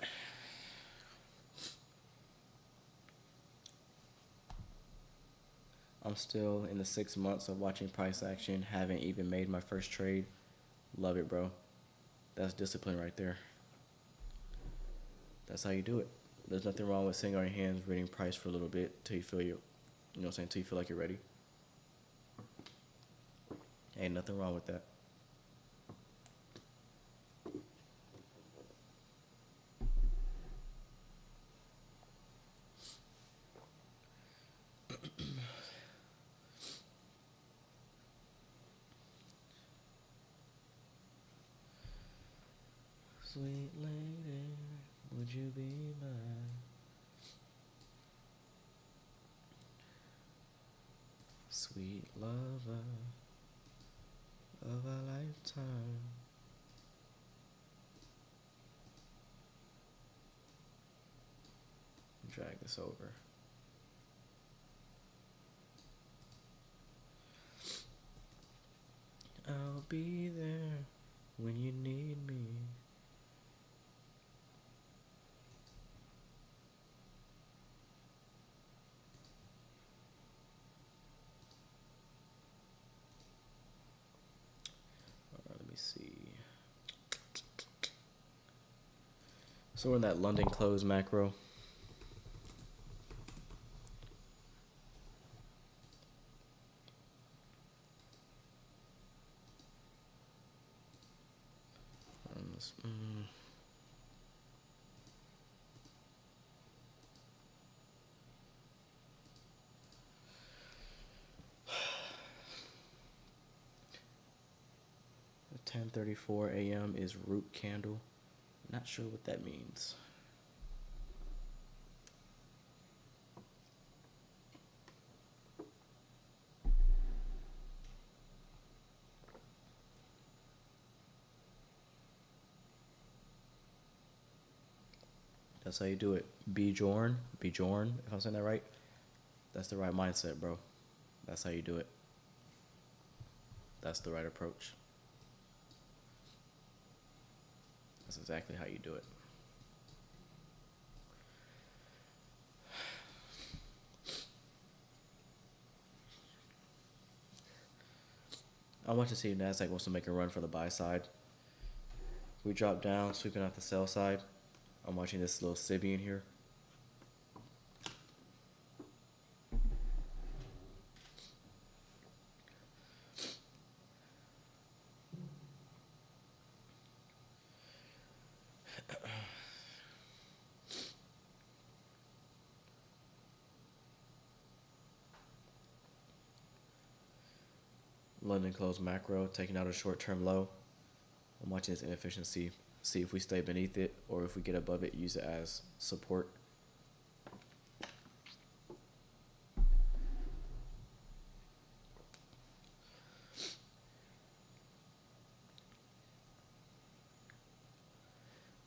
I'm still in the 6 months of watching price action. Haven't even made my first trade. Love it, bro. That's discipline right there. That's how you do it. There's nothing wrong with sitting on your hands, reading price for a little bit till you feel you know what I'm saying, till you feel like you're ready. Ain't nothing wrong with that. Sweet lady, would you be mine? Sweet lover of a lifetime. Drag this over. I'll be there when you need me. Let me see. So we're in that London close macro. The 10:34 a.m. is root candle. Not sure what that means. That's how you do it. Bjorn, if I'm saying that right. That's the right mindset, bro. That's how you do it. That's the right approach. That's exactly how you do it. I want to see if NASDAQ wants to make a run for the buy side. We drop down, sweeping out the sell side. I'm watching this little Sibian here. London closed macro, taking out a short-term low. I'm watching this inefficiency, see if we stay beneath it or if we get above it, use it as support.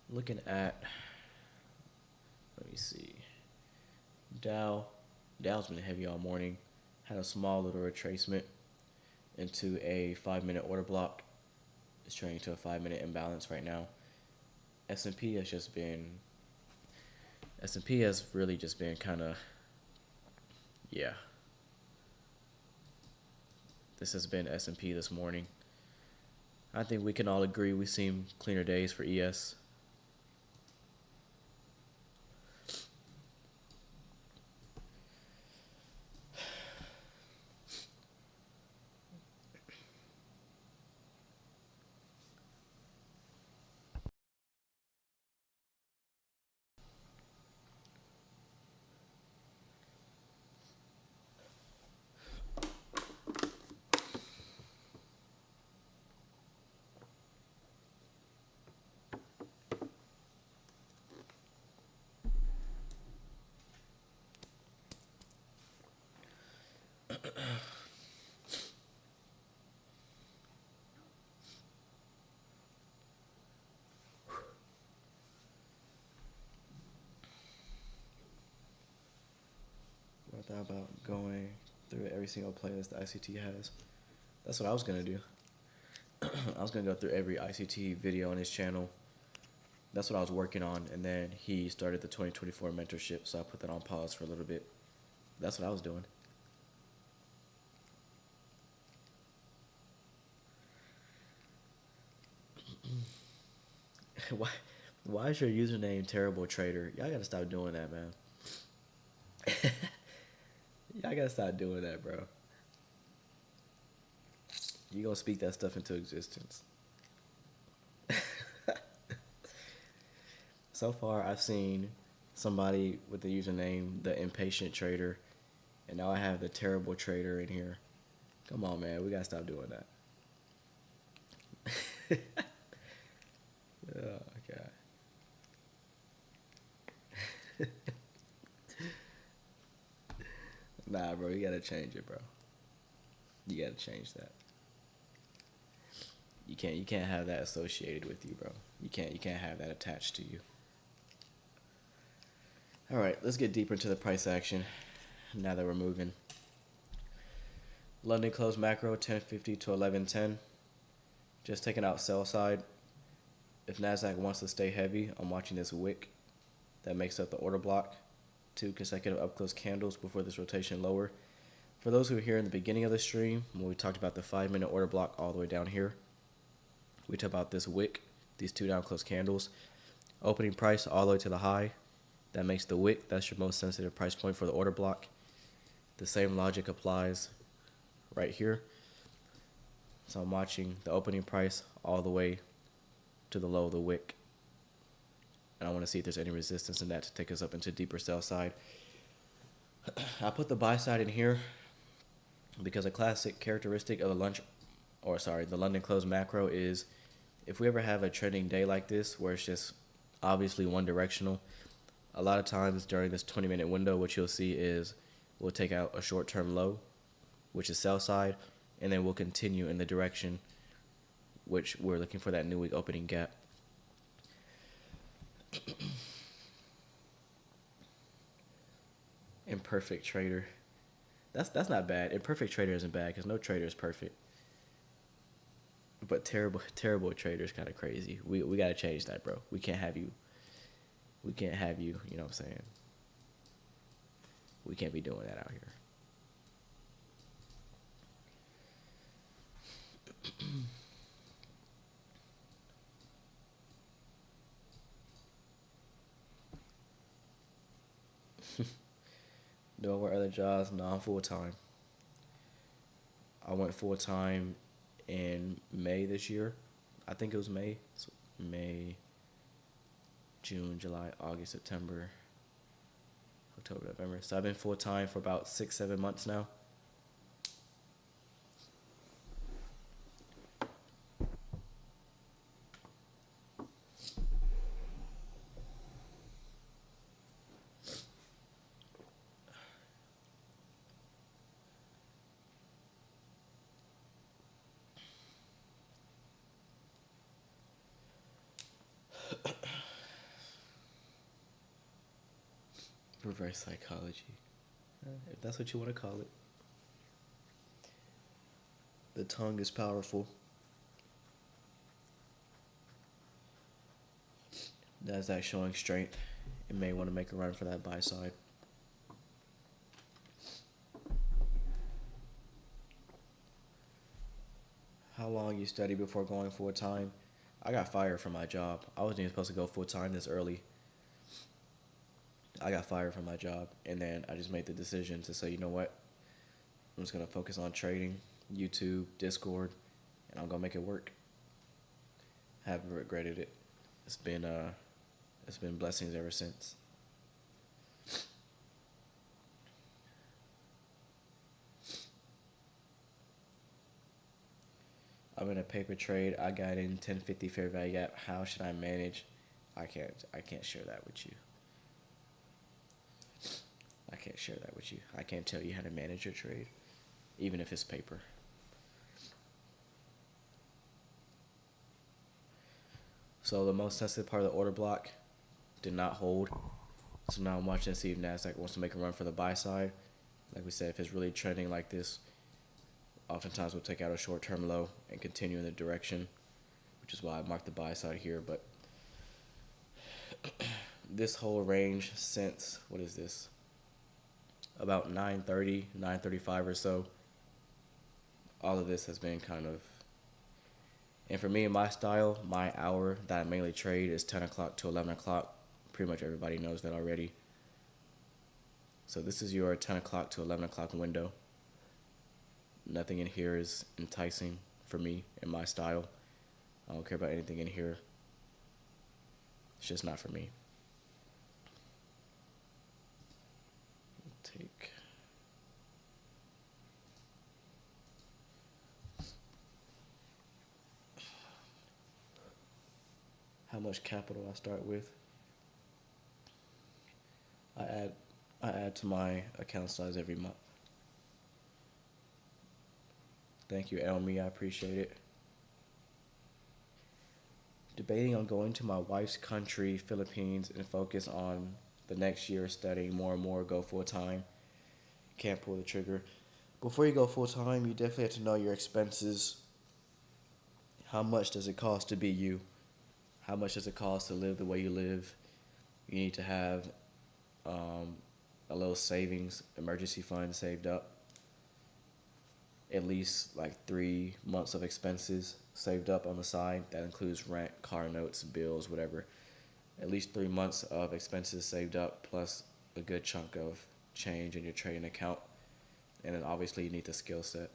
Looking at, let me see, Dow's been heavy all morning, had a small little retracement into a 5-minute order block. It's trading to a 5-minute imbalance right now. S&P has really just been kind of, yeah. This has been S&P this morning. I think we can all agree we've seen cleaner days for ES. I thought about going through every single playlist the ICT has. That's what I was going to do. I was going to go through every ICT video on his channel. That's what I was working on. And then he started the 2024 mentorship, so I put that on pause for a little bit. That's what I was doing. Why is your username Terrible Trader? Y'all got to stop doing that, man. Y'all gotta stop doing that, bro. You gonna speak that stuff into existence. So far, I've seen somebody with the username The Impatient Trader, and now I have the Terrible Trader in here. Come on, man. We gotta stop doing that. Oh, God. Nah, bro, you gotta change it, bro. You gotta change that. You can't have that associated with you, bro. You can't have that attached to you. All right, let's get deeper into the price action now that we're moving. London closed macro 1050 to 1110. Just taking out sell side. If NASDAQ wants to stay heavy, I'm watching this wick that makes up the order block. 2 consecutive up close candles before this rotation lower. For those who are here in the beginning of the stream, when we talked about the 5-minute order block all the way down here, we talked about this wick, these 2 down close candles. Opening price all the way to the high. That makes the wick, that's your most sensitive price point for the order block. The same logic applies right here. So I'm watching the opening price all the way to the low of the wick. And I want to see if there's any resistance in that to take us up into deeper sell side. I put the buy side in here because a classic characteristic of the London closed macro is if we ever have a trending day like this where it's just obviously one directional, a lot of times during this 20-minute window, what you'll see is we'll take out a short-term low, which is sell side, and then we'll continue in the direction which we're looking for that new week opening gap. Imperfect trader. That's not bad. Imperfect trader isn't bad because no trader is perfect. But terrible trader is kind of crazy. We gotta change that, bro. We can't have you. You know what I'm saying? We can't be doing that out here. Do I work other jobs? No, I'm full-time. I went full-time in May this year. I think it was May. So May, June, July, August, September, October, November. So I've been full-time for about 6-7 months now. Reverse psychology, if that's what you want to call it. The tongue is powerful. NASDAQ showing strength. It may want to make a run for that buy side. How long you study before going full time? I got fired from my job. I wasn't even supposed to go full time this early. I got fired from my job, and then I just made the decision to say, you know what? I'm just gonna focus on trading, YouTube, Discord, and I'm gonna make it work. Haven't regretted it. It's been blessings ever since. I'm in a paper trade. I got in 1050 fair value gap. How should I manage? I can't share that with you. I can't share that with you. I can't tell you how to manage your trade, even if it's paper. So the most sensitive part of the order block did not hold. So now I'm watching to see if NASDAQ wants to make a run for the buy side. Like we said, if it's really trending like this, oftentimes we'll take out a short-term low and continue in the direction, which is why I marked the buy side here. But this whole range since, what is this? About 9:30, 9:35 or so, all of this has been kind of, and for me and my style, my hour that I mainly trade is 10 o'clock to 11 o'clock. Pretty much everybody knows that already. So this is your 10 o'clock to 11 o'clock window. Nothing in here is enticing for me and my style. I don't care about anything in here. It's just not for me. Take. How much capital I start with. I add to my account size every month. Thank you, Elmi. I appreciate it. Debating on going to my wife's country, Philippines, and focus on the next year studying more and more, go full time. Can't pull the trigger. Before you go full time, you definitely have to know your expenses. How much does it cost to be you? How much does it cost to live the way you live? You need to have a little savings, emergency fund saved up. At least like 3 months of expenses saved up on the side. That includes rent, car notes, bills, whatever. At least 3 months of expenses saved up, plus a good chunk of change in your trading account. And then obviously you need the skill set.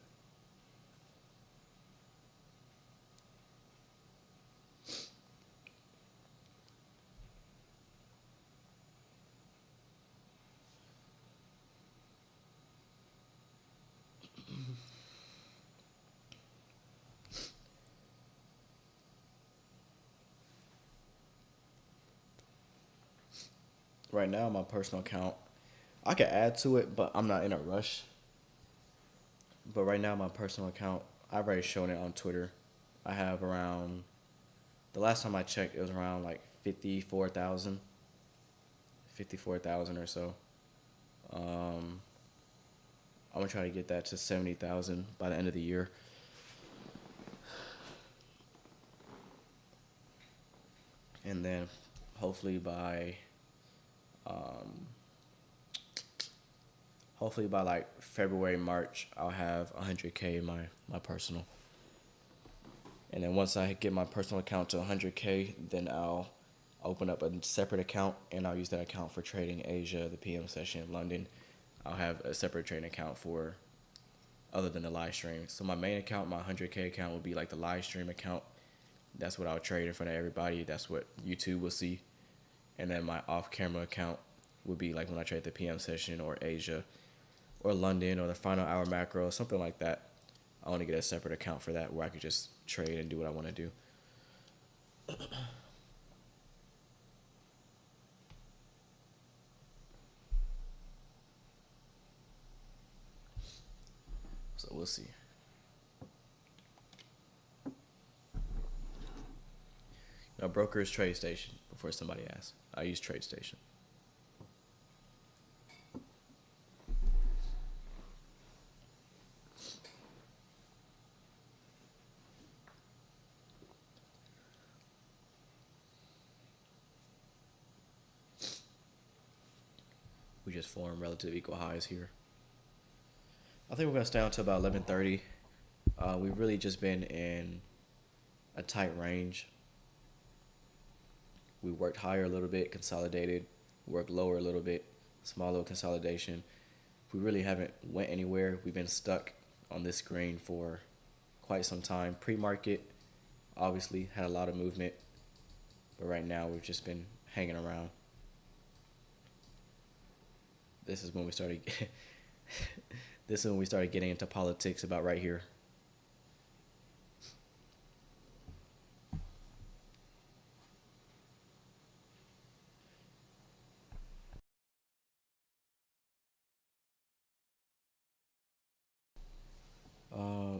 Right now, my personal account, I could add to it, but I'm not in a rush. But right now, my personal account, I've already shown it on Twitter. I have around, the last time I checked, it was around like 54,000 or so. I'm going to try to get that to 70,000 by the end of the year. And then hopefully by like February, March, I'll have 100K in my personal. And then once I get my personal account to 100K, then I'll open up a separate account, and I'll use that account for trading Asia, the PM session in London. I'll have a separate trading account for other than the live stream. So my main account, my 100K account, will be like the live stream account. That's what I'll trade in front of everybody. That's what YouTube will see. And then my off-camera account would be like when I trade the PM session or Asia or London or the final hour macro, something like that. I want to get a separate account for that where I could just trade and do what I want to do. So we'll see. Now, broker is TradeStation, before somebody asks. I use TradeStation. We just formed relative equal highs here. I think we're going to stay on until about 11:30. We've really just been in a tight range. We worked higher a little bit, consolidated, worked lower a little bit, small little consolidation. We really haven't went anywhere. We've been stuck on this screen for quite some time. Pre-market, obviously, had a lot of movement, but right now we've just been hanging around. This is when we started. This is when we started getting into politics about right here.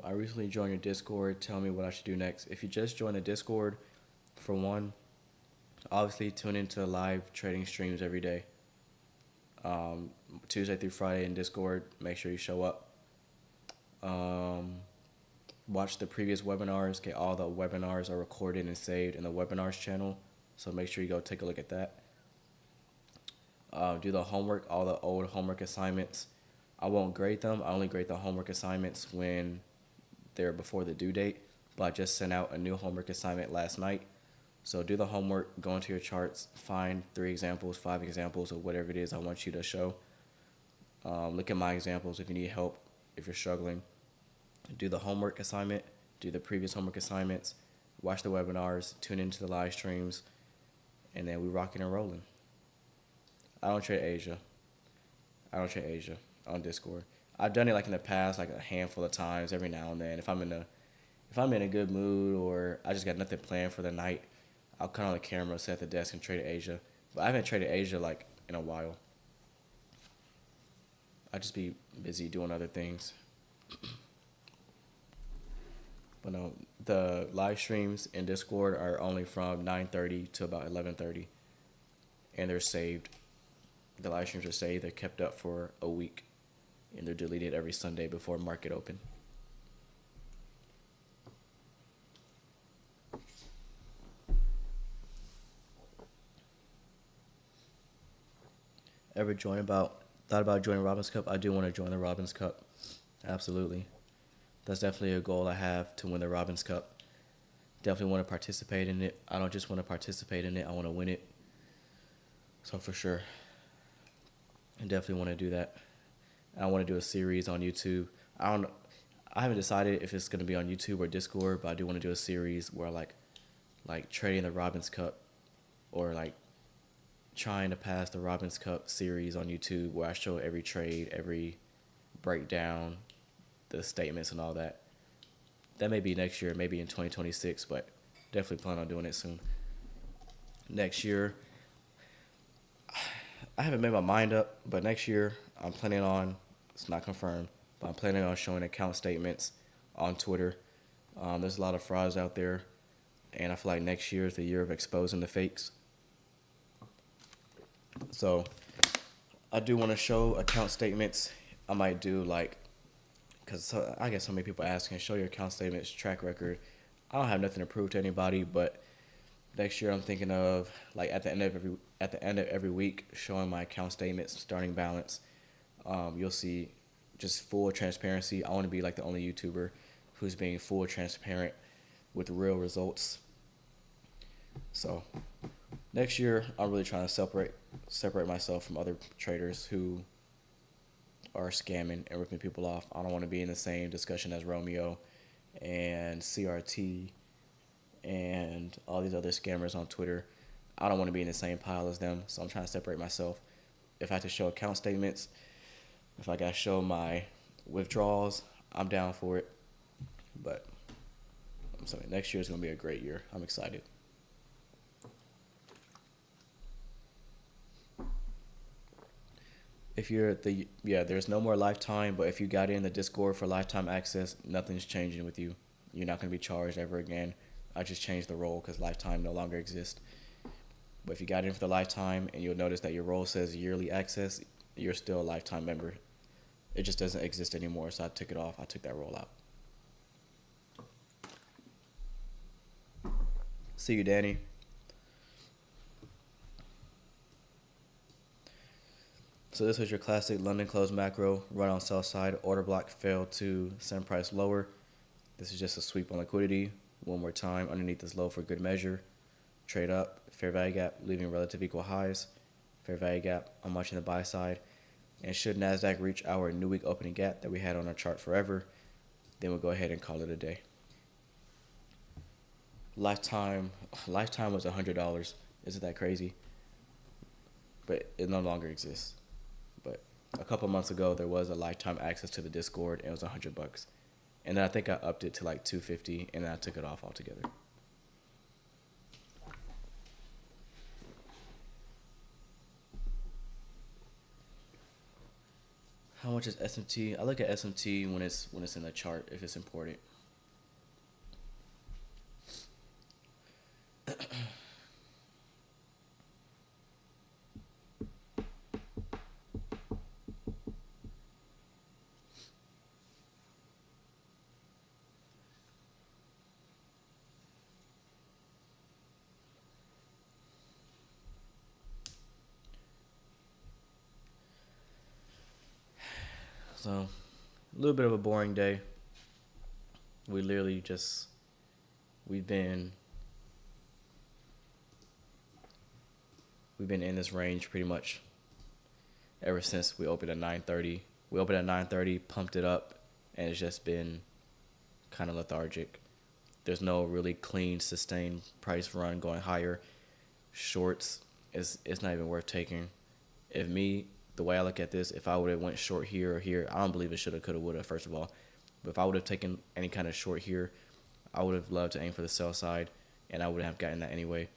I recently joined your Discord. Tell me what I should do next. If you just joined the Discord, for one, obviously tune into live trading streams every day. Tuesday through Friday in Discord. Make sure you show up. Watch the previous webinars. Okay, all the webinars are recorded and saved in the webinars channel, so make sure you go take a look at that. Do the homework, all the old homework assignments. I won't grade them. I only grade the homework assignments when they're before the due date, but I just sent out a new homework assignment last night. So do the homework, go into your charts, find 3 examples, 5 examples of whatever it is I want you to show. Look at my examples if you need help, if you're struggling. Do the homework assignment, do the previous homework assignments, watch the webinars, tune into the live streams, and then we rocking and rolling. I don't trade Asia on Discord. I've done it like in the past, like a handful of times every now and then. If I'm in a good mood or I just got nothing planned for the night, I'll cut on the camera, sit at the desk, and trade Asia. But I haven't traded Asia like in a while. I just be busy doing other things. But no, the live streams in Discord are only from 9:30 to about 11:30, and they're saved. The live streams are saved. They're kept up for a week, and they're deleted every Sunday before market open. Ever thought about joining Robin's Cup? I do want to join the Robin's Cup. Absolutely. That's definitely a goal I have, to win the Robin's Cup. Definitely want to participate in it. I don't just want to participate in it, I want to win it. So for sure, I definitely want to do that. I want to do a series on YouTube. I haven't decided if it's going to be on YouTube or Discord, but I do want to do a series where like trading the Robin's Cup, or like trying to pass the Robin's Cup series on YouTube, where I show every trade, every breakdown, the statements and all that. That may be next year, maybe in 2026, but definitely plan on doing it soon. Next year, I haven't made my mind up, but next year I'm planning on, it's not confirmed, but I'm planning on showing account statements on Twitter. There's a lot of frauds out there, and I feel like next year is the year of exposing the fakes. So I do want to show account statements. I might do like, because I get so many people asking, show your account statements, track record. I don't have nothing to prove to anybody, but next year I'm thinking of like at the end of every week, showing my account statements, starting balance. You'll see just full transparency. I want to be like the only YouTuber who's being full transparent with real results. So next year I'm really trying to separate myself from other traders who are scamming and ripping people off. I don't want to be in the same discussion as Romeo and CRT and all these other scammers on Twitter. I don't want to be in the same pile as them, so I'm trying to separate myself. If I have to show account statements, if I got to show my withdrawals, I'm down for it. But I'm sorry, next year is going to be a great year. I'm excited. If you're there's no more lifetime, but if you got in the Discord for lifetime access, nothing's changing with you. You're not going to be charged ever again. I just changed the role because lifetime no longer exists. But if you got in for the lifetime, and you'll notice that your role says yearly access, you're still a lifetime member. It just doesn't exist anymore, so I took it off. I took that role out. See you, Danny. So this was your classic London close macro, run on sell side, order block failed to send price lower. This is just a sweep on liquidity. One more time, underneath this low for good measure. Trade up, fair value gap, leaving relative equal highs. Fair value gap, I'm watching the buy side. And should NASDAQ reach our new week opening gap that we had on our chart forever, then we'll go ahead and call it a day. Lifetime was $100. Isn't that crazy? But it no longer exists. But a couple months ago, there was a lifetime access to the Discord, and it was $100. And then I think I upped it to like $250, and then I took it off altogether. How much is SMT? I look at SMT when it's in the chart if it's important. So, a little bit of a boring day. We literally just, we've been in this range pretty much ever since we opened at 9:30. We opened at 9:30, pumped it up, and it's just been kind of lethargic. There's no really clean, sustained price run going higher. Shorts, it's not even worth taking. The way I look at this, if I would have went short here or here, I don't believe it should have, could have, would have, first of all. But if I would have taken any kind of short here, I would have loved to aim for the sell side, and I would have gotten that anyway.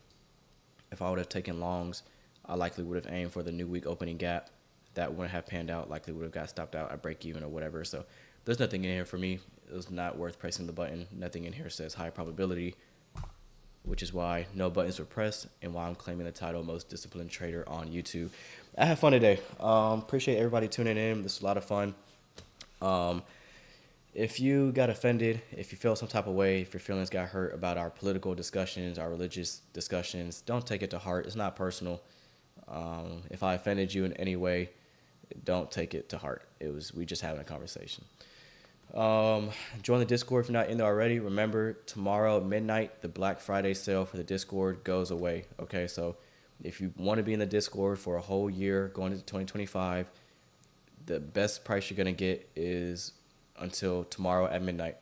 If I would have taken longs, I likely would have aimed for the new week opening gap. That wouldn't have panned out, likely would have got stopped out at break even or whatever. So there's nothing in here for me. It was not worth pressing the button. Nothing in here says high probability, which is why no buttons were pressed and why I'm claiming the title most disciplined trader on YouTube. I had fun today. Appreciate everybody tuning in. This was a lot of fun. If you got offended, if you feel some type of way, if your feelings got hurt about our political discussions, our religious discussions, don't take it to heart. It's not personal. If I offended you in any way, don't take it to heart. We just having a conversation. Join the Discord if you're not in there already. Remember, tomorrow at midnight, the Black Friday sale for the Discord goes away. Okay, so if you want to be in the Discord for a whole year going into 2025, the best price you're going to get is until tomorrow at midnight.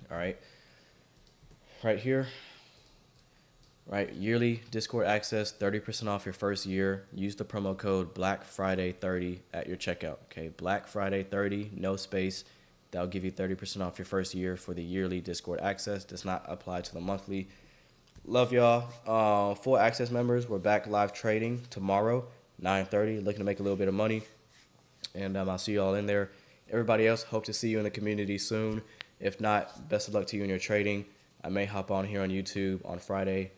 All right. Right here. Right. Yearly Discord access, 30% off your first year. Use the promo code Black Friday 30 at your checkout. Okay. Black Friday 30, no space. That'll give you 30% off your first year for the yearly Discord access. Does not apply to the monthly. Love y'all. Full access members, we're back live trading tomorrow, 9:30. Looking to make a little bit of money. And I'll see y'all in there. Everybody else, hope to see you in the community soon. If not, best of luck to you in your trading. I may hop on here on YouTube on Friday.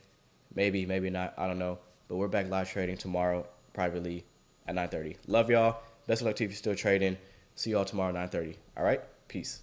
Maybe, maybe not. I don't know. But we're back live trading tomorrow privately at 9:30. Love y'all. Best of luck to you if you're still trading. See y'all tomorrow at 9:30. All right? Peace.